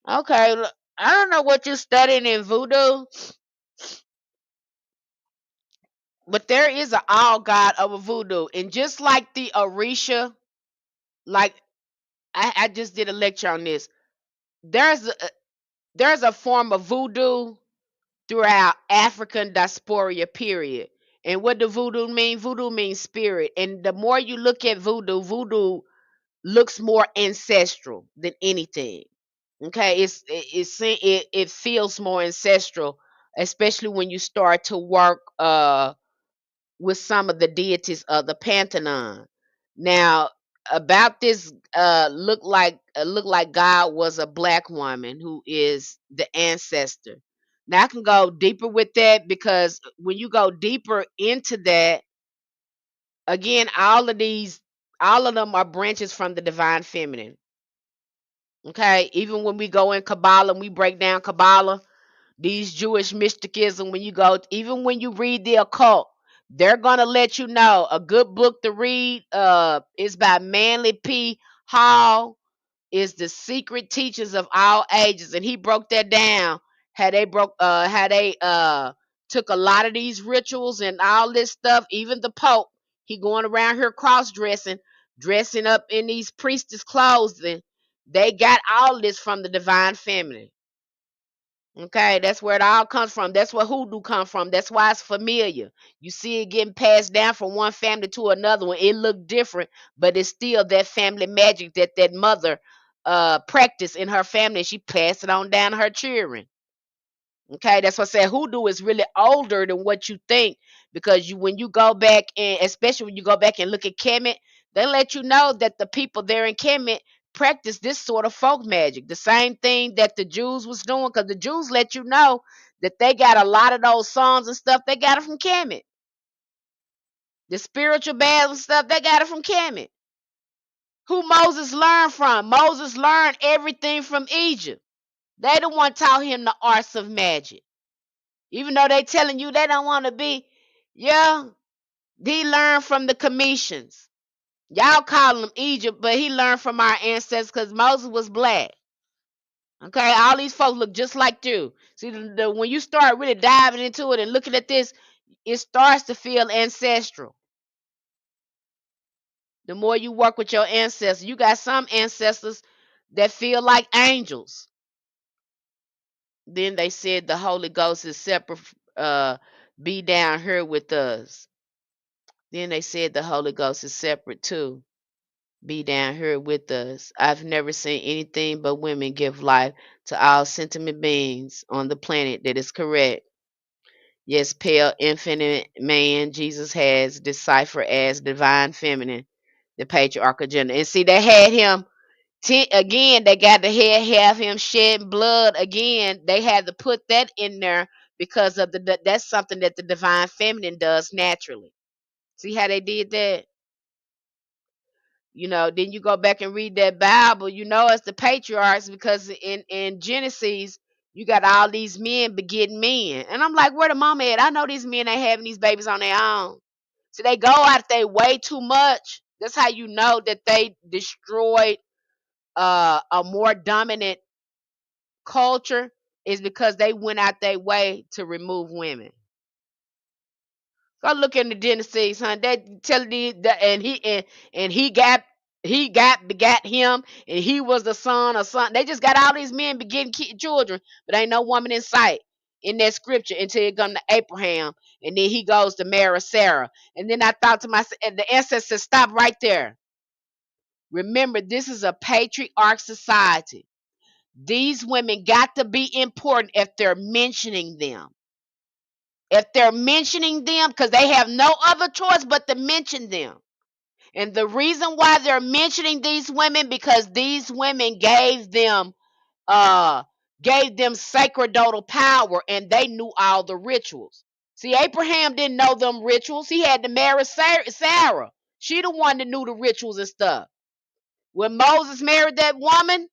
[SPEAKER 1] Okay, I don't know what you're studying in voodoo, but there is an all god over voodoo, and just like the Orisha, like I just did a lecture on this. There's a form of voodoo throughout African diaspora period. And what does voodoo mean? Voodoo means spirit. And the more you look at voodoo, voodoo looks more ancestral than anything. Okay, it feels more ancestral, especially when you start to work with some of the deities of the pantheon. Now, about this, look like God was a black woman who is the ancestor. Now I can go deeper with that, because when you go deeper into that, again, all of them are branches from the divine feminine. Okay, even when we go in Kabbalah and we break down Kabbalah, these Jewish mysticism, when you go, even when you read the occult, they're gonna let you know a good book to read is by Manly P. Hall, is The Secret Teachings of All Ages, and he broke that down. How they took a lot of these rituals and all this stuff, even the Pope, he going around here cross dressing up in these priestess clothes, and they got all this from the divine feminine. Okay, that's where it all comes from. That's where hoodoo comes from. That's why it's familiar. You see it getting passed down from one family to another one. It look different, but it's still that family magic that mother practiced in her family. She passed it on down to her children. Okay, that's what I said. Hoodoo is really older than what you think, because when you go back, and especially when you go back and look at Kemet, they let you know that the people there in Kemet practice this sort of folk magic, the same thing that the Jews was doing, because the Jews let you know that they got a lot of those songs and stuff. They got it from Kemet. The spiritual baths and stuff, they got it from Kemet. Who Moses learned from? Moses learned everything from Egypt. They the one taught him the arts of magic. Even though they telling you they don't want to be, yeah, he learned from the Commissions. Y'all call him Egypt, but he learned from our ancestors, because Moses was black. Okay, all these folks look just like you. See, when you start really diving into it and looking at this, it starts to feel ancestral. The more you work with your ancestors, you got some ancestors that feel like angels. Then they said the Holy Ghost is separate, be down here with us. Then they said the Holy Ghost is separate too. Be down here with us. I've never seen anything but women give life to all sentient beings on the planet. That is correct. Yes, pale infinite man Jesus has deciphered as divine feminine, the patriarchal gender. And see, they had him again. They got to have him shedding blood again. They had to put that in there because of that's something that the divine feminine does naturally. See how they did that? Then you go back and read that Bible, it's the patriarchs, because in Genesis, you got all these men begetting men. And I'm like, where the mama at? I know these men ain't having these babies on their own. So they go out there way too much. That's how you know that they destroyed a more dominant culture, is because they went out their way to remove women. Go look in the Genesis, huh? They tell the and he got he begat him, and he was the son or son. They just got all these men begetting children, but ain't no woman in sight in that scripture until it come to Abraham, and then he goes to marry Sarah. And then I thought to myself, and the ancestors, stop right there. Remember, this is a patriarch society. These women got to be important if they're mentioning them. If they're mentioning them, because they have no other choice but to mention them. And the reason why they're mentioning these women, because these women uh gave them sacerdotal power, and they knew all the rituals. See, Abraham didn't know them rituals. He had to marry Sarah. She the one that knew the rituals and stuff. When Moses married that woman,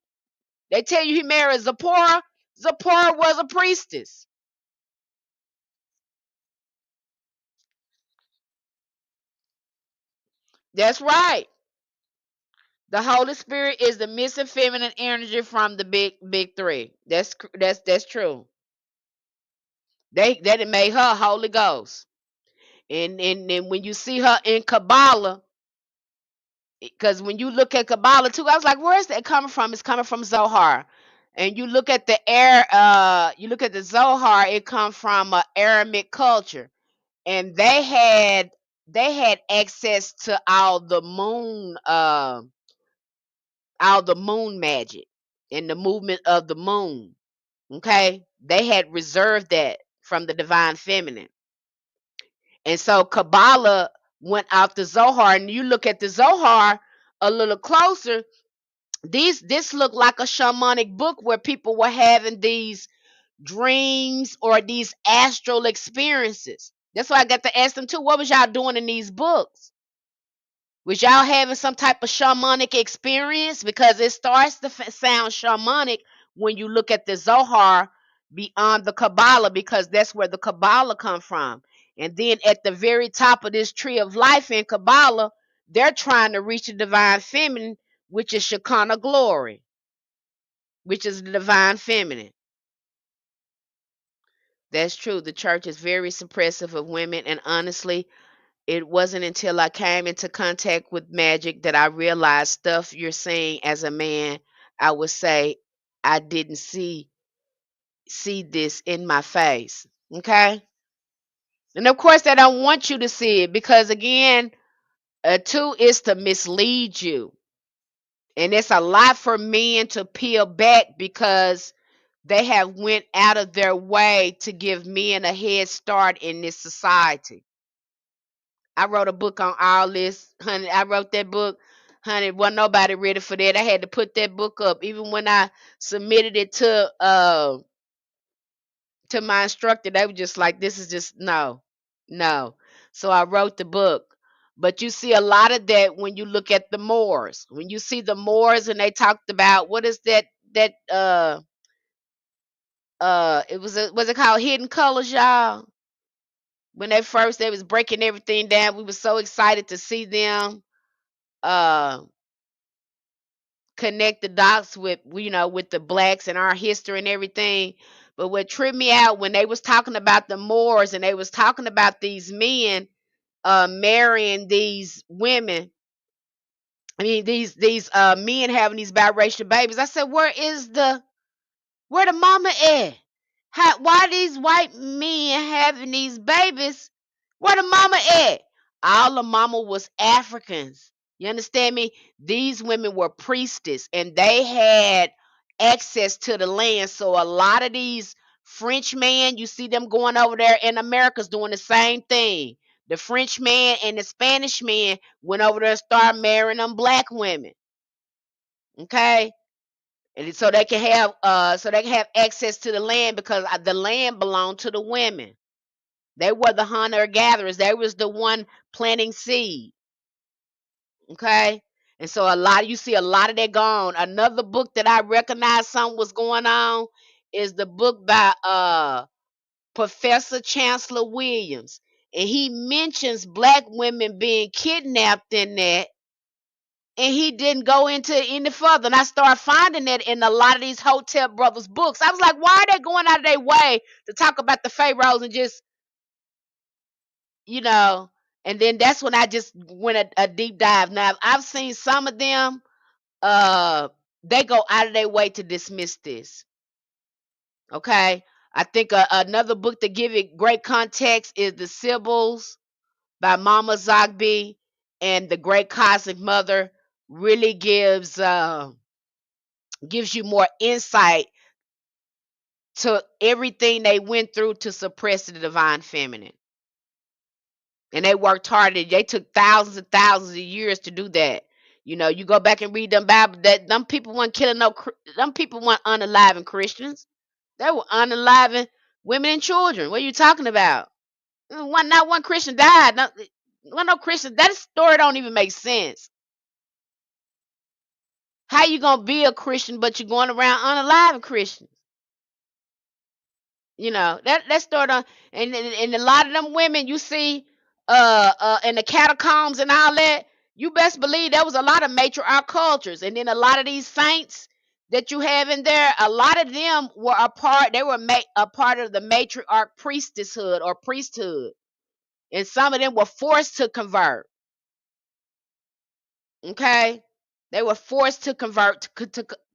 [SPEAKER 1] they tell you he married Zipporah. Zipporah was a priestess. That's right. The Holy Spirit is the missing feminine energy from the big three. That's true. They that it made her Holy Ghost. And when you see her in Kabbalah, because when you look at Kabbalah too, I was like, where is that coming from? It's coming from Zohar. And you look at you look at the Zohar, it comes from Aramaic culture. And they had access to all the moon magic and the movement of the moon. Okay, they had reserved that from the divine feminine. And so Kabbalah went out the Zohar, and you look at the Zohar a little closer. This looked like a shamanic book where people were having these dreams or these astral experiences. That's why I got to ask them too, what was y'all doing in these books? Was y'all having some type of shamanic experience? Because it starts to sound shamanic when you look at the Zohar beyond the Kabbalah, because that's where the Kabbalah come from. And then at the very top of this tree of life in Kabbalah, they're trying to reach the divine feminine, which is Shekinah glory, which is the divine feminine. That's true. The church is very suppressive of women, and honestly, it wasn't until I came into contact with magic that I realized stuff you're saying as a man, I would say I didn't see this in my face. Okay? And of course they don't want you to see it because again, two is to mislead you. And it's a lot for men to peel back because they have went out of their way to give men a head start in this society. I wrote a book on all this, honey. I wrote that book, honey. Wasn't nobody ready for that. I had to put that book up, even when I submitted it to my instructor. They were just like, "This is just no, no." So I wrote the book. But you see a lot of that when you look at the Moors. When you see the Moors, and they talked about what is that it was it called Hidden Colors, y'all? When they was breaking everything down, we were so excited to see them uh connect the dots with with the blacks and our history and everything. But what tripped me out when they was talking about the Moors, and they was talking about these men marrying these women. I mean these men having these biracial babies. I said, where the mama at? Why these white men having these babies? Where the mama at? All the mama was Africans. You understand me? These women were priestess, and they had access to the land. So a lot of these French men, you see them going over there in America's doing the same thing. The French man and the Spanish man went over there and started marrying them black women. Okay? And so they can have access to the land because the land belonged to the women. They were the hunter gatherers. They was the one planting seed. Okay. And so you see a lot of that gone. Another book that I recognized something was going on is the book by Professor Chancellor Williams. And he mentions black women being kidnapped in that, and he didn't go into it any further. And I started finding that in a lot of these Hotel Brothers books. I was like, why are they going out of their way to talk about the pharaohs and just, you know? And then that's when I just went a deep dive. Now I've seen some of them, uh, they go out of their way to dismiss this. Okay. I think another book to give it great context is The Sibyls by Mama Zogby, and The Great Cosmic Mother really gives you more insight to everything they went through to suppress the divine feminine. And they worked hard. They took thousands and thousands of years to do that. You know, you go back and read them Bible. That them people weren't killing them people weren't unaliving Christians. They were unaliving women and children. What are you talking about? Not one Christian died. No Christian. That story don't even make sense. How you gonna be a Christian but you're going around unaliving Christians? You know that story don't. And a lot of them women you see in the catacombs and all that, you best believe there was a lot of matriarch cultures. And then a lot of these saints that you have in there, a lot of them were a part. They were a part of the matriarch priestesshood or priesthood, and some of them were forced to convert. Okay, they were forced to convert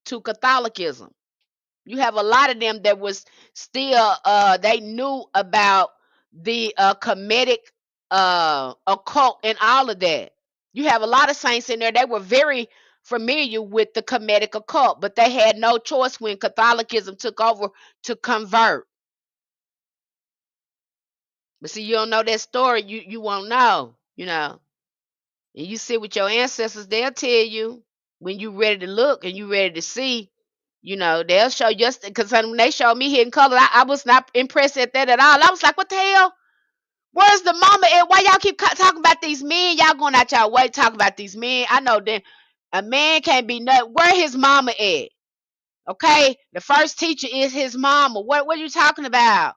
[SPEAKER 1] to Catholicism. You have a lot of them that was still they knew about the Kemetic occult and all of that. You have a lot of saints in there. They were very familiar with the Kemetic occult, but they had no choice when Catholicism took over to convert. But see, you don't know that story, you won't know, you know. And you sit with your ancestors, they'll tell you when you ready to look and you ready to see. You know, they'll show you just because when they showed me Hidden Color, I was not impressed at that at all. I was like, what the hell? Where's the mama at? Why y'all keep talking about these men? Y'all going out y'all way to talk about these men. I know that a man can't be nothing. Where his mama at? Okay? The first teacher is his mama. What are you talking about?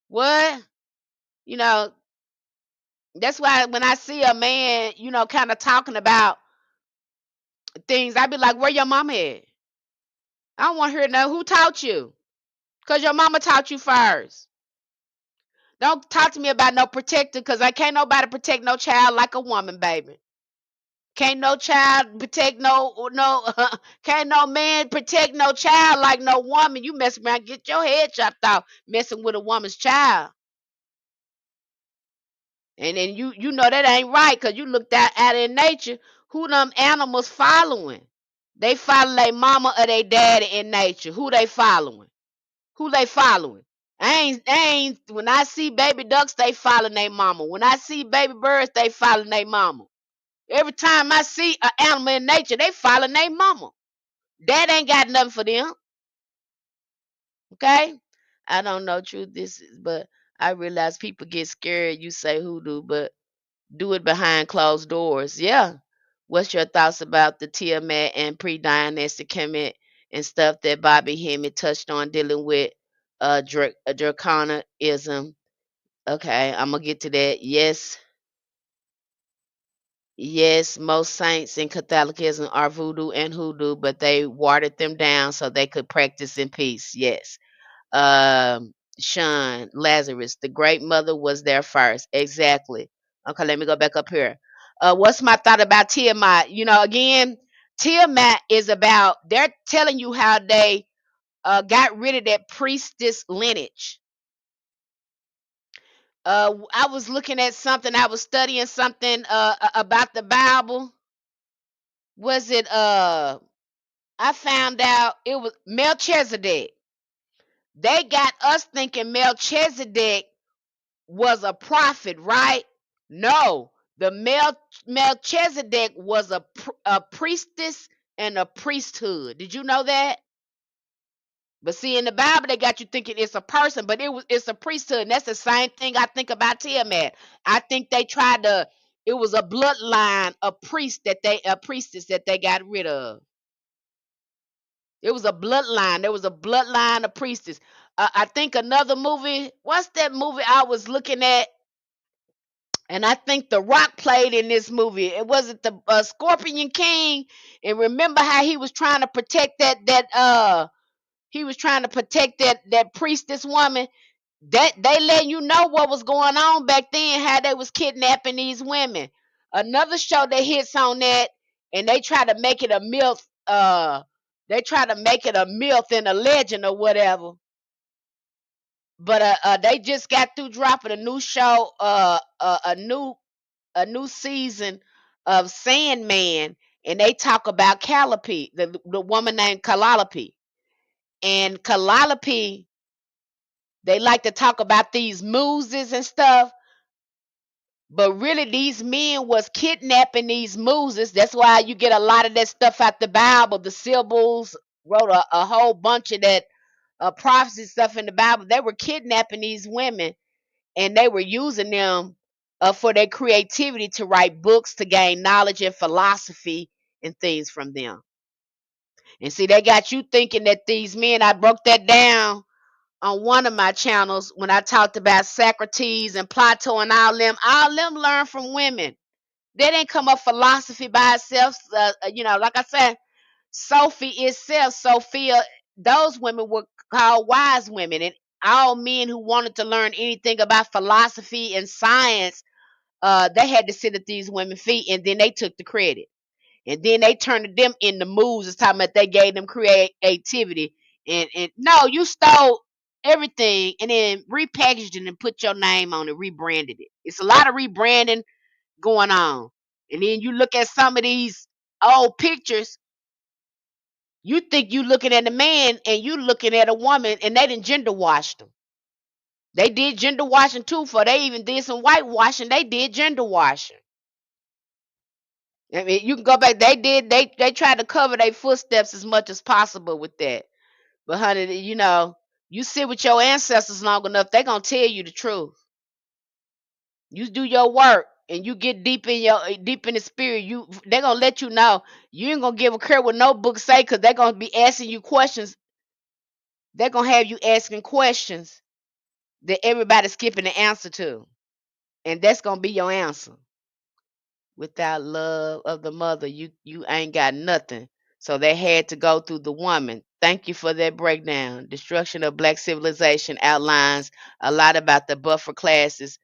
[SPEAKER 1] What? You know, that's why when I see a man, you know, kind of talking about things, I be like, where your mama at? I don't want to hear no who taught you. Because your mama taught you first. Don't talk to me about no protector, because I can't nobody protect no child like a woman, baby. Can't no child protect no can't no man protect no child like no woman. You mess around, get your head chopped off messing with a woman's child. And then you know that ain't right, because you looked out in nature. Who them animals following? They follow their mama or their daddy in nature. Who they following? Who they following? I ain't when I see baby ducks, they following their mama. When I see baby birds, they following their mama. Every time I see an animal in nature, they following their mama. That ain't got nothing for them. Okay? I don't know truth this is, but I realize people get scared you say hoodoo, but do it behind closed doors. Yeah. What's your thoughts about the Tiamat and pre-Dionysic Kemet and stuff that Bobby Hemmett touched on dealing with draconicism? Okay, I'm gonna get to that. Yes, yes, most saints in Catholicism are voodoo and hoodoo, but they watered them down so they could practice in peace. Yes. Um, Sean, Lazarus, the great mother was there first. Exactly. Okay, let me go back up here. What's my thought about Tiamat? You know, again, Tiamat is about they're telling you how they got rid of that priestess lineage. I was looking at something, I was studying something about the Bible. Was it I found out it was Melchizedek. They got us thinking Melchizedek was a prophet, right? No, the Melchizedek was a priestess and a priesthood. Did you know that? But see, in the Bible, they got you thinking it's a person, but it's a priesthood. And that's the same thing I think about Tiamat. I think they tried to. It was a bloodline, a priestess that they got rid of. It was a bloodline. There was a bloodline of priestess. I think another movie. What's that movie I was looking at? And I think The Rock played in this movie. It wasn't the Scorpion King. And remember how he was trying to protect that priestess woman. That they letting you know what was going on back then, how they was kidnapping these women. Another show that hits on that, and they try to make it a myth. They try to make it a myth and a legend or whatever. But they just got through dropping a new show, a new season of Sandman, and they talk about Calliope, the woman named Calliope. And Calliope, they like to talk about these muses and stuff, but really these men was kidnapping these muses. That's why you get a lot of that stuff out the Bible. The Sibyls wrote a whole bunch of that prophecy stuff in the Bible. They were kidnapping these women, and they were using them for their creativity to write books to gain knowledge and philosophy and things from them. And see, they got you thinking that these men, I broke that down on one of my channels when I talked about Socrates and Plato and all them learn from women. They didn't come up philosophy by itself. Like I said, Sophie itself, Sophia, those women were called wise women. And all men who wanted to learn anything about philosophy and science, they had to sit at these women's feet, and then they took the credit. And then they turned them into moves. It's talking about they gave them creativity. And no, you stole everything and then repackaged it and put your name on it, rebranded it. It's a lot of rebranding going on. And then you look at some of these old pictures, you think you looking at a man and you looking at a woman, and they didn't gender washed them. They did gender washing too, for they even did some whitewashing. They did gender washing. I mean, you can go back. They tried to cover their footsteps as much as possible with that. But honey, you sit with your ancestors long enough, they gonna tell you the truth. You do your work and you get deep in the spirit. They gonna let you know. You ain't gonna give a care what no book say, because they're gonna be asking you questions. They're gonna have you asking questions that everybody's skipping the answer to, and that's gonna be your answer. Without love of the mother, you ain't got nothing. So they had to go through the woman. Thank you for that breakdown. Destruction of black civilization outlines a lot about the buffer classes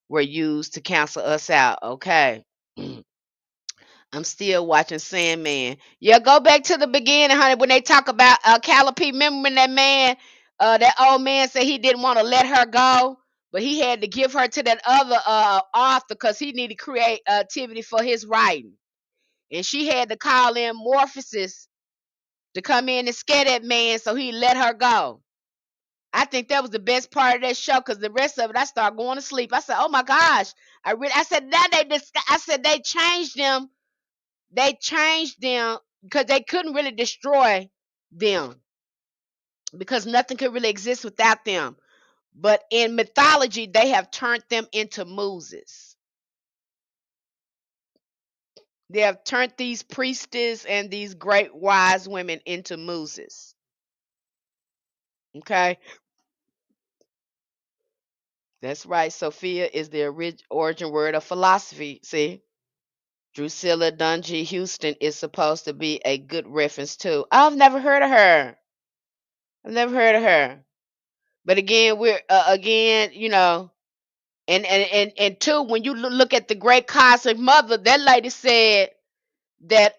[SPEAKER 1] were used to cancel us out. Okay. I'm still watching Sandman. Yeah, go back to the beginning, honey, when they talk about Calliope. Remember when that old man said he didn't want to let her go, but he had to give her to that other author because he needed creativity for his writing. And she had to call in Morphosis to come in and scare that man so he let her go. I think that was the best part of that show, because the rest of it, I started going to sleep. I said, "Oh my gosh!" I said, "Now I said they changed them. They changed them because they couldn't really destroy them because nothing could really exist without them. But in mythology, they have turned them into muses. They have turned these priestesses and these great wise women into muses. Okay, that's right. Sophia is the origin word of philosophy. See, Drusilla Dungy Houston is supposed to be a good reference too. I've never heard of her. I've never heard of her. But again, we're again, and two, when you look at the great cosmic mother, that lady said that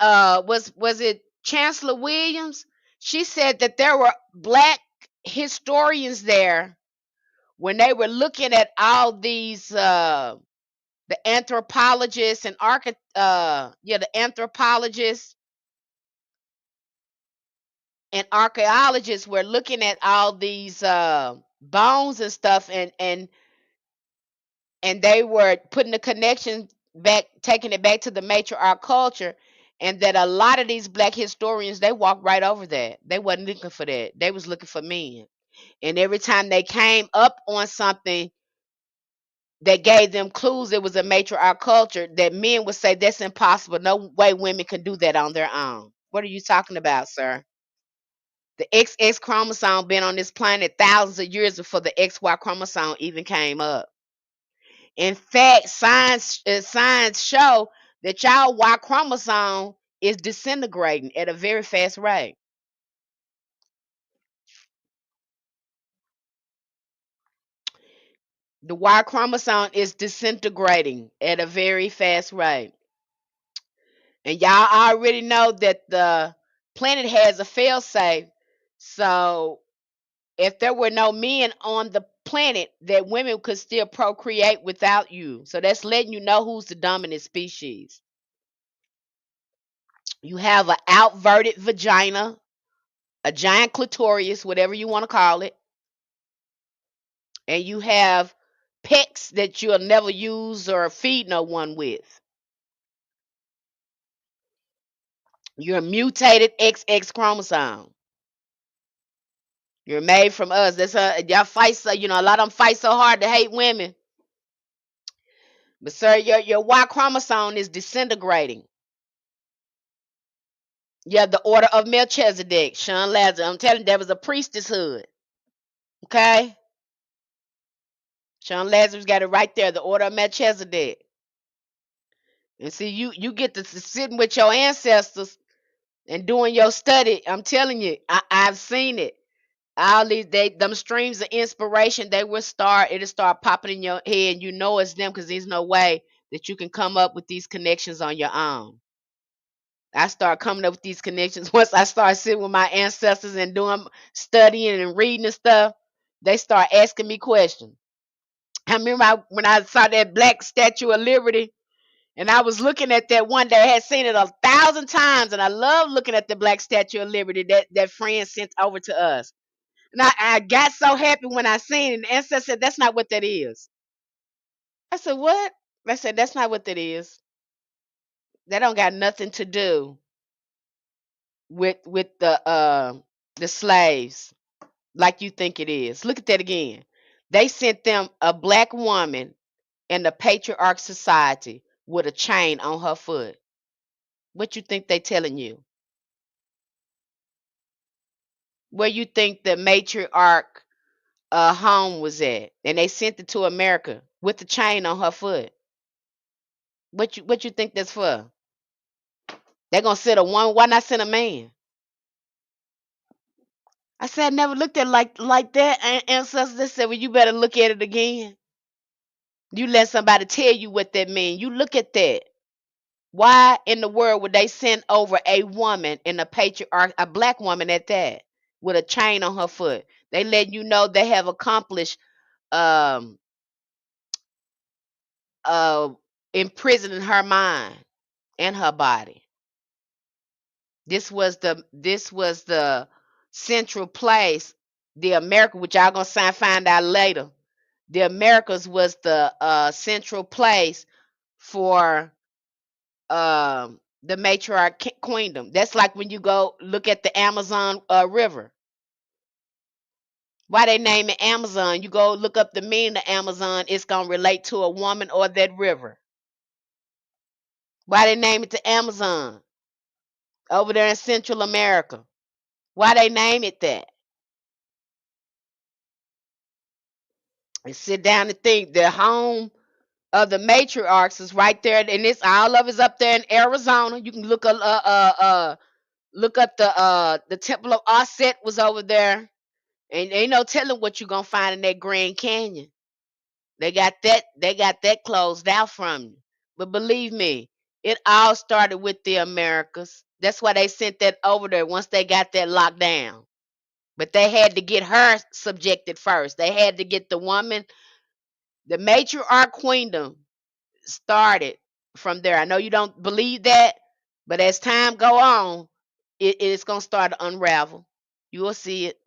[SPEAKER 1] was it Chancellor Williams? She said that there were black historians there when they were looking at all these the anthropologists and the anthropologists and archaeologists were looking at all these bones and stuff, and they were putting the connection back, taking it back to the matriarch culture, and that a lot of these black historians, they walked right over that. They wasn't looking for that. They was looking for men. And every time they came up on something that gave them clues it was a matriarch culture, that men would say that's impossible. No way women can do that on their own. What are you talking about, sir? The XX chromosome been on this planet thousands of years before the XY chromosome even came up. In fact, science show that y'all Y chromosome is disintegrating at a very fast rate. The Y chromosome is disintegrating at a very fast rate. And y'all already know that the planet has a failsafe. So if there were no men on the planet, that women could still procreate without you. So that's letting you know who's the dominant species. You have an outverted vagina, a giant clitoris, whatever you want to call it, and you have pecs that you'll never use or feed no one with. You're a mutated XX chromosome. You're made from us. That's y'all fight so a lot of them fight so hard to hate women. But sir, your Y chromosome is disintegrating. Yeah, the order of Melchizedek, Sean Lazarus. I'm telling you, there was a priestesshood. Okay? Sean Lazarus got it right there, the order of Melchizedek. And see, you get to sitting with your ancestors and doing your study. I'm telling you, I've seen it. All these them streams of inspiration, it'll start popping in your head, and you know it's them because there's no way that you can come up with these connections on your own. I start coming up with these connections once I start sitting with my ancestors and doing studying and reading and stuff. They start asking me questions. I remember when I saw that black Statue of Liberty, and I was looking at that one day. I had seen it 1,000 times, and I love looking at the black Statue of Liberty that friend sent over to us. And I got so happy when I seen it. And the ancestor said, "That's not what that is." I said, "What?" I said, "That's not what that is. That don't got nothing to do with the slaves like you think it is." Look at that again. They sent them a black woman in the patriarch society with a chain on her foot. What you think they telling you? Where you think the matriarch home was at? And they sent it to America with the chain on her foot. What you think that's for? They're gonna send a woman. Why not send a man? I said I never looked at it like that. And ancestors said, "Well, you better look at it again. You let somebody tell you what that means. You look at that. Why in the world would they send over a woman in a patriarch, a black woman at that, with a chain on her foot? They let you know they have accomplished um uh imprisoning her mind and her body. This was the central place. The America, which y'all gonna find out later. The Americas was the central place for the matriarch queendom. That's like when you go look at the Amazon River. Why they name it Amazon? You go look up the meaning of Amazon, it's gonna relate to a woman or that river. Why they name it the Amazon over there in Central America? Why they name it that? And sit down and think. The home of the matriarchs is right there, and it's all of it's up there in Arizona. You can look up the Temple of Osset was over there, and ain't no telling what you're gonna find in that Grand Canyon. They got that closed out from you. But believe me, it all started with the Americas. That's why they sent that over there once they got that locked down. But they had to get her subjected first. They had to get the woman, the matriarch queendom started from there. I know you don't believe that, but as time go on, it's gonna start to unravel. You will see it.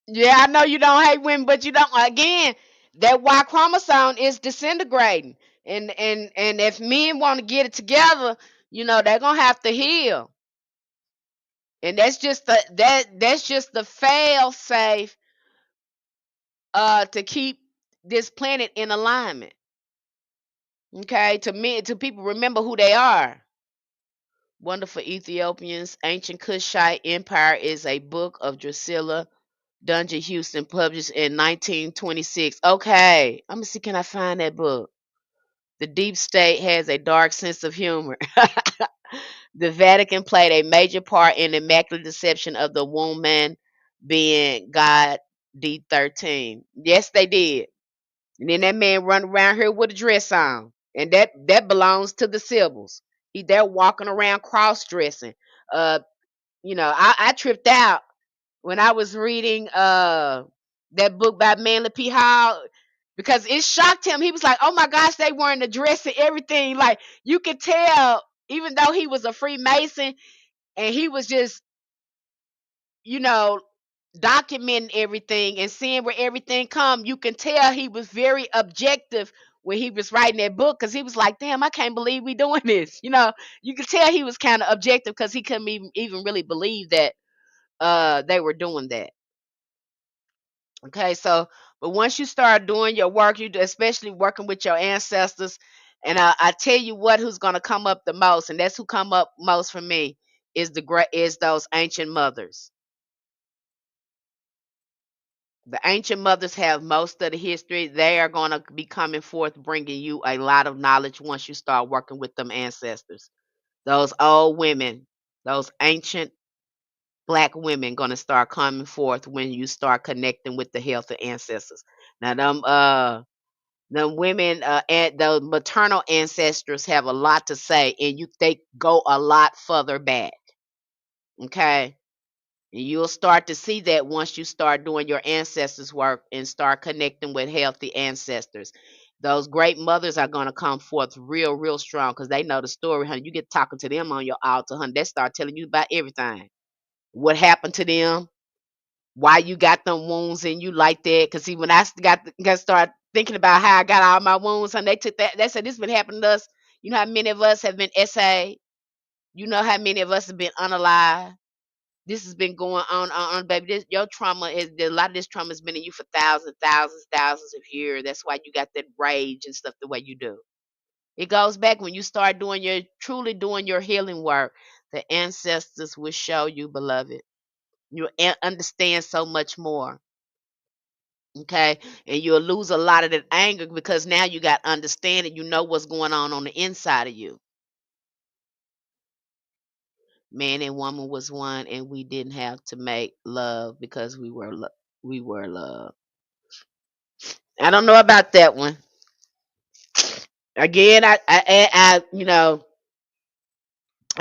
[SPEAKER 1] Yeah, I know you don't hate women, but you don't. Again, that Y chromosome is disintegrating, and if men want to get it together, they're gonna have to heal, and that's just the fail safe to keep this planet in alignment. Okay, to people remember who they are. Wonderful Ethiopians, Ancient Kushite Empire is a book of Drusilla Dungeon Houston, published in 1926. Okay, let me see. Can I find that book? The deep state has a dark sense of humor. The Vatican played a major part in the immaculate deception of the woman. being God D13. Yes, they did. And then that man run around here with a dress on. And that belongs to the Sybils. They're walking around cross dressing. Uh, I tripped out when I was reading that book by Manly P. Hall because it shocked him. He was like, "Oh my gosh, they wearing the dress and everything." Like you could tell, even though he was a Freemason and he was just, you know, documenting everything and seeing where everything come, you can tell he was very objective when he was writing that book because he was like, "Damn, I can't believe we doing this." You could tell he was kind of objective because he couldn't even really believe that they were doing that. Okay, so but once you start doing your work, especially working with your ancestors, and I tell you what, who's gonna come up the most, and that's who come up most for me is those ancient mothers. The ancient mothers have most of the history. They are gonna be coming forth, bringing you a lot of knowledge once you start working with them ancestors. Those old women, those ancient black women, gonna start coming forth when you start connecting with the healthy ancestors. Now them women and the maternal ancestors have a lot to say, and they go a lot further back. Okay, and you'll start to see that once you start doing your ancestors work and start connecting with healthy ancestors. Those great mothers are going to come forth real strong because they know the story, honey. You get talking to them on your altar, honey, they start telling you about everything, what happened to them, why you got them wounds in you like that. Cause see, when got start thinking about how I got all my wounds, and they took that. They said this been happening to us. You know how many of us have been essayed. You know how many of us have been unalive. This has been going on, baby. Your trauma is a lot of this trauma has been in you for thousands of years. That's why you got that rage and stuff the way you do. It goes back when you start truly doing your healing work. The ancestors will show you, beloved. You understand so much more. Okay, and you'll lose a lot of that anger because now you got understanding. You know what's going on the inside of you. Man and woman was one, and we didn't have to make love because we were love. I don't know about that one. Again, I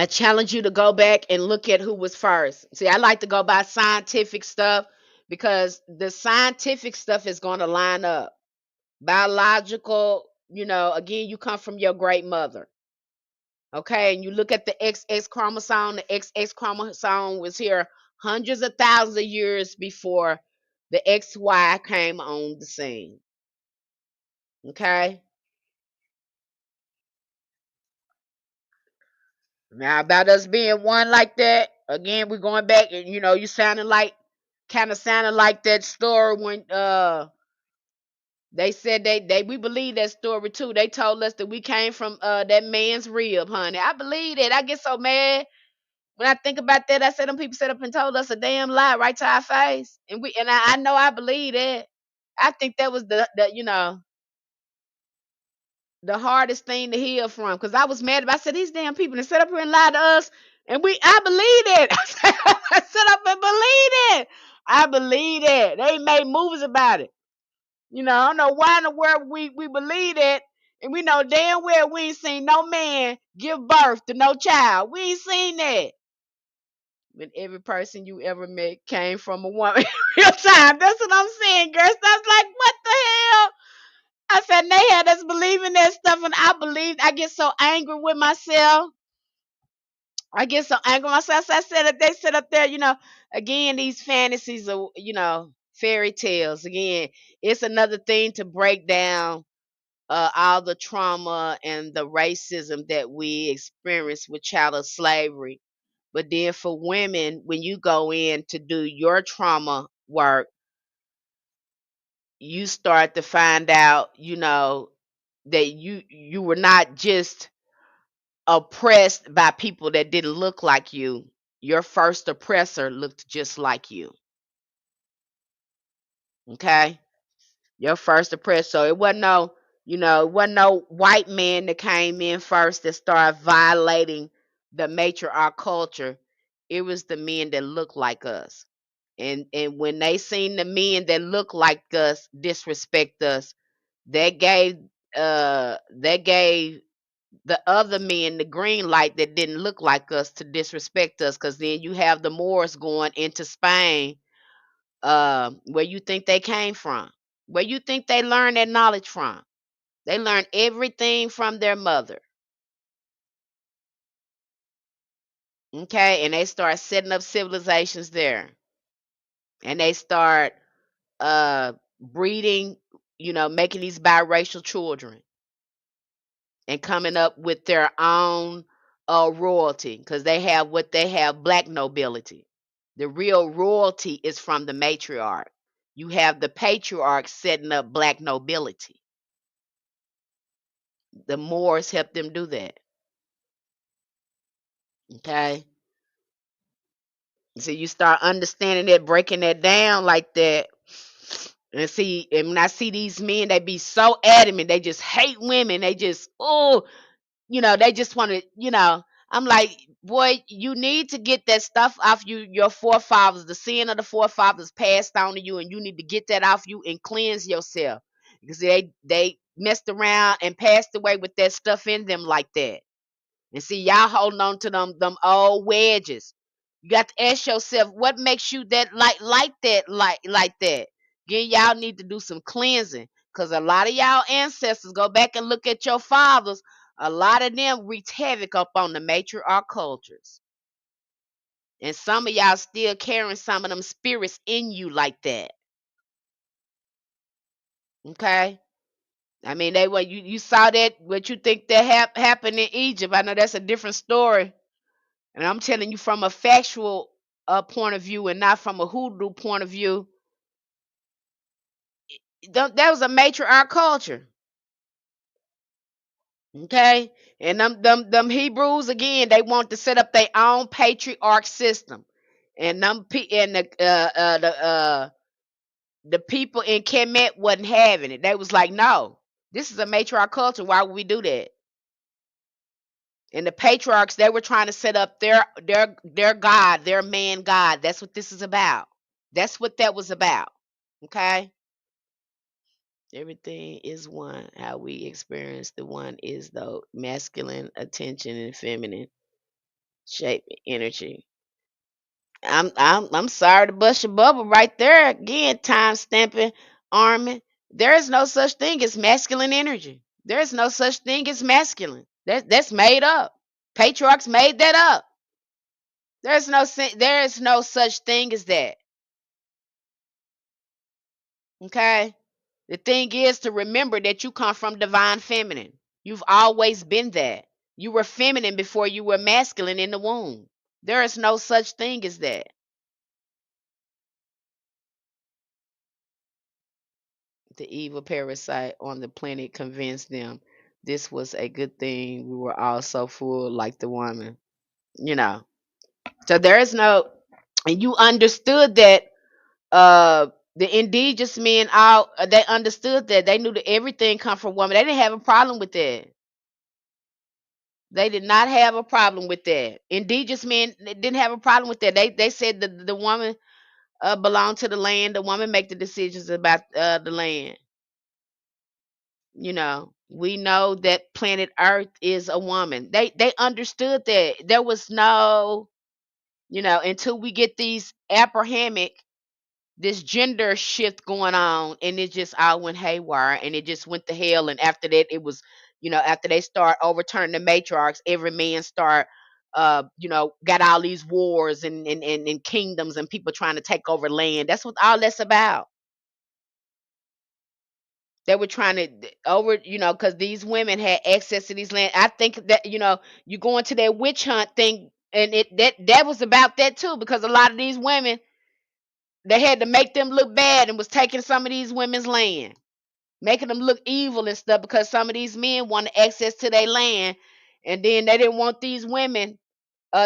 [SPEAKER 1] challenge you to go back and look at who was first. See, I like to go by scientific stuff because the scientific stuff is going to line up. Biological, again, you come from your great mother. Okay, and you look at the XX chromosome. The XX chromosome was here hundreds of thousands of years before the XY came on the scene. Okay, now about us being one like that. Again, we're going back, and you kind of sounded like that story when they said they we believe that story too. They told us that we came from that man's rib, honey. I believe it. I get so mad when I think about that. I said them people set up and told us a damn lie right to our face, and I know I believe that. I think that was the hardest thing to heal from because I was mad about. I said these damn people that set up here and lied to us, and I believe it. I set up and believe it. I believe it. They made movies about it. I don't know why in the world we believe it, and we know damn well we ain't seen no man give birth to no child. We ain't seen that. When every person you ever met came from a woman real time. That's what I'm saying, girl. So I was like, what the hell? I said they had us believing that stuff, and I believed. I get so angry with myself. I get so angry with myself. So I said that they sit up there, again, these fantasies are, fairy tales. Again, it's another thing to break down all the trauma and the racism that we experience with chattel slavery. But then for women, when you go in to do your trauma work, you start to find out, that you were not just oppressed by people that didn't look like you. Your first oppressor looked just like you. Okay? Your first oppressor. So it wasn't no white man that came in first that started violating the matriarch culture. It was the men that looked like us. And when they seen the men that look like us disrespect us, that gave the other men the green light that didn't look like us to disrespect us. Because then you have the Moors going into Spain, where you think they came from, where you think they learned that knowledge from. They learned everything from their mother. Okay, and they start setting up civilizations there, and they start breeding, making these biracial children and coming up with their own royalty, because they have black nobility. The real royalty is from the matriarch. You have the patriarch setting up black nobility. The Moors helped them do that. Okay. So you start understanding that, breaking that down like that. And when I see these men, they be so adamant. They just hate women. They just, they just want to, I'm like, boy, you need to get that stuff off you, your forefathers. The sin of the forefathers passed on to you, and you need to get that off you and cleanse yourself, because they messed around and passed away with that stuff in them like that. And see, y'all holding on to them old wedges. You got to ask yourself, what makes you that like that, like that. Again, y'all need to do some cleansing, because a lot of y'all ancestors, go back and look at your fathers. A lot of them wreaked havoc up on the matriarch cultures, and some of y'all still carrying some of them spirits in you like that. Okay. I mean, they what you saw that, what you think that happened in Egypt. I know that's a different story. And I'm telling you from a factual point of view, and not from a hoodoo point of view. That was a matriarch culture. Okay. And them Hebrews, again, they want to set up their own patriarch system. And the people in Kemet wasn't having it. They was like, no, this is a matriarch culture. Why would we do that? And the patriarchs, they were trying to set up their God, their man God. That's what this is about. That's what that was about. Okay? Everything is one. How we experience the one is the masculine attention and feminine shape energy. I'm sorry to bust your bubble right there again. Time stamping, Armin. There is no such thing as masculine energy. There is no such thing as masculine. That's made up. Patriarchs made that up. There is no such thing as that. Okay? The thing is to remember that you come from divine feminine. You've always been that. You were feminine before you were masculine in the womb. There is no such thing as that. The evil parasite on the planet convinced them this was a good thing. We were all so full like the woman. You know. So there is no, and you understood that the indigenous men all they understood that. They knew that everything come from woman. They didn't have a problem with that. They did not have a problem with that. Indigenous men didn't have a problem with that. They said the woman belonged to the land. The woman make the decisions about the land. We know that planet Earth is a woman. They understood that. There was no, until we get these Abrahamic, this gender shift going on, and it just all went haywire, and it just went to hell. And after that, it was, after they start overturning the matriarchs, every man start got all these wars and kingdoms and people trying to take over land. That's what all that's about. They were trying to over, because these women had access to these land. I think that, you go into that witch hunt thing, and that was about that too, because a lot of these women, they had to make them look bad and was taking some of these women's land, making them look evil and stuff, because some of these men wanted access to their land, and then they didn't want these women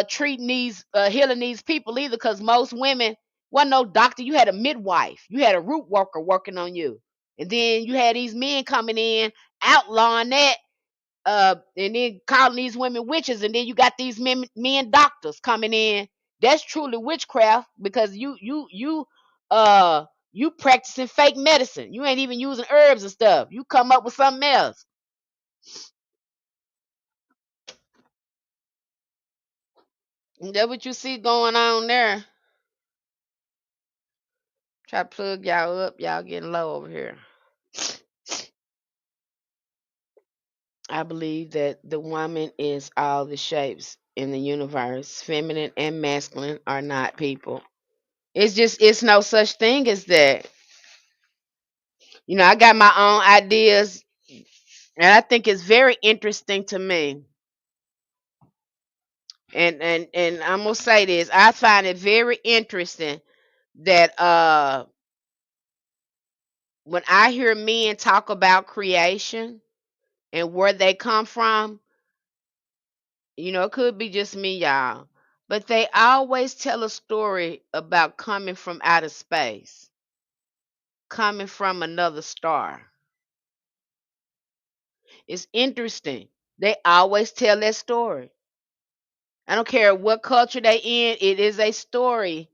[SPEAKER 1] treating these healing these people either, because most women wasn't no doctor. You had a midwife, you had a root worker working on you, and then you had these men coming in outlawing that, and then calling these women witches, and then you got these men doctors coming in That's truly witchcraft because uh you practicing fake medicine. You ain't even using herbs and stuff. You come up with something else. That what you see going on there. Try to plug y'all up. Y'all getting low over here. I believe that the woman is all the shapes in the universe. Feminine and masculine are not people. It's no such thing as that. I got my own ideas, and I think it's very interesting to me. And I'm gonna say this. I find it very interesting that when I hear men talk about creation and where they come from, it could be just me, y'all. But they always tell a story about coming from outer space, coming from another star. It's interesting. They always tell that story. I don't care what culture they in, it is a story.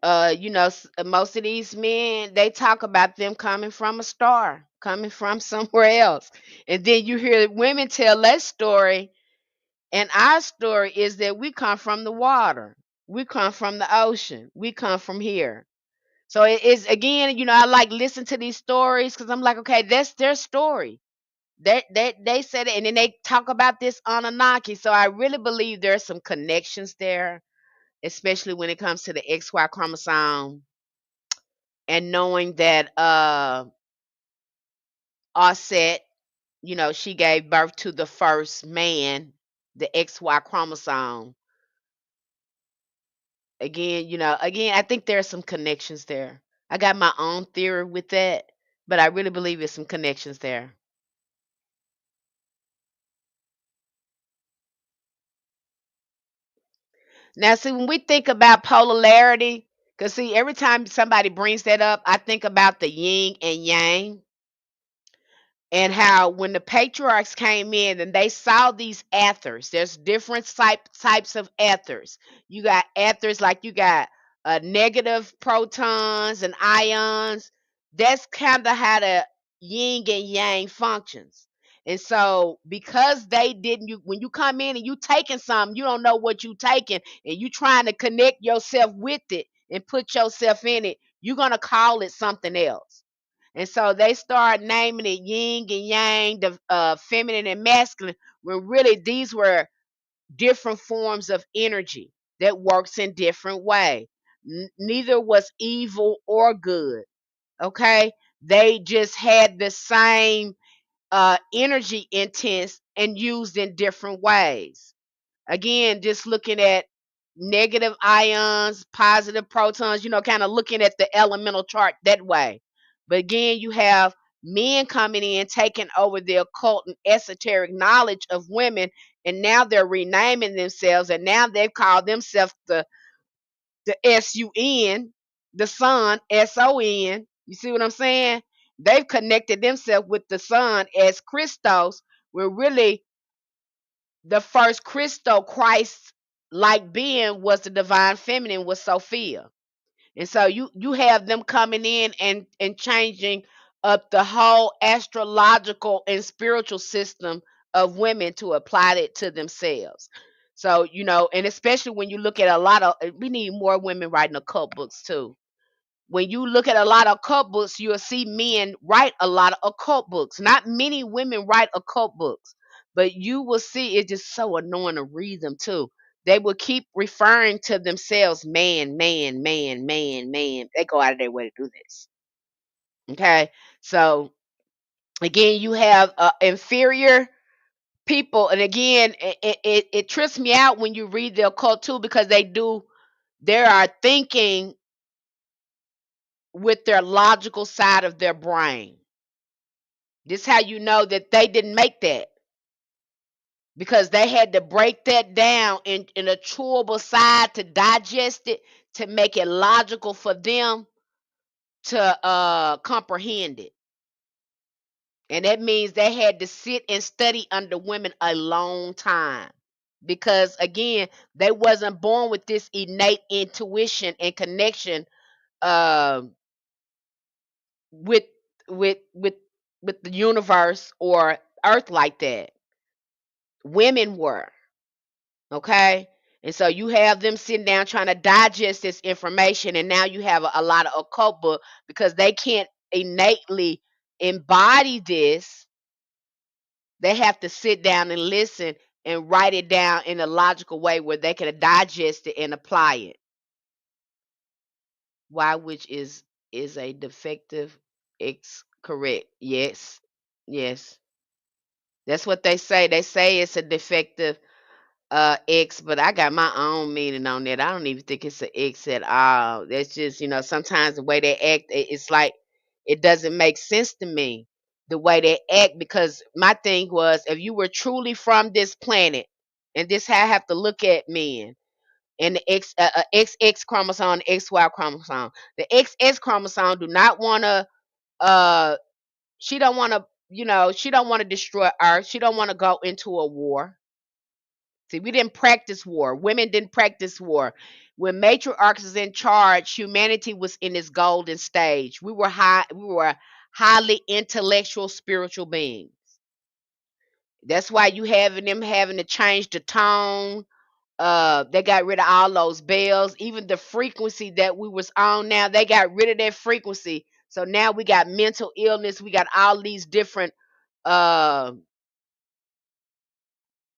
[SPEAKER 1] Most of these men, they talk about them coming from a star, coming from somewhere else. And then you hear women tell that story, and our story is that we come from the water. We come from the ocean. We come from here. So it is again, I like listen to these stories because I'm like, okay, that's their story. They said it, and then they talk about this Anunnaki. So I really believe there's some connections there, especially when it comes to the XY chromosome, and knowing that Offset, she gave birth to the first man, the XY chromosome. Again, I think there are some connections there. I got my own theory with that, but I really believe there's some connections there. Now, see, when we think about polarity, because see, every time somebody brings that up, I think about the yin and yang, and how when the patriarchs came in and they saw these ethers, there's different types of ethers. You got ethers like you got negative protons and ions. That's kind of how the yin and yang functions. And so because they didn't, when you come in and you taking something, you don't know what you taking, and you trying to connect yourself with it and put yourself in it, you're gonna call it something else. And so they start naming it yin and yang, the feminine and masculine, when really these were different forms of energy that works in different way. Neither was evil or good. Okay, they just had the same energy intense and used in different ways. Again, just looking at negative ions, positive protons, kind of looking at the elemental chart that way. But again, you have men coming in, taking over the occult and esoteric knowledge of women, and now they're renaming themselves, and now they've called themselves the SUN, the sun, SON. You see what I'm saying? They've connected themselves with the sun as Christos, where really the first Christo Christ like being was the divine feminine, was Sophia. And so you have them coming in and changing up the whole astrological and spiritual system of women to apply it to themselves. So, and especially when you look at a lot of, we need more women writing occult books too. When you look at a lot of occult books, you'll see men write a lot of occult books. Not many women write occult books, but you will see it's just so annoying to read them too. They will keep referring to themselves man, man, man, man, man. They go out of their way to do this. Okay. So again, you have inferior people. And again, it trips me out when you read the occult too, because they are thinking with their logical side of their brain. This how you know that they didn't make that, because they had to break that down in a chewable side to digest it, to make it logical for them to comprehend it. And that means they had to sit and study under women a long time. because again, they wasn't born with this innate intuition and connection um with with with with the universe or earth like that. Women were. Okay. And so you have them sitting down trying to digest this information, and now you have a lot of occult book because they can't innately embody this. They have to sit down and listen and write it down in a logical way where they can digest it and apply it. Why, which is a defective X correct? Yes, yes, that's what they say. They say it's a defective X, but I got my own meaning on that. I don't even think it's an X at all. That's just, sometimes the way they act, it's like it doesn't make sense to me the way they act, because my thing was, if you were truly from this planet, and this how I have to look at men and the XX chromosome, XY chromosome. The XX chromosome do not want to uh she don't want to, she don't want to destroy Earth. She don't want to go into a war. See, we didn't practice war. Women didn't practice war. When matriarchs was in charge, humanity was in its golden stage. We were highly intellectual spiritual beings. That's why you having them having to change the tone. They got rid of all those bells, even the frequency that we was on. Now they got rid of that frequency. So now we got mental illness. We got all these different uh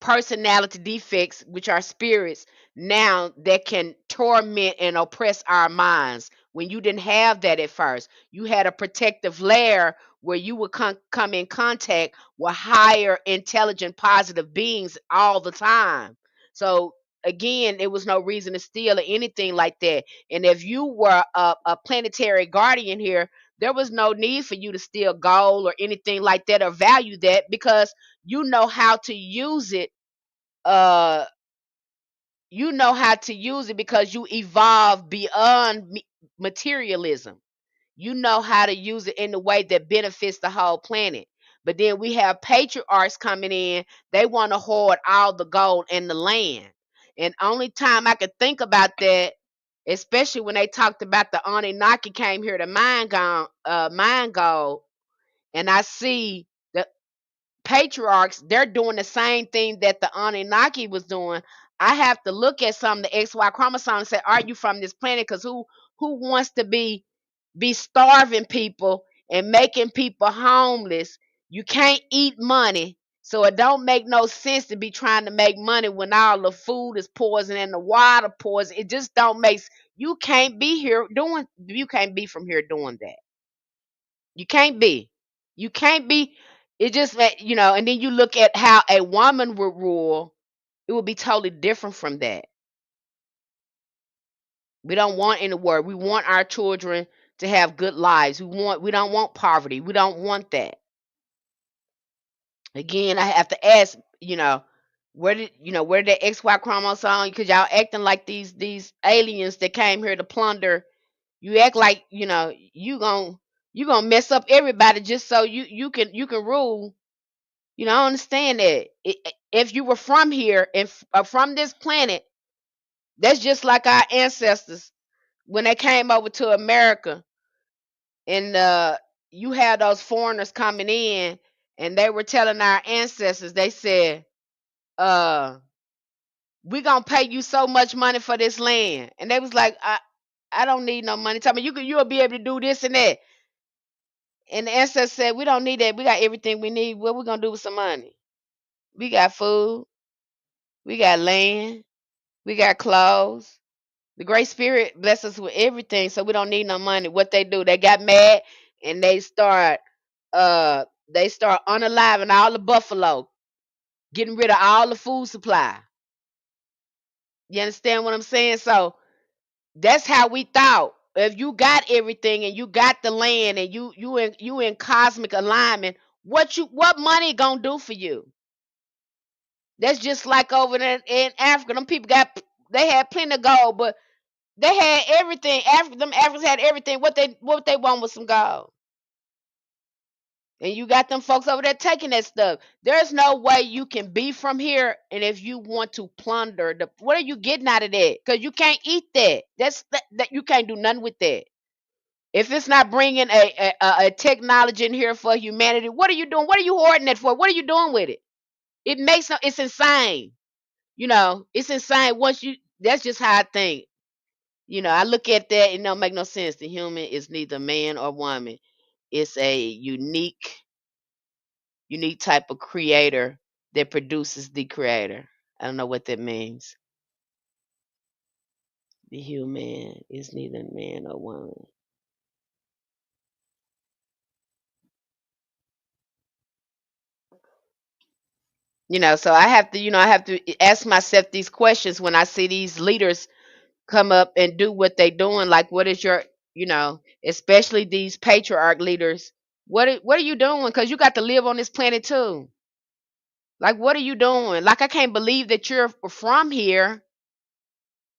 [SPEAKER 1] personality defects, which are spirits, now that can torment and oppress our minds. When you didn't have that at first, you had a protective layer where you would come in contact with higher, intelligent, positive beings all the time. So, again, there was no reason to steal or anything like that. And if you were a planetary guardian here, there was no need for you to steal gold or anything like that or value that, because you know how to use it. uh you know how to use it because you evolve beyond materialism. You know how to use it in the way that benefits the whole planet. But then we have patriarchs coming in. They want to hoard all the gold and the land. And only time I could think about that, especially when they talked about the Anunnaki came here to mine gold, and I see the patriarchs, they're doing the same thing that the Anunnaki was doing. I have to look at some of the XY chromosomes and say, are you from this planet? Because who wants to be starving people and making people homeless? You can't eat money. So it don't make no sense to be trying to make money when all the food is poison and the water poison. It just don't make you can't be here doing you can't be from here doing that. You can't be. You can't be. It just and then you look at how a woman would rule, it would be totally different from that. We don't want any war. We want our children to have good lives. We don't want poverty. We don't want that. Again, I have to ask, where did the XY chromosome? Because y'all acting like these aliens that came here to plunder. You act like, you gonna mess up everybody just so you can rule. I don't understand that. If you were from here and from this planet, that's just like our ancestors when they came over to America, and you had those foreigners coming in, and they were telling our ancestors, they said, uh, "We gonna pay you so much money for this land," and they was like, "I don't need no money. Tell me you'll be able to do this and that." And the ancestors said, "We don't need that. We got everything we need. What we gonna do with some money? We got food. We got land. We got clothes. The Great Spirit bless us with everything, so we don't need no money." What they do, they got mad and they start unaliving all the buffalo, getting rid of all the food supply. You understand what I'm saying? So that's how we thought. If you got everything and you got the land and you in cosmic alignment, what money gonna do for you? That's just like over there in Africa. Them people they had plenty of gold, but they had everything. Them Africans had everything. What they want was some gold. And you got them folks over there taking that stuff. There's no way you can be from here, and if you want to plunder the, what are you getting out of that? Because you can't eat that. That you can't do nothing with that. If it's not bringing a technology in here for humanity, what are you doing? What are you hoarding it for? What are you doing with it? It makes no. It's insane. It's insane. Once you, that's just how I think. I look at that, and it don't make no sense. The human is neither man or woman. It's a unique type of creator that produces the creator. I don't know what that means. The human is neither man or woman. So I have to ask myself these questions when I see these leaders come up and do what they doing. Like, what is your, especially these patriarch leaders. What are you doing? Because you got to live on this planet too. Like, what are you doing? Like, I can't believe that you're from here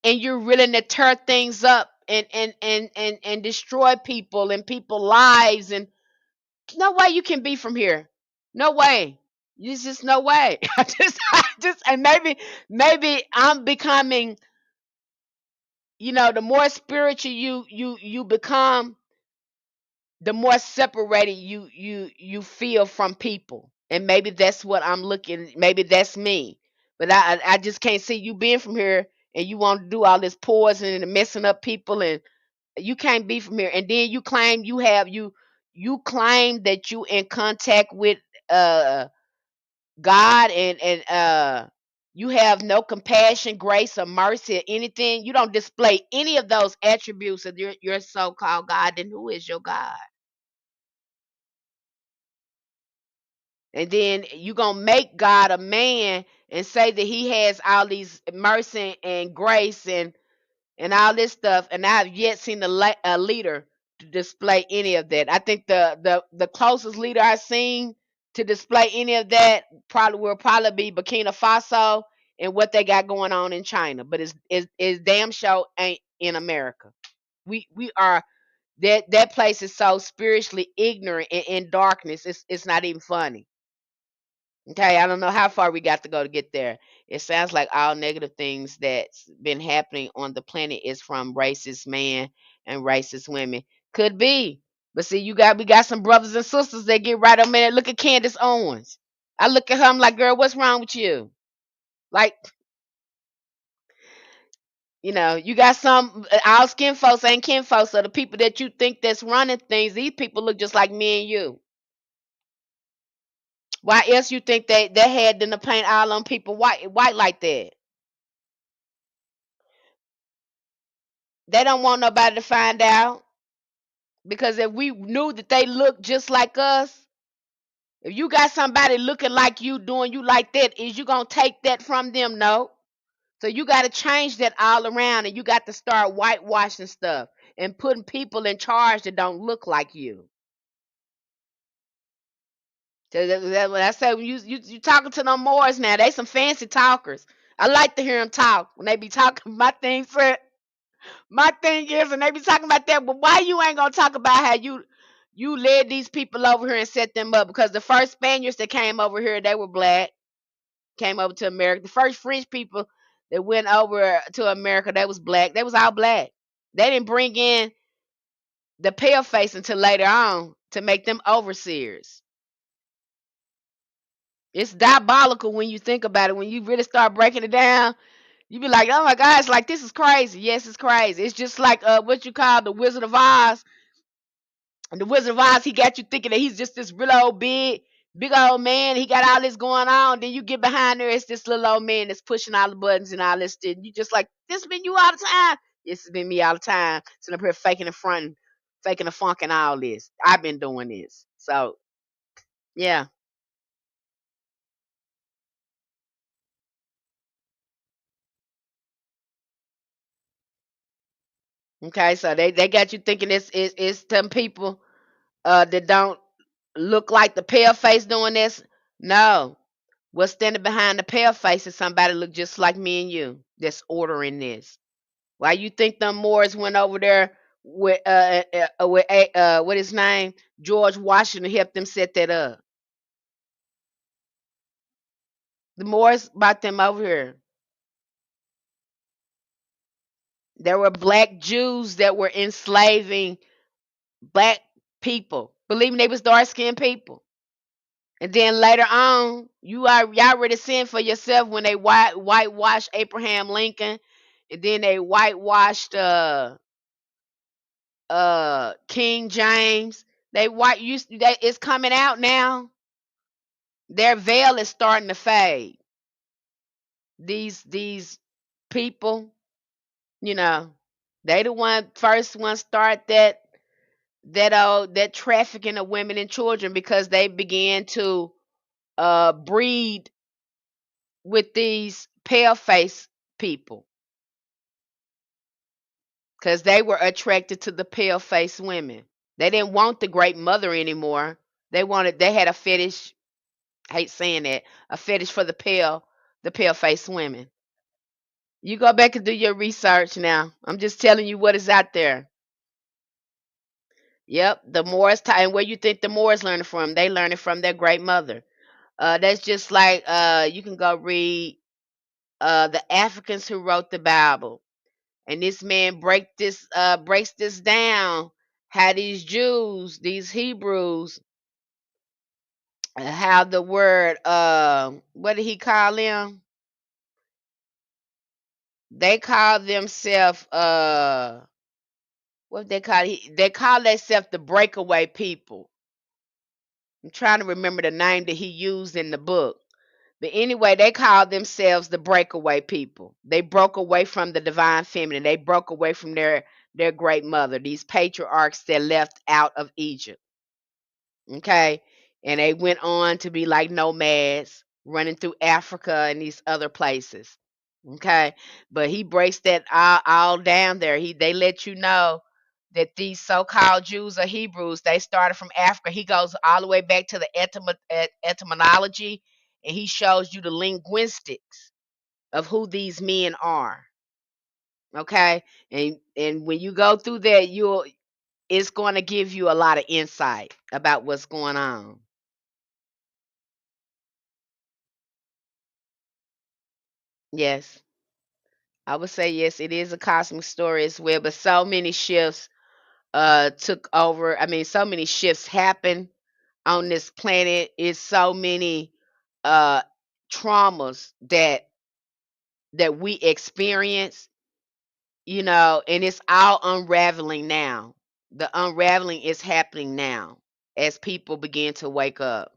[SPEAKER 1] and you're willing to tear things up and destroy people and people lives, and no way you can be from here. No way. There's just no way. I just and maybe I'm becoming, the more spiritual you become, the more separated you feel from people. And maybe that's what I'm looking, maybe that's me. But I just can't see you being from here, and you want to do all this poison and messing up people, and you can't be from here. And then you claim that you in contact with uh God, and you have no compassion, grace, or mercy, or anything. You don't display any of those attributes of your so-called God. Then who is your God? And then you gonna make God a man and say that he has all these mercy and grace and all this stuff, and I have yet seen a leader to display any of that. I think the closest leader I've seen to display any of that will probably be Burkina Faso and what they got going on in China. But it's damn sure ain't in America. We are, that place is so spiritually ignorant and in darkness. It's not even funny. Okay, I don't know how far we got to go to get there. It sounds like all negative things that's been happening on the planet is from racist men and racist women. Could be. But see, we got some brothers and sisters that get right on there. Look at Candace Owens. I look at her, I'm like, girl, what's wrong with you? Like, you got some, all skin folks ain't kin folks. So the people that you think that's running things, these people look just like me and you. Why else you think they had them to paint all on people white like that? They don't want nobody to find out, because if we knew that they look just like us, if you got somebody looking like you doing you like that, is you gonna take that from them? No. So you got to change that all around, and you got to start whitewashing stuff and putting people in charge that don't look like you. So that what I say, when you talking to them Moors now, they some fancy talkers. I like to hear them talk when they be talking. My thing is, and they be talking about that, but why you ain't gonna talk about how you led these people over here and set them up? Because the first Spaniards that came over here, they were black, came over to America. The first French people that went over to America, they was black. They was all black. They didn't bring in the pale face until later on to make them overseers. It's diabolical when you think about it. When you really start breaking it down, you be like, oh my gosh, like this is crazy. Yes, it's crazy. It's just like what you call the Wizard of Oz. And the Wizard of Oz, he got you thinking that he's just this real old big old man. He got all this going on. Then you get behind there, it's this little old man that's pushing all the buttons and all this shit. You just like, this been you all the time. This has been me all the time. Sitting up here faking the front, faking the funk and all this. I've been doing this. So yeah. Okay, so they got you thinking it's some people that don't look like the pale face doing this. No. What's standing behind the pale face is somebody look just like me and you that's ordering this. Why you think them Moors went over there what his name, George Washington helped them set that up. The Moors brought them over here. There were black Jews that were enslaving black people, believing they was dark skinned people. And then later on, y'all already seeing for yourself when they whitewashed Abraham Lincoln, and then they whitewashed King James. They white used they it's coming out now. Their veil is starting to fade. These people, you know, they the first one start that trafficking of women and children because they began to breed with these pale face people because they were attracted to the pale face women. They didn't want the great mother anymore. They had a fetish, I hate saying that, a fetish for the pale face women. You go back and do your research now. I'm just telling you what is out there. Yep, the Moors and where you think the Moors learning from? They learning from their great mother. That's just like you can go read the Africans who wrote the Bible. And this man breaks this down, how these Jews, these Hebrews, how the word what did he call them? They call themselves what they call they call themselves the breakaway people. I'm trying to remember the name that he used in the book. But anyway, they called themselves the breakaway people. They broke away from the divine feminine. They broke away from their great mother, these patriarchs that left out of Egypt. Okay. And they went on to be like nomads running through Africa and these other places. Okay. But he breaks that all down there. They let you know that these so-called Jews or Hebrews, they started from Africa. He goes all the way back to the etymology, and he shows you the linguistics of who these men are. Okay. And when you go through that, it's going to give you a lot of insight about what's going on. Yes, I would say yes, it is a cosmic story as well, but so many shifts took over. I mean, so many shifts happen on this planet. It's so many uh traumas that we experience, and it's all unraveling now. The unraveling is happening now as people begin to wake up.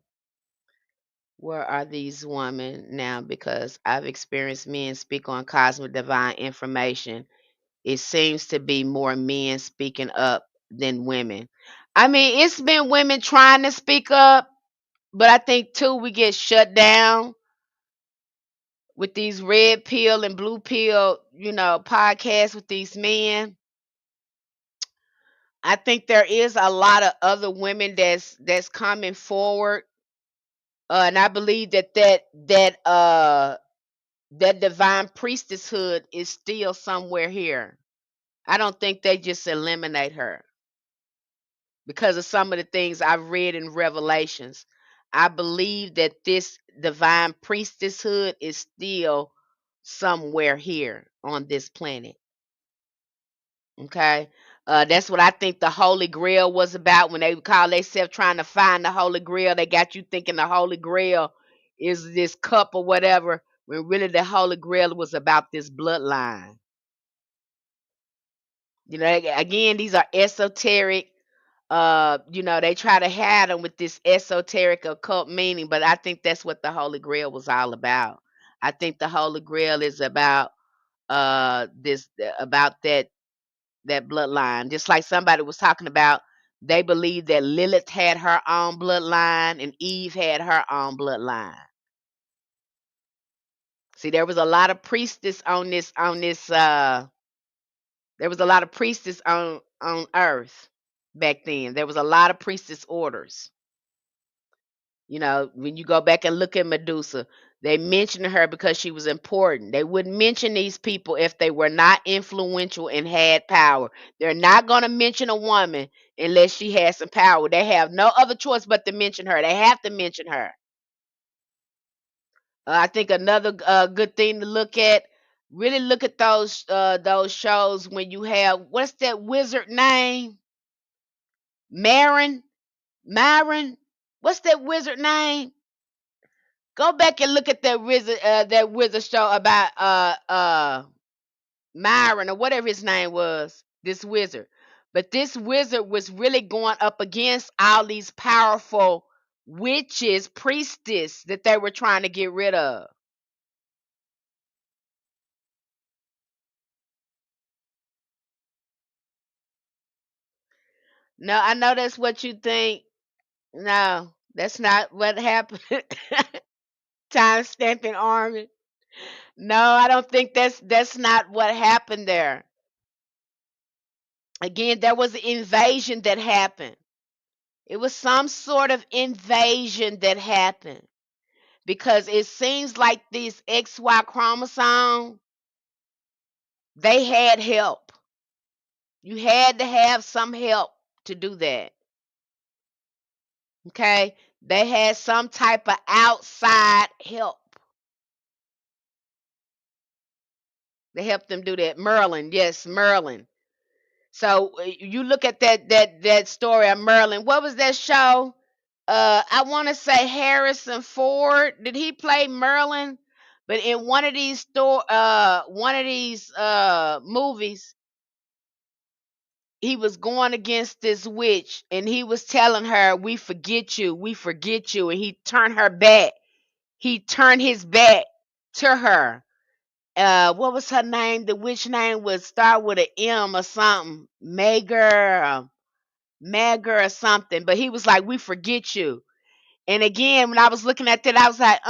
[SPEAKER 1] Where are these women now? Because I've experienced men speak on cosmic divine information. It seems to be more men speaking up than women. I mean, it's been women trying to speak up, but I think too we get shut down with these red pill and blue pill, podcasts with these men. I think there is a lot of other women that's coming forward, and I believe that divine priestesshood is still somewhere here. I don't think they just eliminate her because of some of the things I've read in Revelations. I believe that this divine priestesshood is still somewhere here on this planet. Okay. That's what I think the Holy Grail was about when they call themselves trying to find the Holy Grail. They got you thinking the Holy Grail is this cup or whatever, when really the Holy Grail was about this bloodline. Again, these are esoteric. They try to hide them with this esoteric occult meaning, but I think that's what the Holy Grail was all about. I think the Holy Grail is about this about that bloodline. Just like somebody was talking about, they believe that Lilith had her own bloodline and Eve had her own bloodline. See, there was a lot of priestess on this there was a lot of priestess on earth back then. There was a lot of priestess orders. When you go back and look at Medusa, They mentioned her because she was important. They wouldn't mention these people if they were not influential and had power. They're not going to mention a woman unless she has some power. They have no other choice but to mention her. They have to mention her. I think another good thing to look at, really look at those shows when you have, what's that wizard name? Marin, Myron. What's that wizard name? Go back and look at that wizard show about Myron or whatever his name was. This wizard, but this wizard was really going up against all these powerful witches, priestess that they were trying to get rid of. No, I know that's what you think. No, that's not what happened. Time stamping army. No, I don't think that's not what happened there. Again, there was an invasion that happened. It was some sort of invasion that happened because it seems like this XY chromosome, they had help. You had to have some help to do that. Okay? They had some type of outside help. They helped them do that. Merlin, yes, Merlin. So you look at that story of Merlin. What was that show? I want to say Harrison Ford. Did he play Merlin? But in one of these movies, he was going against this witch, and he was telling her, "We forget you, we forget you," and he turned her back. He turned his back to her. What was her name? The witch name would start with a M or something. Mager or something. But he was like, "We forget you." And again, when I was looking at that, I was like,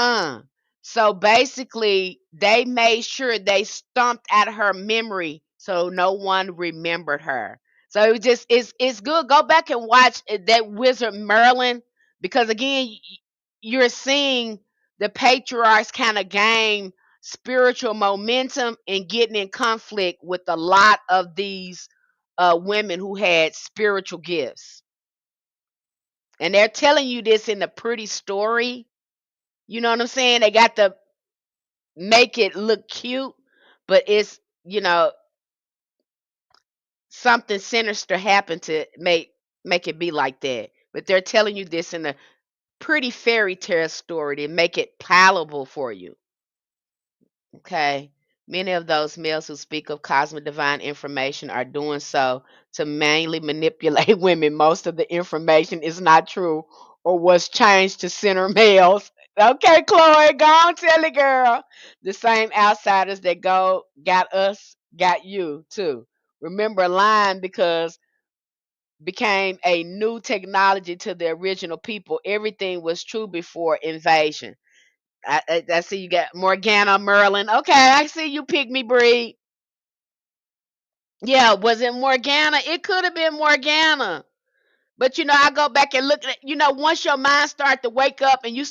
[SPEAKER 1] So basically, they made sure they stomped out her memory so no one remembered her. So it was just it's good. Go back and watch that Wizard Merlin, because again, you're seeing the patriarchs kind of gain spiritual momentum and getting in conflict with a lot of these women who had spiritual gifts. And they're telling you this in a pretty story. You know what I'm saying? They got to make it look cute, but it's, something sinister happened to make it be like that. But they're telling you this in a pretty fairy tale story to make it palatable for you. Okay. Many of those males who speak of cosmic divine information are doing so to mainly manipulate women. Most of the information is not true or was changed to center males. Okay, Chloe, go on, tell it, girl. The same outsiders that got us got you too. Remember, lying because became a new technology to the original people. Everything was true before invasion. I see you got Morgana Merlin. Okay, I see you pick me breed. Yeah, was it Morgana? It could have been Morgana. But I go back and look at, once your mind start to wake up and you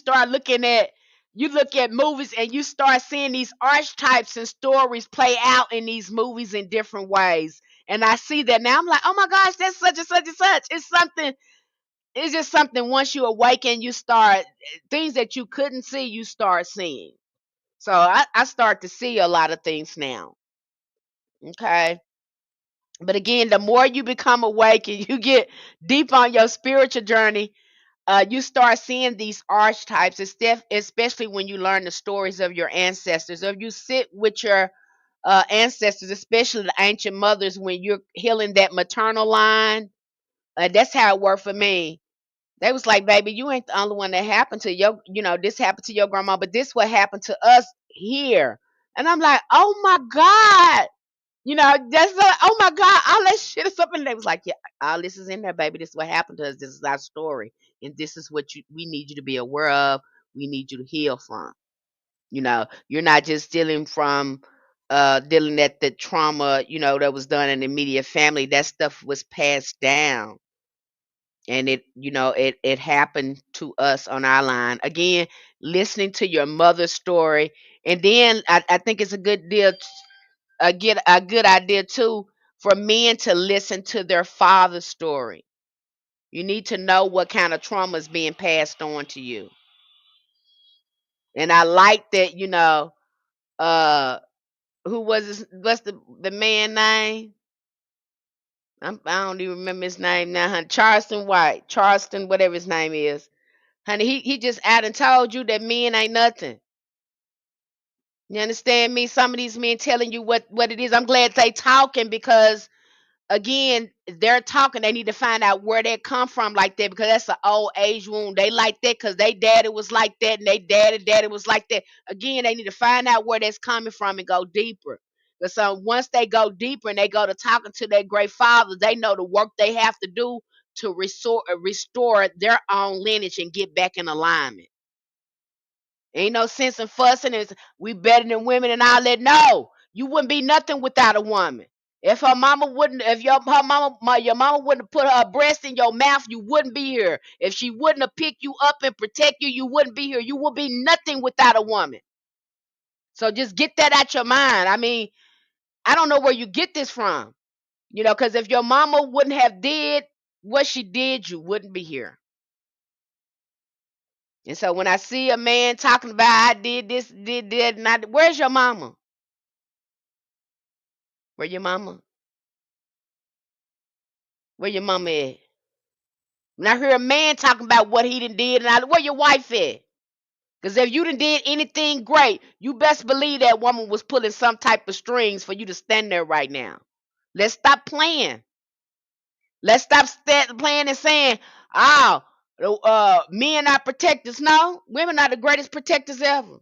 [SPEAKER 1] look at movies and you start seeing these archetypes and stories play out in these movies in different ways. And I see that now. I'm like, oh my gosh, that's such and such and such. It's just something, once you awaken, you start things that you couldn't see, you start seeing. So I start to see a lot of things now. Okay. But again, the more you become awake and you get deep on your spiritual journey, you start seeing these archetypes, especially when you learn the stories of your ancestors. If you sit with your ancestors, especially the ancient mothers, when you're healing that maternal line, that's how it worked for me. They was like, "Baby, you ain't the only one that happened to this happened to your grandma, but this what happened to us here." And I'm like, "Oh my God." That's like, oh my God, all that shit is up. And they was like, "Yeah, all this is in there, baby. This is what happened to us. This is our story. And this is what we need you to be aware of. We need you to heal from. You're not just dealing at the trauma, that was done in the immediate family. That stuff was passed down. And it happened to us on our line again. Listening to your mother's story, and then I think it's a good deal, get a good idea too, for men to listen to their father's story. You need to know what kind of trauma is being passed on to you. And I like that, uh who was what's the man name? I don't even remember his name now, honey. Charleston White, Charleston, whatever his name is, honey. He just out and told you that men ain't nothing. You understand me? Some of these men telling you what it is. I'm glad they talking, because again, they're talking. They need to find out where they come from like that, because that's an old age wound. They like that because they daddy was like that, and they daddy was like that. Again, they need to find out where that's coming from and go deeper. Because once they go deeper and they go to talking to their great father, they know the work they have to do to restore their own lineage and get back in alignment. Ain't no sense in fussing. Is we better than women and all that? No, you wouldn't be nothing without a woman. If her mama wouldn't, if your mama wouldn't have put her breast in your mouth, you wouldn't be here. If she wouldn't have picked you up and protect you, you wouldn't be here. You would be nothing without a woman. So just get that out your mind. I mean, I don't know where you get this from, because if your mama wouldn't have did what she did, you wouldn't be here. And so when I see a man talking about I did this, did that, and where's your mama? Where your mama? Where your mama at? When I hear a man talking about what he done did, and where your wife at? Because if you done did anything great, you best believe that woman was pulling some type of strings for you to stand there right now. Let's stop playing. Let's stop playing and saying, "Oh, men are protectors." No, women are the greatest protectors ever.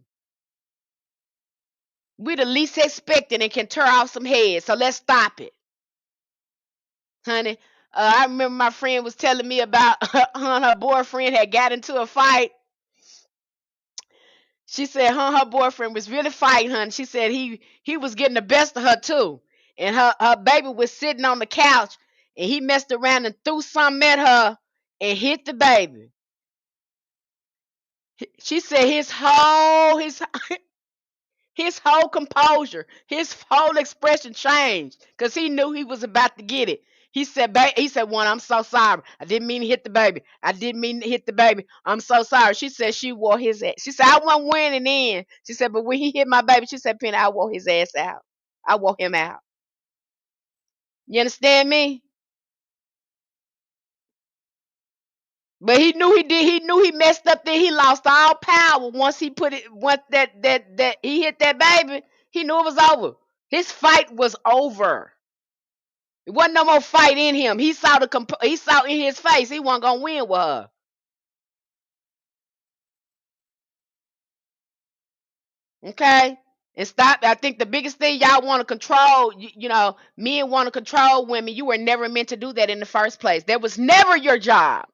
[SPEAKER 1] We the least expected and can tear off some heads. So let's stop it, honey. I remember my friend was telling me about her and her boyfriend had got into a fight. She said her boyfriend was really fighting her, and she said he was getting the best of her too. And her baby was sitting on the couch, and he messed around and threw something at her and hit the baby. She said his whole composure, his whole expression changed because he knew he was about to get it. He said, "One, I'm so sorry. I didn't mean to hit the baby. I didn't mean to hit the baby. I'm so sorry." She said she wore his ass. She said, "I wasn't wearing it in." She said, "But when he hit my baby," she said, "Penny, I wore his ass out. I wore him out." You understand me? But he knew he did. He knew he messed up. Then he lost all power once he put it. Once that he hit that baby, he knew it was over. His fight was over. It wasn't no more fight in him. He saw in his face he wasn't gonna win with her. Okay? And stop. I think the biggest thing y'all want to control, men want to control women. You were never meant to do that in the first place. That was never your job.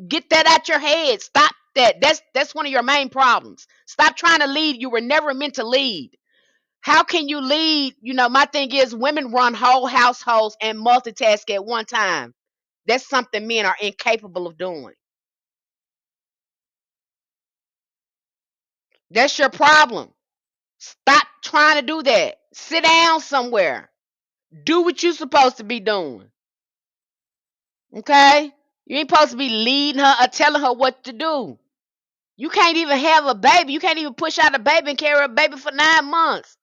[SPEAKER 1] Get that out your head. Stop that. That's one of your main problems. Stop trying to lead. You were never meant to lead. How can you lead? My thing is women run whole households and multitask at one time. That's something men are incapable of doing. That's your problem. Stop trying to do that. Sit down somewhere. Do what you're supposed to be doing. Okay? You ain't supposed to be leading her or telling her what to do. You can't even have a baby. You can't even push out a baby and carry a baby for 9 months.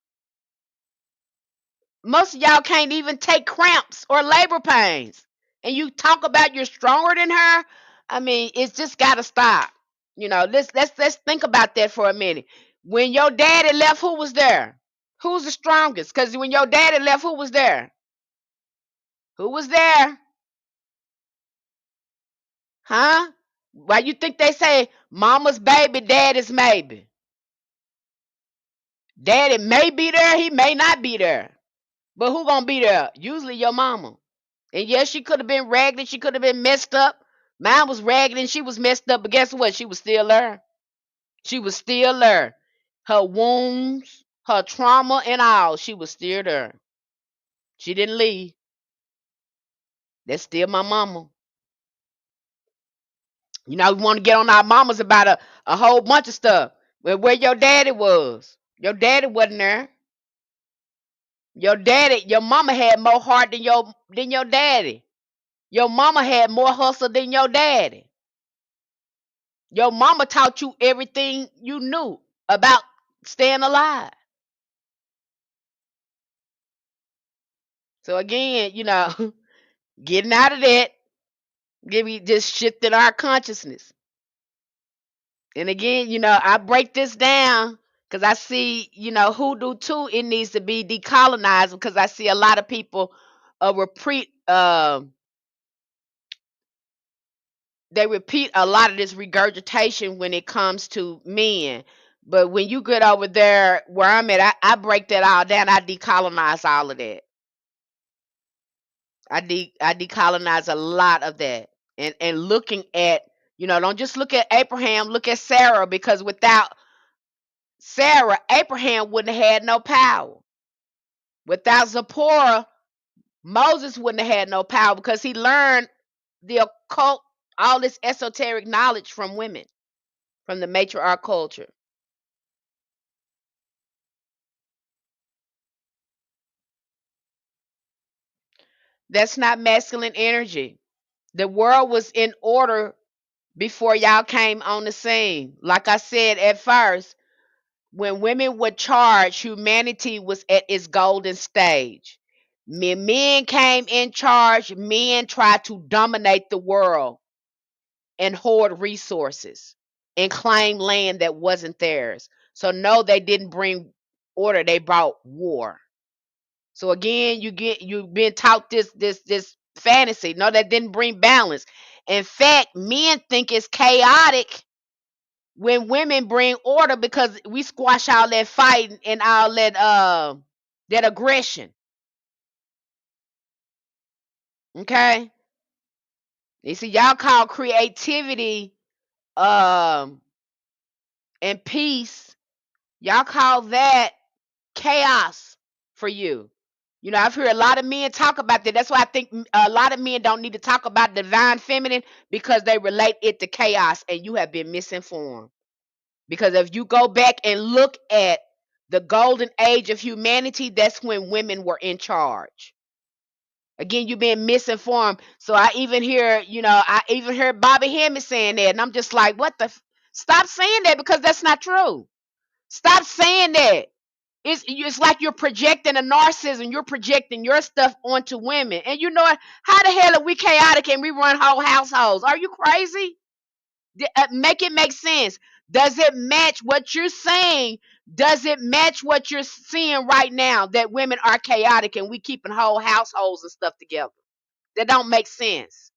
[SPEAKER 1] Most of y'all can't even take cramps or labor pains. And you talk about you're stronger than her. I mean, it's just gotta stop. Let's think about that for a minute. When your daddy left, who was there? Who's the strongest? Because when your daddy left, who was there? Who was there? Huh? Why you think they say mama's baby, daddy's maybe? Daddy may be there, he may not be there. But who gonna be there? Usually your mama. And yes, she could have been ragged, she could have been messed up. Mine was ragged and she was messed up, but guess what? She was still there. She was still there. Her wounds, her trauma, and all, she was still there. She didn't leave. That's still my mama. We want to get on our mamas about a whole bunch of stuff. But where your daddy was. Your daddy wasn't there. Your mama had more heart than your daddy. Your mama had more hustle than your daddy. Your mama taught you everything you knew about staying alive. So again, getting out of that, give me just shifting our consciousness. And again, I break this down because I see, hoodoo too. It needs to be decolonized because I see a lot of people repeat. They repeat a lot of this regurgitation when it comes to men. But when you get over there where I'm at, I break that all down. I decolonize all of that. I decolonize a lot of that. And looking at, don't just look at Abraham, look at Sarah, because without Sarah, Abraham wouldn't have had no power. Without Zipporah, Moses wouldn't have had no power because he learned the occult, all this esoteric knowledge from women, from the matriarch culture. That's not masculine energy. The world was in order before y'all came on the scene. Like I said at first, when women were charged, humanity was at its golden stage. When men came in charge, men tried to dominate the world and hoard resources and claim land that wasn't theirs. So no, they didn't bring order, they brought war. So again, you've been taught this fantasy. No, that didn't bring balance. In fact, men think it's chaotic when women bring order because we squash all that fighting and all that aggression. Okay? You see, y'all call creativity um and peace, y'all call that chaos for you. I've heard a lot of men talk about that. That's why I think a lot of men don't need to talk about divine feminine because they relate it to chaos, and you have been misinformed. Because if you go back and look at the golden age of humanity, that's when women were in charge. Again, you've been misinformed. So I even heard Bobby Hemmett saying that, and I'm just like, what the? Stop saying that because that's not true. Stop saying that. It's like you're projecting a narcissism. You're projecting your stuff onto women. And you know what? How the hell are we chaotic and we run whole households? Are you crazy? Make it make sense. Does it match what you're saying? Does it match what you're seeing right now that women are chaotic and we keeping whole households and stuff together? That don't make sense.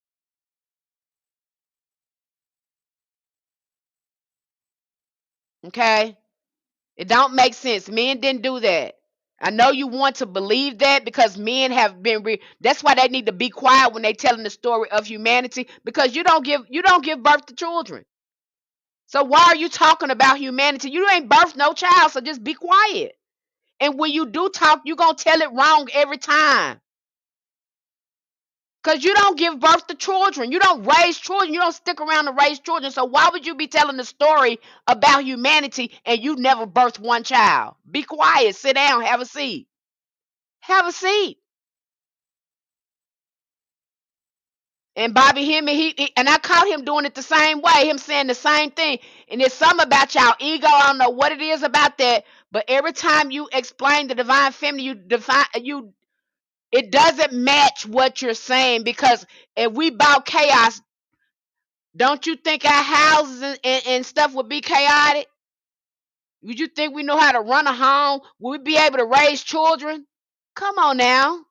[SPEAKER 1] Okay? It don't make sense. Men didn't do that. I know you want to believe that because men have been that's why they need to be quiet when they telling the story of humanity because you don't give birth to children. So why are you talking about humanity? You ain't birthed no child, so just be quiet. And when you do talk, you're going to tell it wrong every time. Because you don't give birth to children. You don't raise children. You don't stick around to raise children. So why would you be telling the story about humanity and you never birthed one child? Be quiet. Sit down. Have a seat. Have a seat. And Bobby Hemming, and I caught him doing it the same way, him saying the same thing. And it's something about y'all ego. I don't know what it is about that. But every time you explain the divine feminine, it doesn't match what you're saying because if we bought chaos, don't you think our houses and stuff would be chaotic? Would you think we know how to run a home? Would we be able to raise children? Come on now.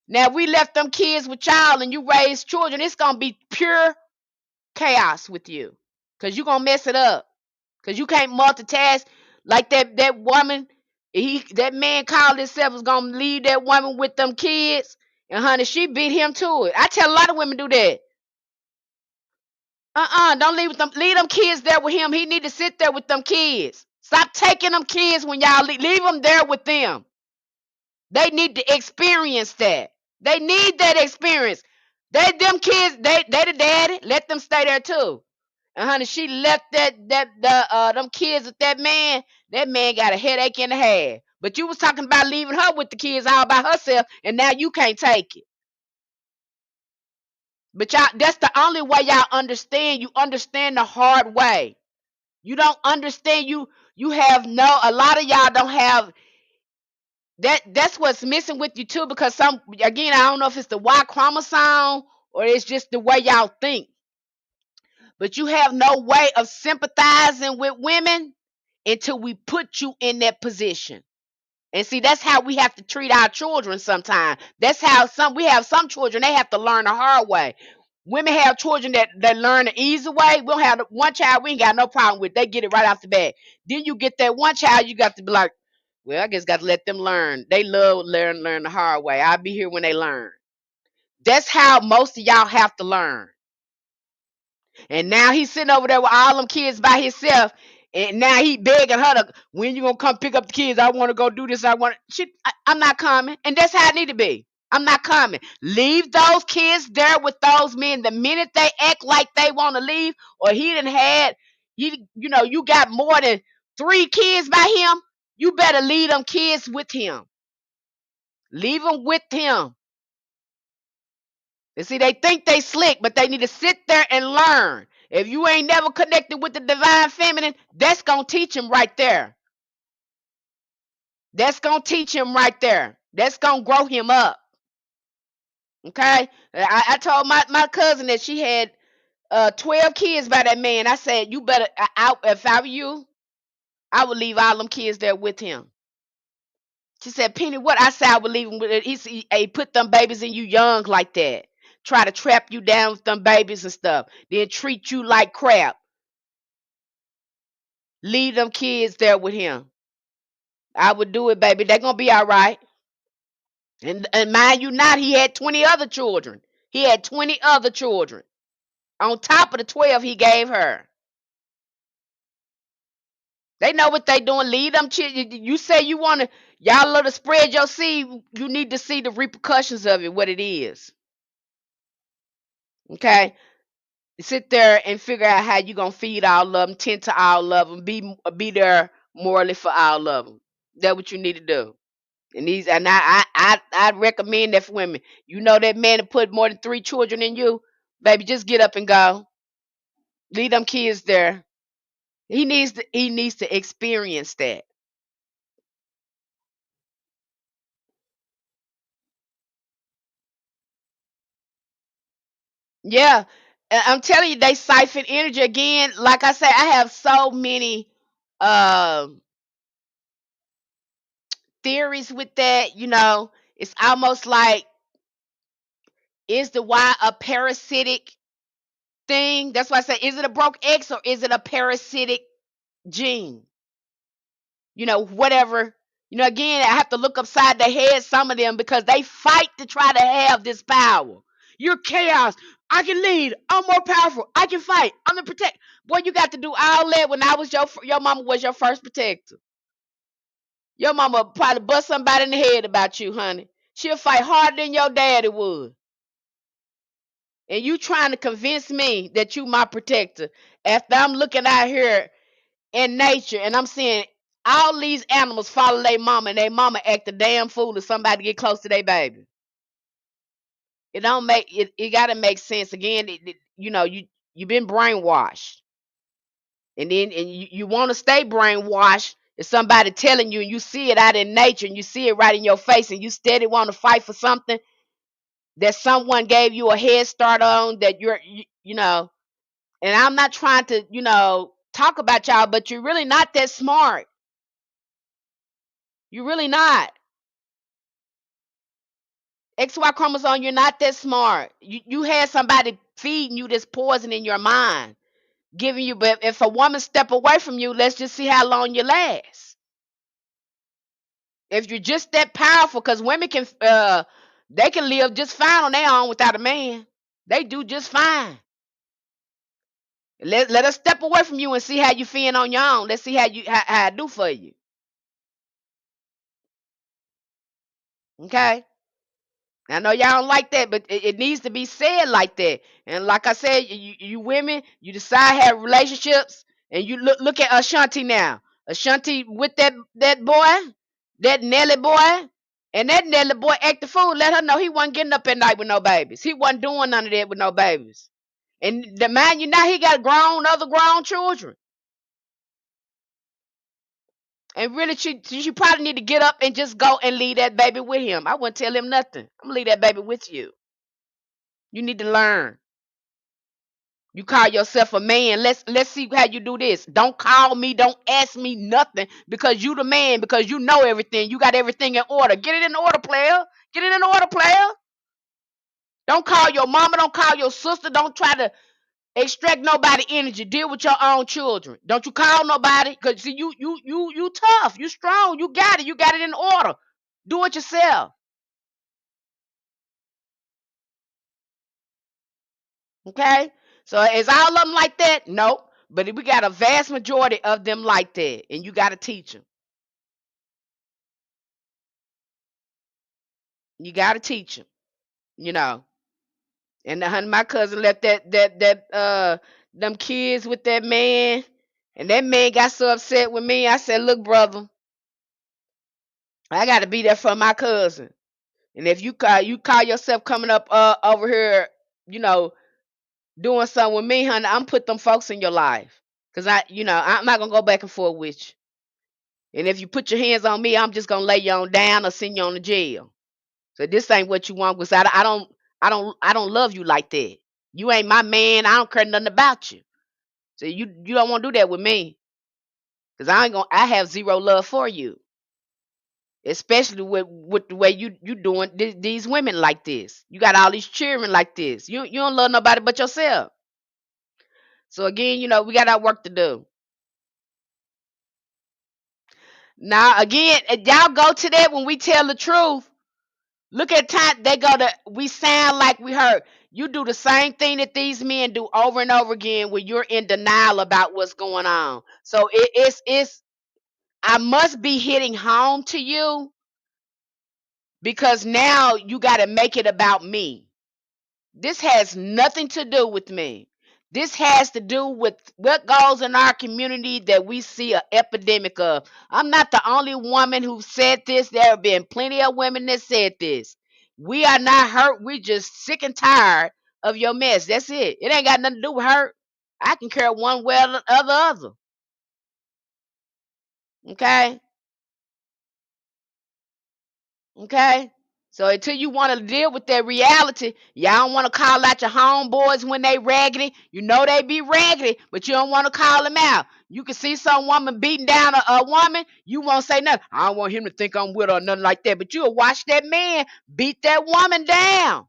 [SPEAKER 1] Now, if we left them kids with y'all and you raise children, it's going to be pure chaos with you because you're going to mess it up because you can't multitask like that woman. That man called himself was going to leave that woman with them kids. And honey, she beat him to it. I tell a lot of women do that. Don't leave with them. Leave them kids there with him. He need to sit there with them kids. Stop taking them kids when y'all leave. Leave them there with them. They need to experience that. They need that experience. They them kids, they the daddy. Let them stay there too. And honey, she left them kids with that man. That man got a headache and a half. But you was talking about leaving her with the kids all by herself, and now you can't take it. But y'all, that's the only way y'all understand. You understand the hard way. You don't understand. You have no. A lot of y'all don't have that. That's what's missing with you too. Because some, again, I don't know if it's the Y chromosome or it's just the way y'all think. But you have no way of sympathizing with women until we put you in that position. And see, that's how we have to treat our children sometimes. That's how we have some children, they have to learn the hard way. Women have children that learn the easy way. We don't have one child we ain't got no problem with. They get it right off the bat. Then you get that one child, you got to be like, well, I guess got to let them learn. They love learn the hard way. I'll be here when they learn. That's how most of y'all have to learn. And now he's sitting over there with all them kids by himself. And now he begging her to, when you gonna come pick up the kids? I want to go do this. I'm not coming. And that's how it need to be. I'm not coming. Leave those kids there with those men. The minute they act like they want to leave, or he done had, you got more than 3 kids by him, you better leave them kids with him. Leave them with him. And see, they think they slick, but they need to sit there and learn. If you ain't never connected with the divine feminine, that's going to teach him right there. That's going to teach him right there. That's going to grow him up. Okay? I told my cousin that she had 12 kids by that man. I said, you better, if I were you, I would leave all them kids there with him. She said, Penny, what? I said, I would leave him with it. He put them babies in you young like that. Try to trap you down with them babies and stuff. Then treat you like crap. Leave them kids there with him. I would do it, baby. They're gonna be all right. And mind you not, he had 20 other children. He had 20 other children. On top of the 12 he gave her. They know what they doing. Leave them children. You say you wanna, y'all love to spread your seed. You need to see the repercussions of it, what it is. Okay? Sit there and figure out how you gonna feed all of them, tend to all of them, be there morally for all of them. That's what you need to do. And I recommend that for women. You know that man that put more than 3 children in you, baby, just get up and go. Leave them kids there. He needs to experience that. Yeah. I'm telling you, they siphon energy again. Like I said, I have so many um theories with that. It's almost like, is the Y a parasitic thing? That's why I say, is it a broke X or is it a parasitic gene? Whatever. Again, I have to look upside their head, some of them, because they fight to try to have this power. You're chaos. I can lead. I'm more powerful. I can fight. I'm the protect. Boy, you got to do all that when I was your mama was your first protector. Your mama probably bust somebody in the head about you, honey. She'll fight harder than your daddy would. And you trying to convince me that you my protector after I'm looking out here in nature and I'm seeing all these animals follow their mama and their mama act a damn fool if somebody get close to their baby. It don't make it gotta make sense. Again, you've been brainwashed. And you want to stay brainwashed if somebody telling you and you see it out in nature and you see it right in your face and you steady want to fight for something that someone gave you a head start on, that and I'm not trying to, talk about y'all, but you're really not that smart. You're really not. XY chromosome, you're not that smart. You had somebody feeding you this poison in your mind, giving you, but if a woman step away from you, let's just see how long you last. If you're just that powerful, because women they can live just fine on their own without a man. They do just fine. Let us step away from you and see how you feeling on your own. Let's see how I do for you. Okay. I know y'all don't like that, but it needs to be said like that. And like I said, you women, you decide to have relationships, and you look at Ashanti now. Ashanti with that boy, that Nelly boy, and that Nelly boy acted fool. Let her know he wasn't getting up at night with no babies. He wasn't doing none of that with no babies. And the man, you know, he got other grown children. And really, she probably need to get up and just go and leave that baby with him. I wouldn't tell him nothing. I'm gonna leave that baby with you. You need to learn. You call yourself a man. Let's see how you do this. Don't call me. Don't ask me nothing because you the man. Because you know everything. You got everything in order. Get it in order, player. Get it in order, player. Don't call your mama. Don't call your sister. Don't try to extract nobody energy. Deal with your own children. Don't you call nobody. Cause see you tough. You strong. You got it. You got it in order. Do it yourself. Okay. So is all of them like that? Nope. But we got a vast majority of them like that, and you got to teach them. You got to teach them. You know. And my cousin left that them kids with that man, and that man got so upset with me. I said, "Look, brother, I got to be there for my cousin. And if you call yourself coming up over here, you know, doing something with me, honey, I'm put them folks in your life, cause I'm not gonna go back and forth with you. And if you put your hands on me, I'm just gonna lay you on down or send you on to jail. So this ain't what you want, because I don't love you like that. You ain't my man. I don't care nothing about you. So you don't want to do that with me, because I have zero love for you, especially with the way you doing these women like this. You got all these children like this. You don't love nobody but yourself. So again, we got our work to do. Now again, y'all go to that when we tell the truth. Look at time they go to. We sound like we hurt. You do the same thing that these men do over and over again when you're in denial about what's going on. So it's I must be hitting home to you, because now you got to make it about me. This has nothing to do with me. This has to do with what goes in our community that we see an epidemic of. I'm not the only woman who said this. There have been plenty of women that said this. We are not hurt. We're just sick and tired of your mess. That's it. It ain't got nothing to do with hurt. I can care one way or the other. Okay? Okay? So until you want to deal with that reality, y'all don't want to call out your homeboys when they raggedy. You know they be raggedy, but you don't want to call them out. You can see some woman beating down a woman, you won't say nothing. I don't want him to think I'm with her or nothing like that. But you'll watch that man beat that woman down.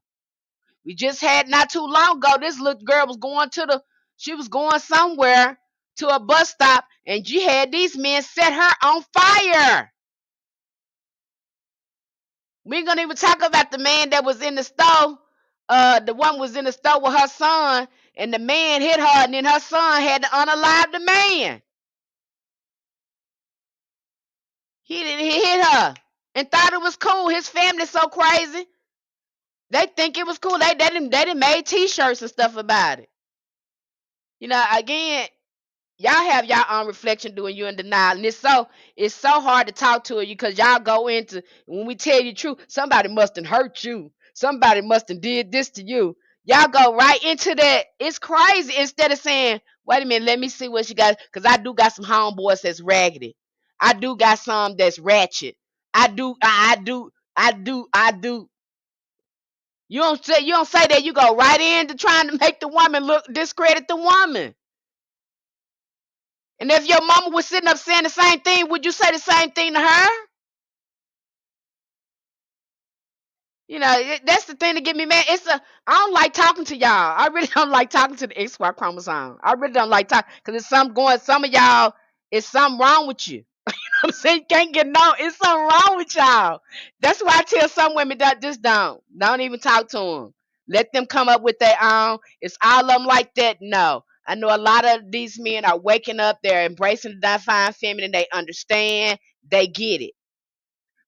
[SPEAKER 1] We just had not too long ago, this little girl was she was going somewhere to a bus stop, and she had these men set her on fire. We ain't gonna even talk about the man that was in the store. The one was in the store with her son, and the man hit her, and then her son had to unalive the man. He hit her and thought it was cool. His family's so crazy. They think it was cool. They didn't made T-shirts and stuff about it. Again, y'all have y'all own reflection doing you in denial, and it's so hard to talk to you, because y'all go into, when we tell you the truth, somebody must have hurt you, somebody must have did this to you. Y'all go right into that. It's crazy. Instead of saying, wait a minute, let me see what she got, because I do got some homeboys that's raggedy. I do got some that's ratchet. I do. You don't say that. You go right into trying to make the woman look, discredit the woman. And if your mama was sitting up saying the same thing, would you say the same thing to her? That's the thing to get me mad. I don't like talking to y'all. I really don't like talking to the XY chromosome. I really don't like talking, because it's some of y'all, it's something wrong with you. I'm saying you can't get no, it's something wrong with y'all. That's why I tell some women that just don't even talk to them. Let them come up with their own. It's all of them like that. No. I know a lot of these men are waking up. They're embracing the divine feminine. They understand. They get it.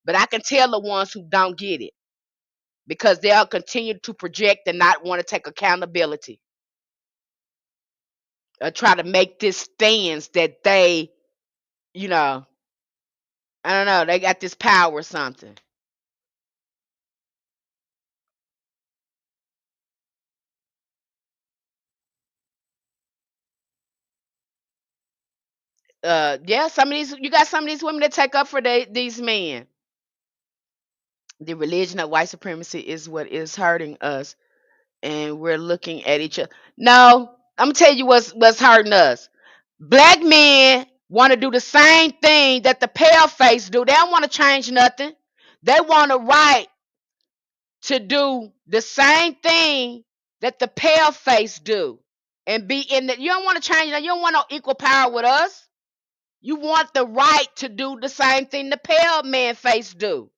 [SPEAKER 1] But I can tell the ones who don't get it. because they'll continue to project and not want to take accountability or try to make this stance that they, you know, I don't know, they got this power or something. Yeah, some of these, you got some of these women that take up for these men. The religion of white supremacy is what is hurting us, and we're looking at each other. No, I'm gonna tell you what's hurting us. Black men want to do the same thing that the pale face do. They don't want to change nothing. They want a right to do the same thing that the pale face do, and be in the. You don't want to change that. You don't want no equal power with us. You want the right to do the same thing the pale man face do.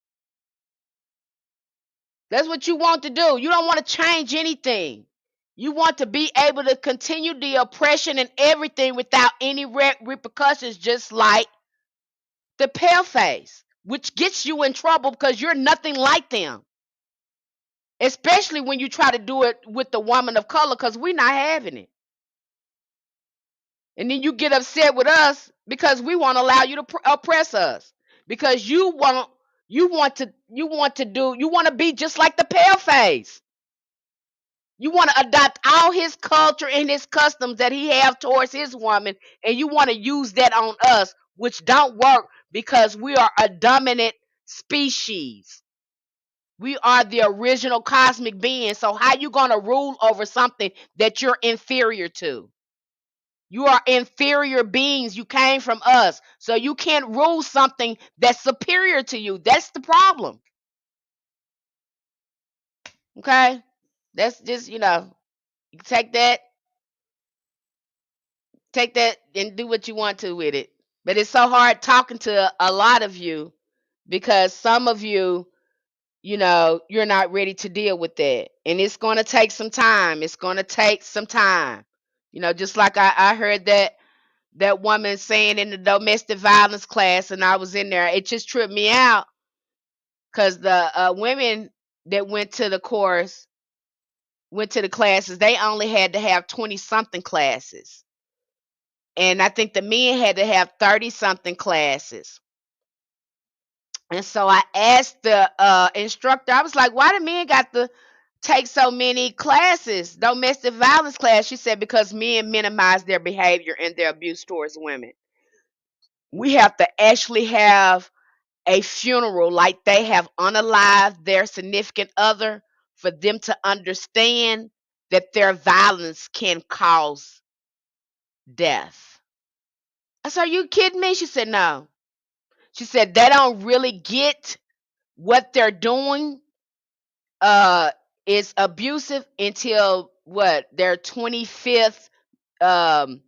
[SPEAKER 1] That's what you want to do. You don't want to change anything. You want to be able to continue the oppression and everything without any repercussions, just like the pale face, which gets you in trouble because you're nothing like them. Especially when you try to do it with the woman of color, because we're not having it. And then you get upset with us because we won't allow you to oppress us. Because you want to be just like the pale face. You want to adopt all his culture and his customs that he have towards his woman, and you want to use that on us, which don't work because we are a dominant species. We are the original cosmic being. So how you gonna rule over something that you're inferior to? You are inferior beings. You came from us. So you can't rule something that's superior to you. That's the problem. Okay? That's just, you can take that and do what you want to with it. But it's so hard talking to a lot of you because some of you, you're not ready to deal with that. And it's going to take some time. It's going to take some time. Just like I heard that woman saying in the domestic violence class, and I was in there. It just tripped me out because the women that went to the classes, they only had to have 20 something classes. And I think the men had to have 30 something classes. And so I asked the instructor, I was like, why the men got to take so many classes, domestic violence class? She said, because men minimize their behavior and their abuse towards women. We have to actually have a funeral like they have unalived their significant other for them to understand that their violence can cause death. I said, are you kidding me? She said, no. She said, they don't really get what they're doing uh is abusive until what their 25th um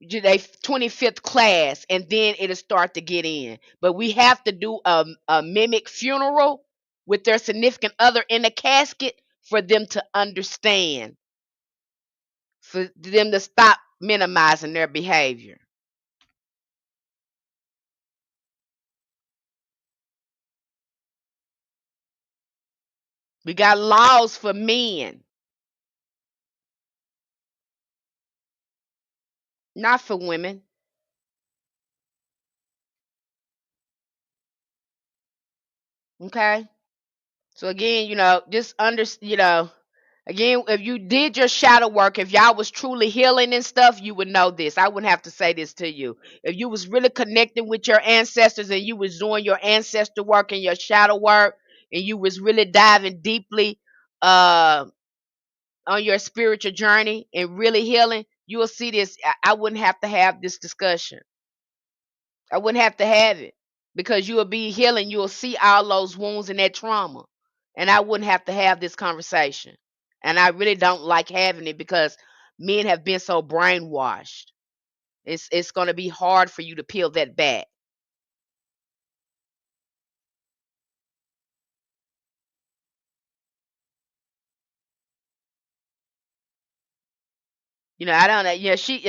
[SPEAKER 1] they 25th class, and then it'll start to get in. But we have to do a mimic funeral with their significant other in the casket for them to understand, for them to stop minimizing their behavior. We got laws for men, not for women. Okay. So again, just again, if you did your shadow work, if y'all was truly healing and stuff, you would know this. I wouldn't have to say this to you. If you was really connected with your ancestors and you was doing your ancestor work and your shadow work, and you was really diving deeply uh on your spiritual journey and really healing, you will see this. I wouldn't have to have this discussion. I wouldn't have to have it because you will be healing. You will see all those wounds and that trauma. And I wouldn't have to have this conversation. And I really don't like having it because men have been so brainwashed. It's going to be hard for you to peel that back. I don't know.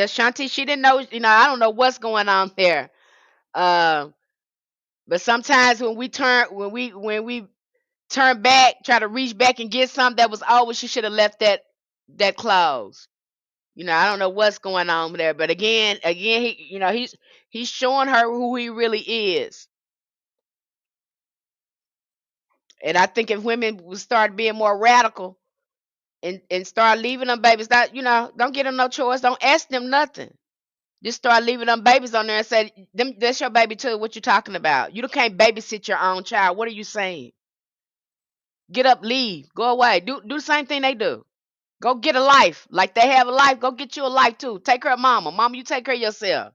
[SPEAKER 1] Shanti, she didn't know. I don't know what's going on there. Um, but sometimes when we turn back, try to reach back and get something that was old. She should have left that closed. I don't know what's going on there, but again, he's showing her who he really is. And I think if women would start being more radical and start leaving them babies, that don't get them no choice, don't ask them nothing. Just start leaving them babies on there and say, them that's your baby too. What you talking about? You can't babysit your own child. What are you saying? Get up, leave, go away. Do the same thing they do. Go get a life. Like they have a life, go get you a life too. Take care of mama. Mama, you take care of yourself.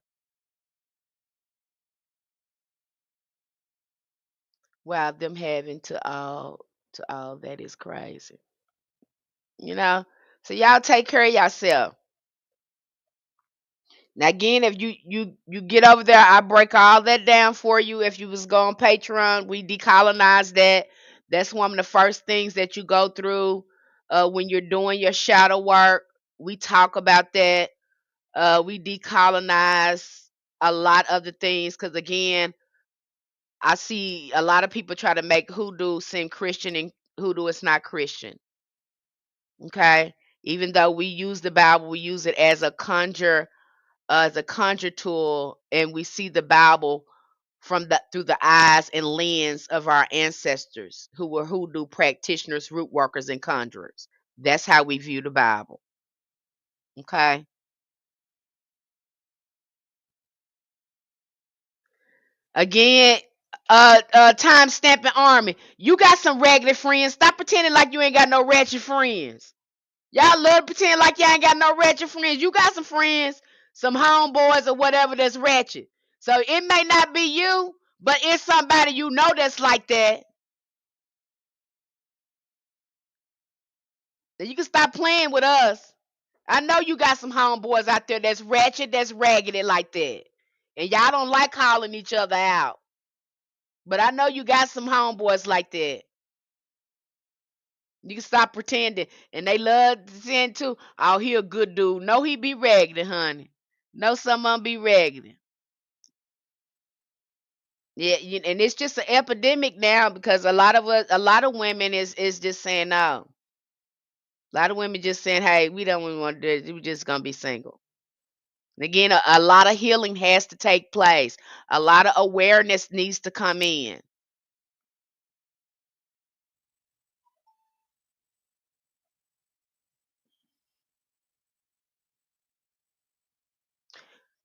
[SPEAKER 1] Wow, them having to all that is crazy. You know? So y'all take care of yourself. Now again, if you get over there, I break all that down for you. If you was going Patreon, we decolonize that. That's one of the first things that you go through when you're doing your shadow work. We talk about that. We decolonize a lot of the things because again, I see a lot of people try to make hoodoo seem Christian, and hoodoo is not Christian. Okay, even though we use the Bible, we use it as a conjure tool, and we see the Bible through the eyes and lens of our ancestors who were hoodoo practitioners, root workers, and conjurers. That's how we view the Bible. Okay. Again, time stamping army. You got some raggedy friends. Stop pretending like you ain't got no ratchet friends. Y'all love to pretend like y'all ain't got no ratchet friends. You got some friends, some homeboys or whatever that's ratchet. So it may not be you, but it's somebody you know that's like that. Then you can stop playing with us. I know you got some homeboys out there that's ratchet, that's raggedy like that. And y'all don't like calling each other out. But I know you got some homeboys like that. You can stop pretending. And they love to send too. Oh, he a good dude. No, he be raggedy, honey. No, some of them be raggedy. Yeah, and it's just an epidemic now because a lot of women is just saying no. A lot of women just saying, "Hey, we don't even want to do it. We're just gonna be single." And again, a lot of healing has to take place. A lot of awareness needs to come in.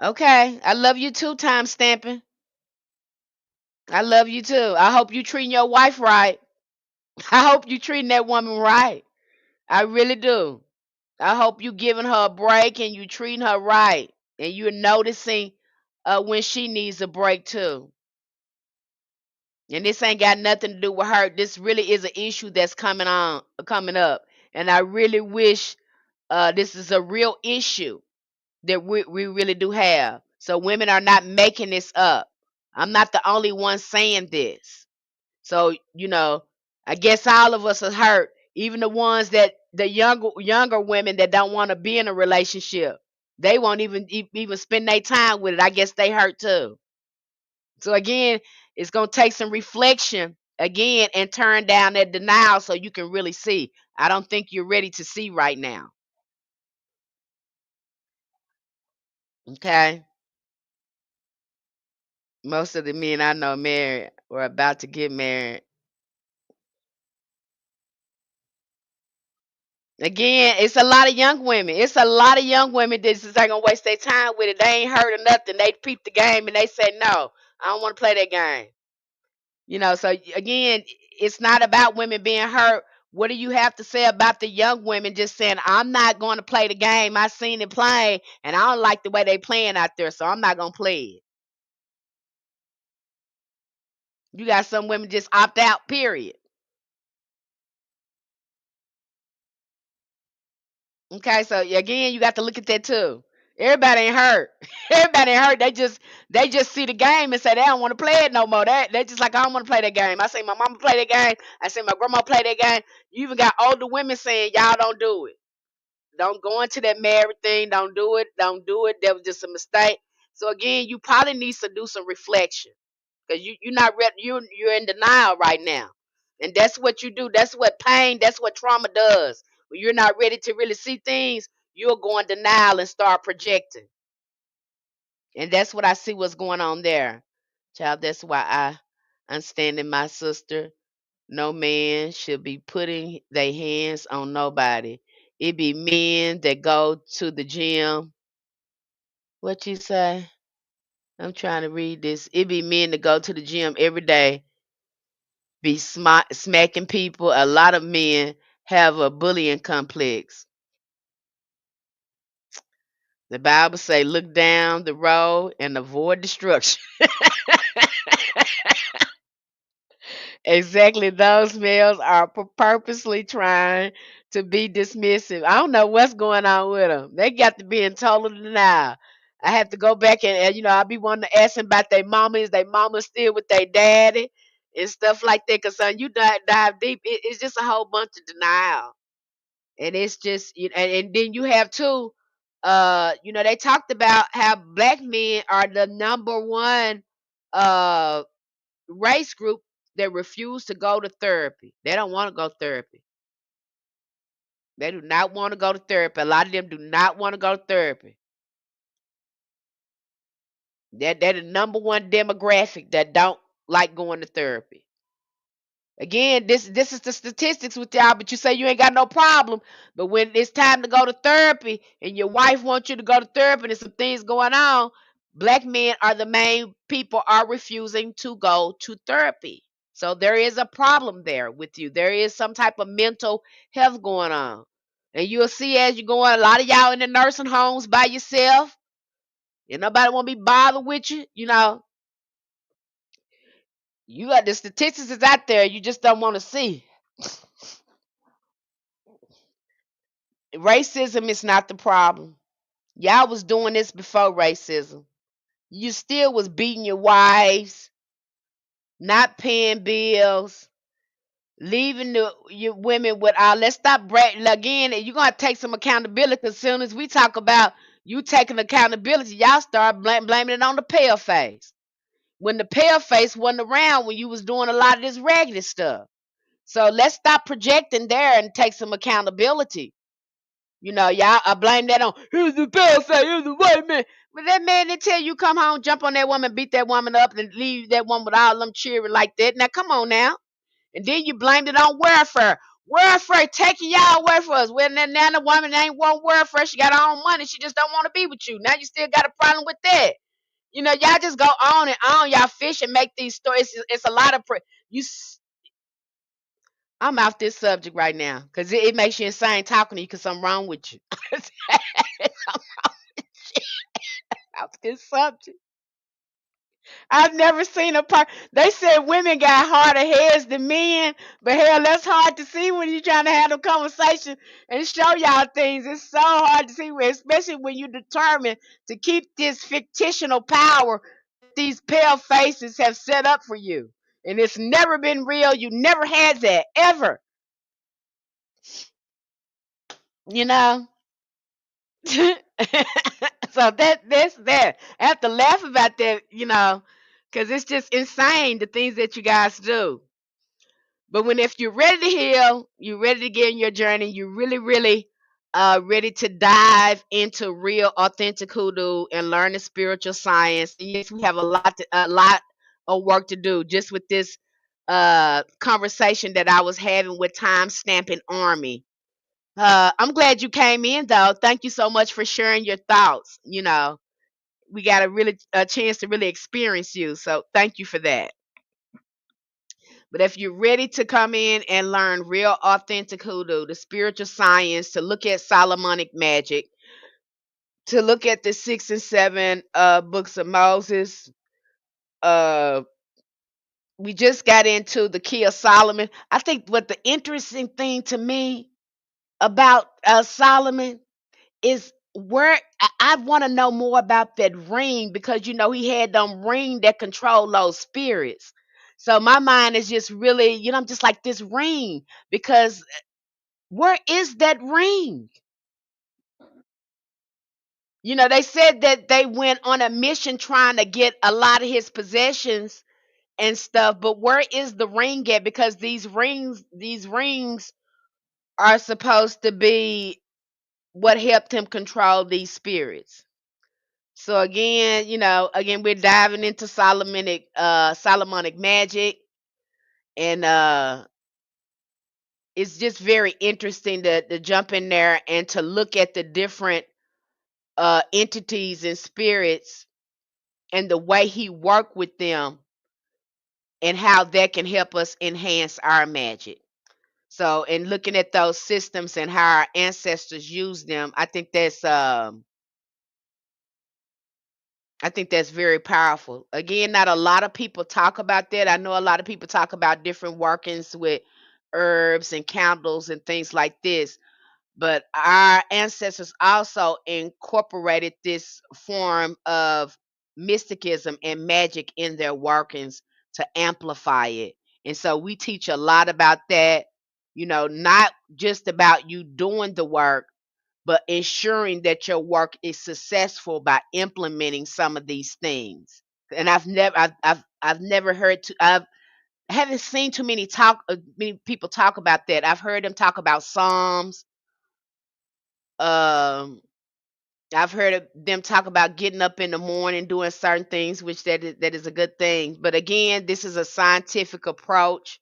[SPEAKER 1] Okay, I love you too, time stamping. I love you too. I hope you treating your wife right. I hope you treating that woman right. I really do. I hope you giving her a break and you treating her right, and you're noticing when she needs a break too. And this ain't got nothing to do with her. This really is an issue that's coming up, and I really wish this is a real issue that we really do have. So women are not making this up. I'm not the only one saying this. So, I guess all of us are hurt, even the ones that the younger women that don't want to be in a relationship. They won't even spend their time with it. I guess they hurt too. So again, it's going to take some reflection again and turn down that denial so you can really see. I don't think you're ready to see right now. Okay? Most of the men I know married or about to get married. Again, it's a lot of young women. It's a lot of young women that just ain't gonna waste their time with it. They ain't heard of nothing. They peep the game and they say, no, I don't want to play that game. So again, it's not about women being hurt. What do you have to say about the young women just saying, I'm not going to play the game? I seen it playing and I don't like the way they playing out there, so I'm not gonna play it. You got some women just opt out, period. Okay, so again, you got to look at that too. Everybody ain't hurt. Everybody ain't hurt. They just see the game and say they don't want to play it no more. They just like I don't want to play that game. I see my mama play that game. I see my grandma play that game. You even got older women saying y'all don't do it. Don't go into that married thing. Don't do it. Don't do it. That was just a mistake. So again, you probably need to do some reflection because you're not ready. You're in denial right now, And that's what you do. That's what pain, that's what trauma does. When you're not ready to really see things, you'll go in denial and start projecting. And that's what I see what's going on there. Child, that's why I understanding my sister. No man should be putting their hands on nobody. It be men that go to the gym. What you say? I'm trying to read this. It be men that go to the gym every day, be smacking people. A lot of men have a bullying complex. The Bible say, look down the road and avoid destruction. Exactly. Those males are purposely trying to be dismissive. I don't know what's going on with them. They got to be in total denial. I have to go back and I'll be wanting to ask them about their mama. Is their mama still with their daddy and stuff like that? Because, son, you dive deep. It's just a whole bunch of denial. And it's just, and then you have, too, they talked about how black men are the number one uh, race group that refuse to go to therapy. They don't want to go to therapy. They do not want to go to therapy. A lot of them do not want to go to therapy. They're the number one demographic that don't like going to therapy. Again, this is the statistics with y'all, but you say you ain't got no problem. But when it's time to go to therapy and your wife wants you to go to therapy and there's some things going on, black men are the main people are refusing to go to therapy. So there is a problem there with you. There is some type of mental health going on. And you'll see as you go on, a lot of y'all in the nursing homes by yourself. And nobody want to be bothered with you. You got the statistics is out there. You just don't want to see. Racism is not the problem. Y'all was doing this before racism. You still was beating your wives, not paying bills, leaving your women with all. Let's stop bragging again. You're gonna take some accountability. Cause as soon as we talk about you taking accountability, y'all start blaming it on the pale face. When the pale face wasn't around when you was doing a lot of this raggedy stuff. So let's stop projecting there and take some accountability. Y'all blame that on here's the pale face, here's the white man. But that man didn't tell you come home, jump on that woman, beat that woman up, and leave that woman with all them cheering like that. Now come on now. And then you blamed it on welfare. Welfare taking y'all away from us. Well, now the woman ain't want welfare. She got her own money. She just don't want to be with you. Now you still got a problem with that. Y'all just go on and on. Y'all fish and make these stories. It's a lot of you. I'm off this subject right now because it makes you insane talking to you because something wrong with you. I'm off this subject. I've never seen a part. They said women got harder heads than men, but hell, that's hard to see when you're trying to have a conversation and show y'all things. It's so hard to see, especially when you're determined to keep this fictional power that these pale faces have set up for you. And it's never been real. You never had that ever. You know. So that's that. I have to laugh about that. Because it's just insane the things that you guys do. But if you're ready to heal, you're ready to get in your journey, you're really, really ready to dive into real authentic hoodoo and learn the spiritual science. Yes, we have a lot of work to do just with this conversation that I was having with Time Stamping Army. I'm glad you came in though. Thank you so much for sharing your thoughts. We got a chance to really experience you. So thank you for that. But if you're ready to come in and learn real authentic hoodoo, the spiritual science, to look at Solomonic magic, to look at the 6 and 7 books of Moses, uh, we just got into the key of Solomon. I think what the interesting thing to me about Solomon is where I want to know more about that ring because he had them ring that control those spirits. So my mind is just really, I'm just like this ring because where is that ring? They said that they went on a mission trying to get a lot of his possessions and stuff, but where is the ring at? Because these rings are supposed to be what helped him control these spirits. So again, again we're diving into Solomonic magic, and it's just very interesting to jump in there and to look at the different entities and spirits and the way he worked with them and how that can help us enhance our magic. So, in looking at those systems and how our ancestors use them, I think that's very powerful. Again, not a lot of people talk about that. I know a lot of people talk about different workings with herbs and candles and things like this, but our ancestors also incorporated this form of mysticism and magic in their workings to amplify it. And so we teach a lot about that, not just about you doing the work, but ensuring that your work is successful by implementing some of these things. And I've never heard to I haven't seen too many people talk about that. I've heard them talk about psalms. um I've heard of them talk about getting up in the morning doing certain things, which that is a good thing. But again, this is a scientific approach,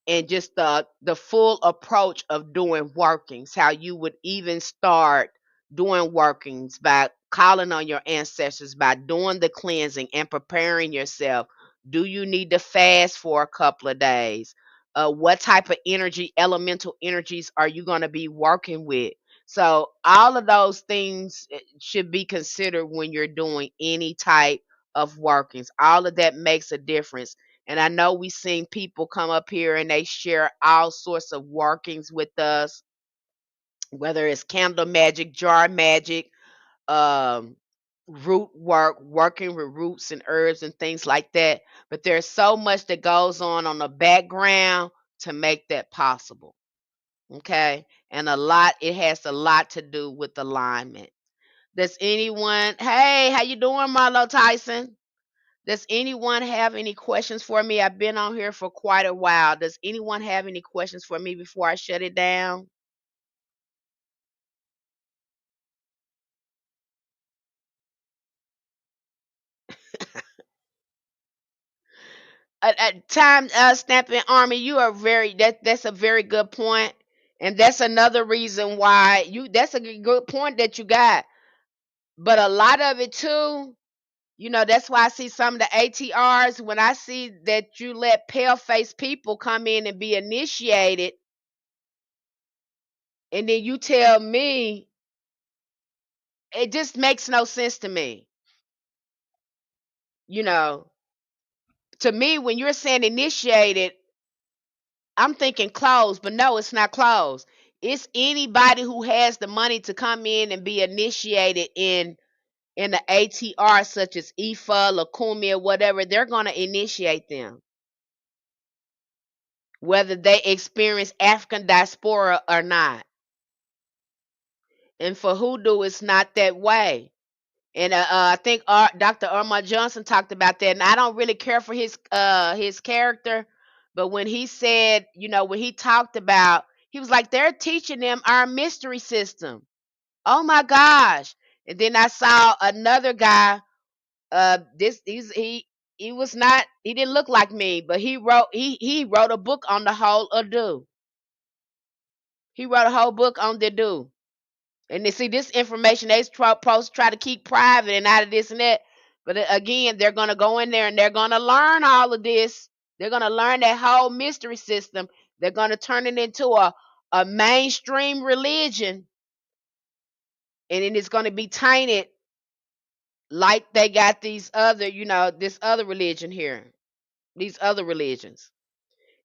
[SPEAKER 1] and just the full approach of doing workings, how you would even start doing workings by calling on your ancestors, by doing the cleansing and preparing yourself. Do you need to fast for a couple of days? What type of energy, elemental energies, are you going to be working with? So all of those things should be considered when you're doing any type of workings. All of that makes a difference. And I know we seen people come up here and they share all sorts of workings with us, whether it's candle magic, jar magic, um, root work, working with roots and herbs and things like that. But there's so much that goes on the background to make that possible. Okay. And it has a lot to do with alignment. Does anyone, hey, how you doing, Marlo Tyson? Does anyone have any questions for me? I've been on here for quite a while. Does anyone have any questions for me before I shut it down? Time stamping army, you are that's a very good point. And that's another reason why that's a good point that you got. But a lot of it too, that's why I see some of the ATRs, when I see that you let pale face people come in and be initiated, and then you tell me, it just makes no sense to me. You know, to me, when you're saying initiated, I'm thinking closed, but no, it's not closed. It's anybody who has the money to come in and be initiated in the ATR, such as Ifa, Lakumi, or whatever. They're gonna initiate them, whether they experience African diaspora or not. And for hoodoo, it's not that way. And I think Dr. Irma Johnson talked about that, and I don't really care for his character, but when he said, when he talked about, he was like, they're teaching them our mystery system. Oh my gosh! And then I saw another guy. He was not, he didn't look like me, but he wrote a book on the whole Adu. He wrote a whole book on the Adu. And they see this information they supposed to try to keep private and out of this and that. But again, they're going to go in there and they're going to learn all of this. They're going to learn that whole mystery system. They're going to turn it into a mainstream religion. And then it's going to be tainted like they got this other religion here, these other religions.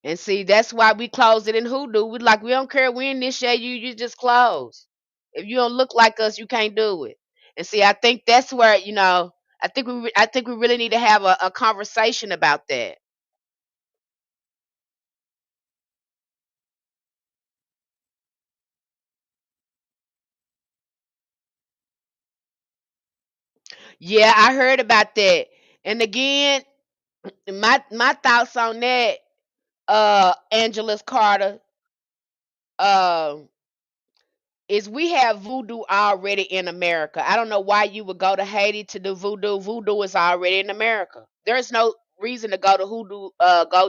[SPEAKER 1] And see, that's why we closed it in hoodoo. We don't care. We initiate you. You just close. If you don't look like us, you can't do it. And see, I think that's where I think we really need to have a conversation about that. Yeah, I heard about that. And again, My thoughts on that, Angela's Carter, uh, is we have voodoo already in America. I don't know why you would go to Haiti to do voodoo. Voodoo is already in America. There's no reason to go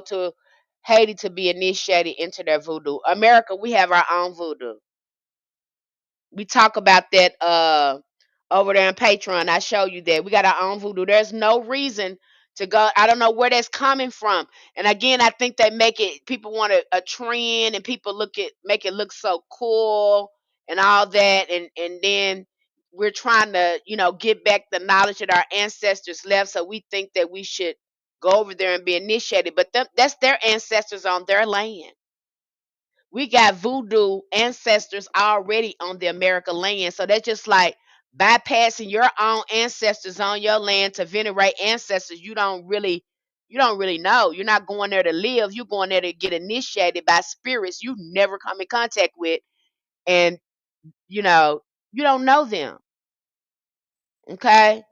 [SPEAKER 1] to Haiti to be initiated into their voodoo. America, we have our own voodoo. We talk about that over there on Patreon. I show you that we got our own voodoo. There's no reason to go. I don't know where that's coming from. And again, I think they make it, people want a trend, and people make it look so cool and all that, and then we're trying to, get back the knowledge that our ancestors left, so we think that we should go over there and be initiated, but that's their ancestors on their land. We got voodoo ancestors already on the American land. So that's just like bypassing your own ancestors on your land to venerate ancestors you don't really know. You're not going there to live. You're going there to get initiated by spirits you never come in contact with, and you know, you don't know them. Okay?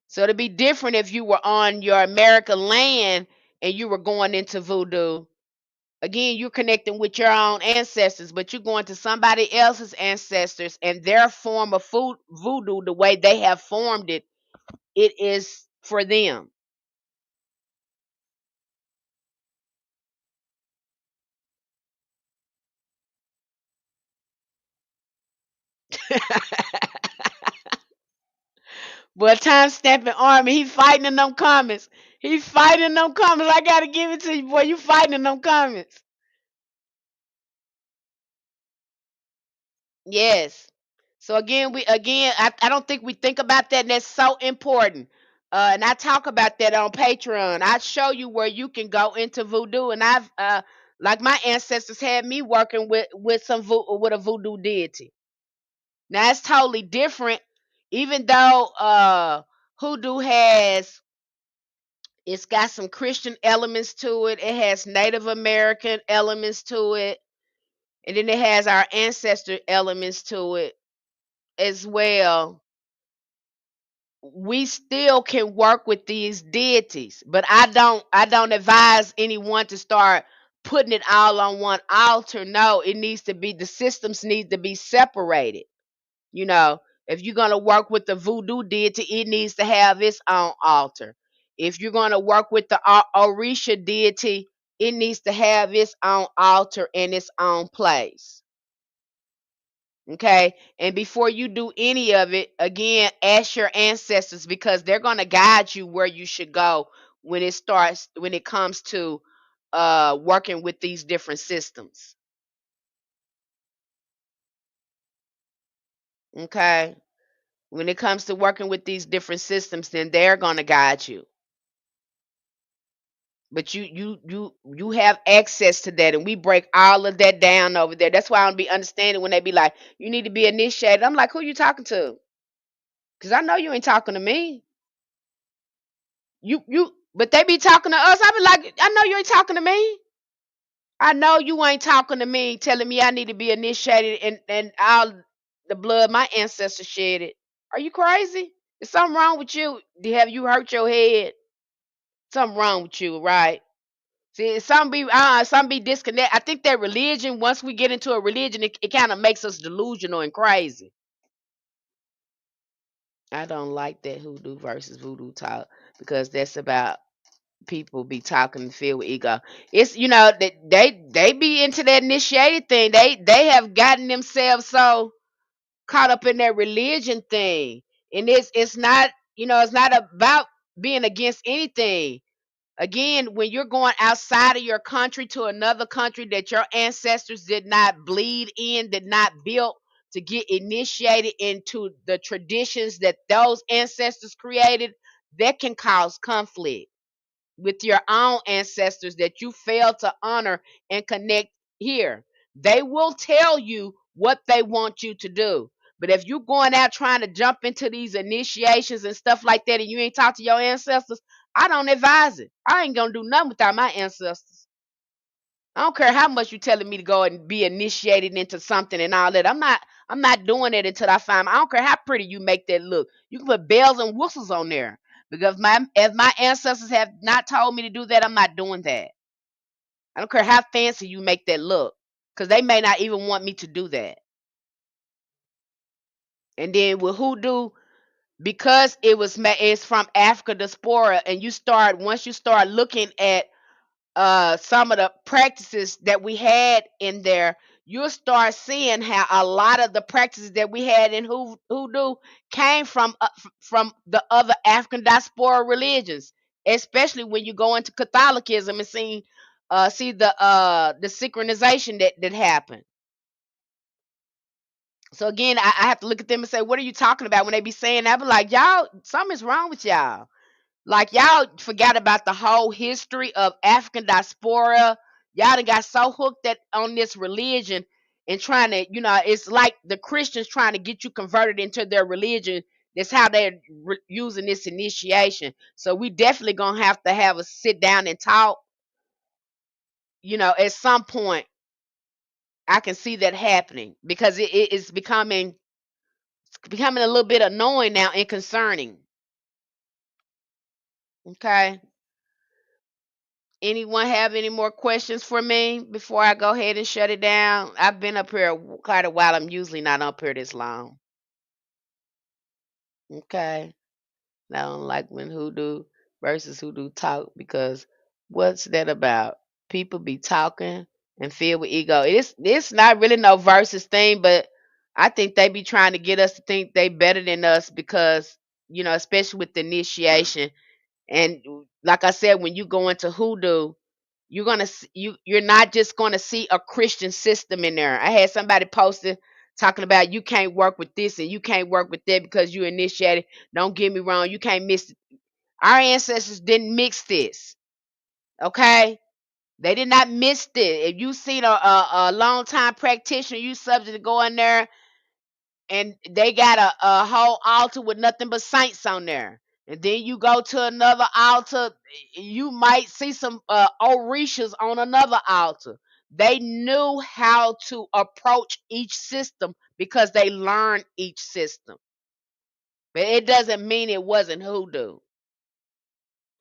[SPEAKER 1] So it'd be different if you were on your American land and you were going into voodoo. Again, you're connecting with your own ancestors, but you're going to somebody else's ancestors and their form of food voodoo, the way they have formed it, it is for them. But time stamping army, he fighting in them comments. He fighting in them comments. I gotta give it to you, boy. You fighting in them comments. Yes. So I don't think we think about that, and that's so important. And I talk about that on Patreon. I show you where you can go into voodoo, and I've like my ancestors had me working with with a voodoo deity. Now it's totally different, even though hoodoo it's got some Christian elements to it. It has Native American elements to it, and then it has our ancestor elements to it as well. We still can work with these deities, but I don't advise anyone to start putting it all on one altar. No, it needs to be, the systems need to be separated. you know if you're going to work with the voodoo deity, it needs to have its own altar. If you're going to work with the Orisha deity, it needs to have its own altar and its own place. Okay. And before you do any of it, again, ask your ancestors, because they're going to guide you where you should go when it comes to working with these different systems. Okay. When it comes to working with these different systems, then they're going to guide you. But you have access to that, and we break all of that down over there. That's why I don't be understanding when they be like, you need to be initiated. I'm like, who you talking to? Because I know you ain't talking to me. But they be talking to us. I be like, I know you ain't talking to me. I know you ain't talking to me, telling me I need to be initiated, and all the blood my ancestors shedded. Are you crazy? Is something wrong with you? Have you hurt your head? Something wrong with you, right? See, some be disconnect. I think that religion, once we get into a religion, it kind of makes us delusional and crazy. I don't like that hoodoo versus voodoo talk, because that's about people be talking and filled with ego. It's, that they be into that initiated thing. They have gotten themselves so caught up in that religion thing, and it's not, it's not about being against anything. Again, when you're going outside of your country to another country that your ancestors did not bleed in, did not build to get initiated into the traditions that those ancestors created, that can cause conflict with your own ancestors that you fail to honor and connect here. They will tell you what they want you to do. But if you're going out trying to jump into these initiations and stuff like that, and you ain't talk to your ancestors, I don't advise it. I ain't gonna do nothing without my ancestors. I don't care how much you telling me to go and be initiated into something and all that. I'm not doing it until I find. I don't care how pretty you make that look. You can put bells and whistles on there. Because my if my ancestors have not told me to do that, I'm not doing that. I don't care how fancy you make that look, because they may not even want me to do that. And then with hoodoo, because it's from Africa diaspora, and you start once you start looking at some of the practices that we had in there, you'll start seeing how a lot of the practices that we had in hoodoo came from the other African diaspora religions, especially when you go into Catholicism and see the synchronization that happened. So again, I have to look at them and say, what are you talking about when they be saying that? I be like, y'all, something's wrong with y'all. Like y'all forgot about the whole history of African diaspora. Y'all done got so hooked on this religion and trying to, it's like the Christians trying to get you converted into their religion. That's how they're using this initiation. So we definitely gonna have a sit down and talk. At some point, I can see that happening because it's becoming a little bit annoying now and concerning. Okay. Anyone have any more questions for me before I go ahead and shut it down? I've been up here quite a while. I'm usually not up here this long. Okay. I don't like when hoodoo versus hoodoo talk because what's that about? People be talking and filled with ego. It's not really no versus thing, but I think they be trying to get us to think they better than us because, especially with the initiation. And like I said, when you go into hoodoo, you're not just gonna see a Christian system in there. I had somebody posted talking about you can't work with this and you can't work with that because you initiated. Don't get me wrong, you can't mix it. Our ancestors didn't mix this. Okay? They did not mix it. If you seen a long time practitioner, you subject to go in there and they got a whole altar with nothing but saints on there. And then you go to another altar, you might see some orishas on another altar. They knew how to approach each system because they learned each system. But it doesn't mean it wasn't hoodoo.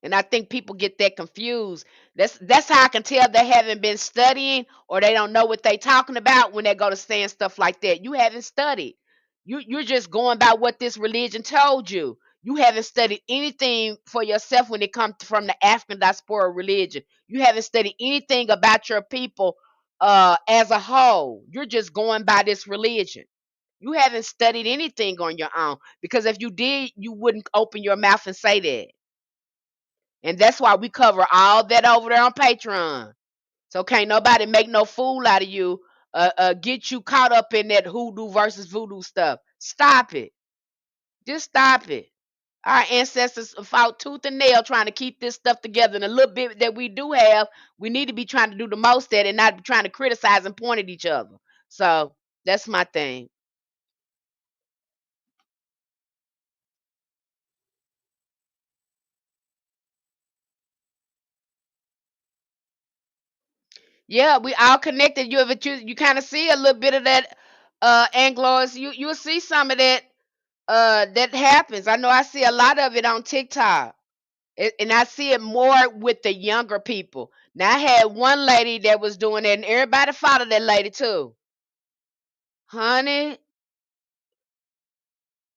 [SPEAKER 1] And I think people get that confused. That's how I can tell they haven't been studying or they don't know what they talking about when they go to saying stuff like that. You haven't studied. You're just going by what this religion told you. You haven't studied anything for yourself when it comes from the African diaspora religion. You haven't studied anything about your people as a whole. You're just going by this religion. You haven't studied anything on your own because if you did, you wouldn't open your mouth and say that. And that's why we cover all that over there on Patreon. So can't nobody make no fool out of you, get you caught up in that hoodoo versus voodoo stuff. Stop it. Just stop it. Our ancestors fought tooth and nail trying to keep this stuff together. And a little bit that we do have, we need to be trying to do the most at it and not be trying to criticize and point at each other. So that's my thing. Yeah, we all connected. You kind of see a little bit of that Anglos. You'll see some of that that happens. I know I see a lot of it on TikTok. And I see it more with the younger people. Now I had one lady that was doing it, and everybody followed that lady too. Honey,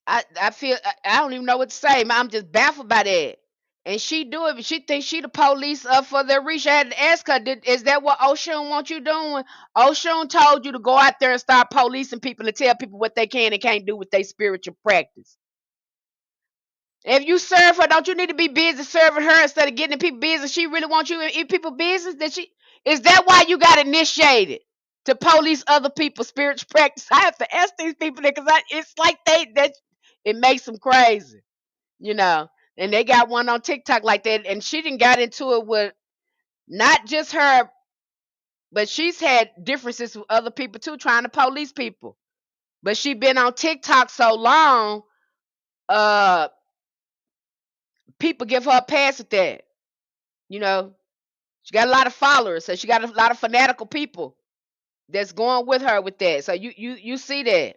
[SPEAKER 1] I feel I don't even know what to say. I'm just baffled by that. And she do it. She thinks she the police up for their reach. I had to ask her, is that what Oshun wants you doing? Oshun told you to go out there and start policing people and tell people what they can and can't do with their spiritual practice. If you serve her, don't you need to be busy serving her instead of getting in people's business? She really wants you in people's business. Is that why you got initiated to police other people's spiritual practice? I have to ask these people that because it's like that it makes them crazy, you know. And they got one on TikTok like that, and she didn't got into it with not just her, but she's had differences with other people too, trying to police people. But she been on TikTok so long, uh, people give her a pass with that. You know, she got a lot of followers, so she got a lot of fanatical people that's going with her with that. So you see that.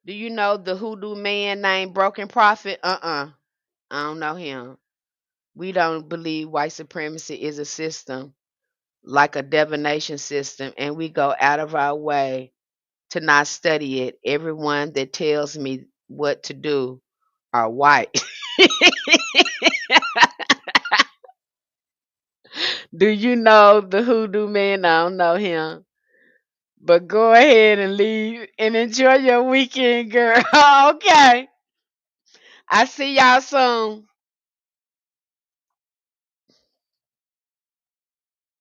[SPEAKER 1] Do you know the hoodoo man named Broken Prophet? I don't know him. We don't believe white supremacy is a system like a divination system, and we go out of our way to not study it. Everyone that tells me what to do are white. Do you know the hoodoo man? I don't know him. But go ahead and leave and enjoy your weekend, girl. Okay. I see y'all soon.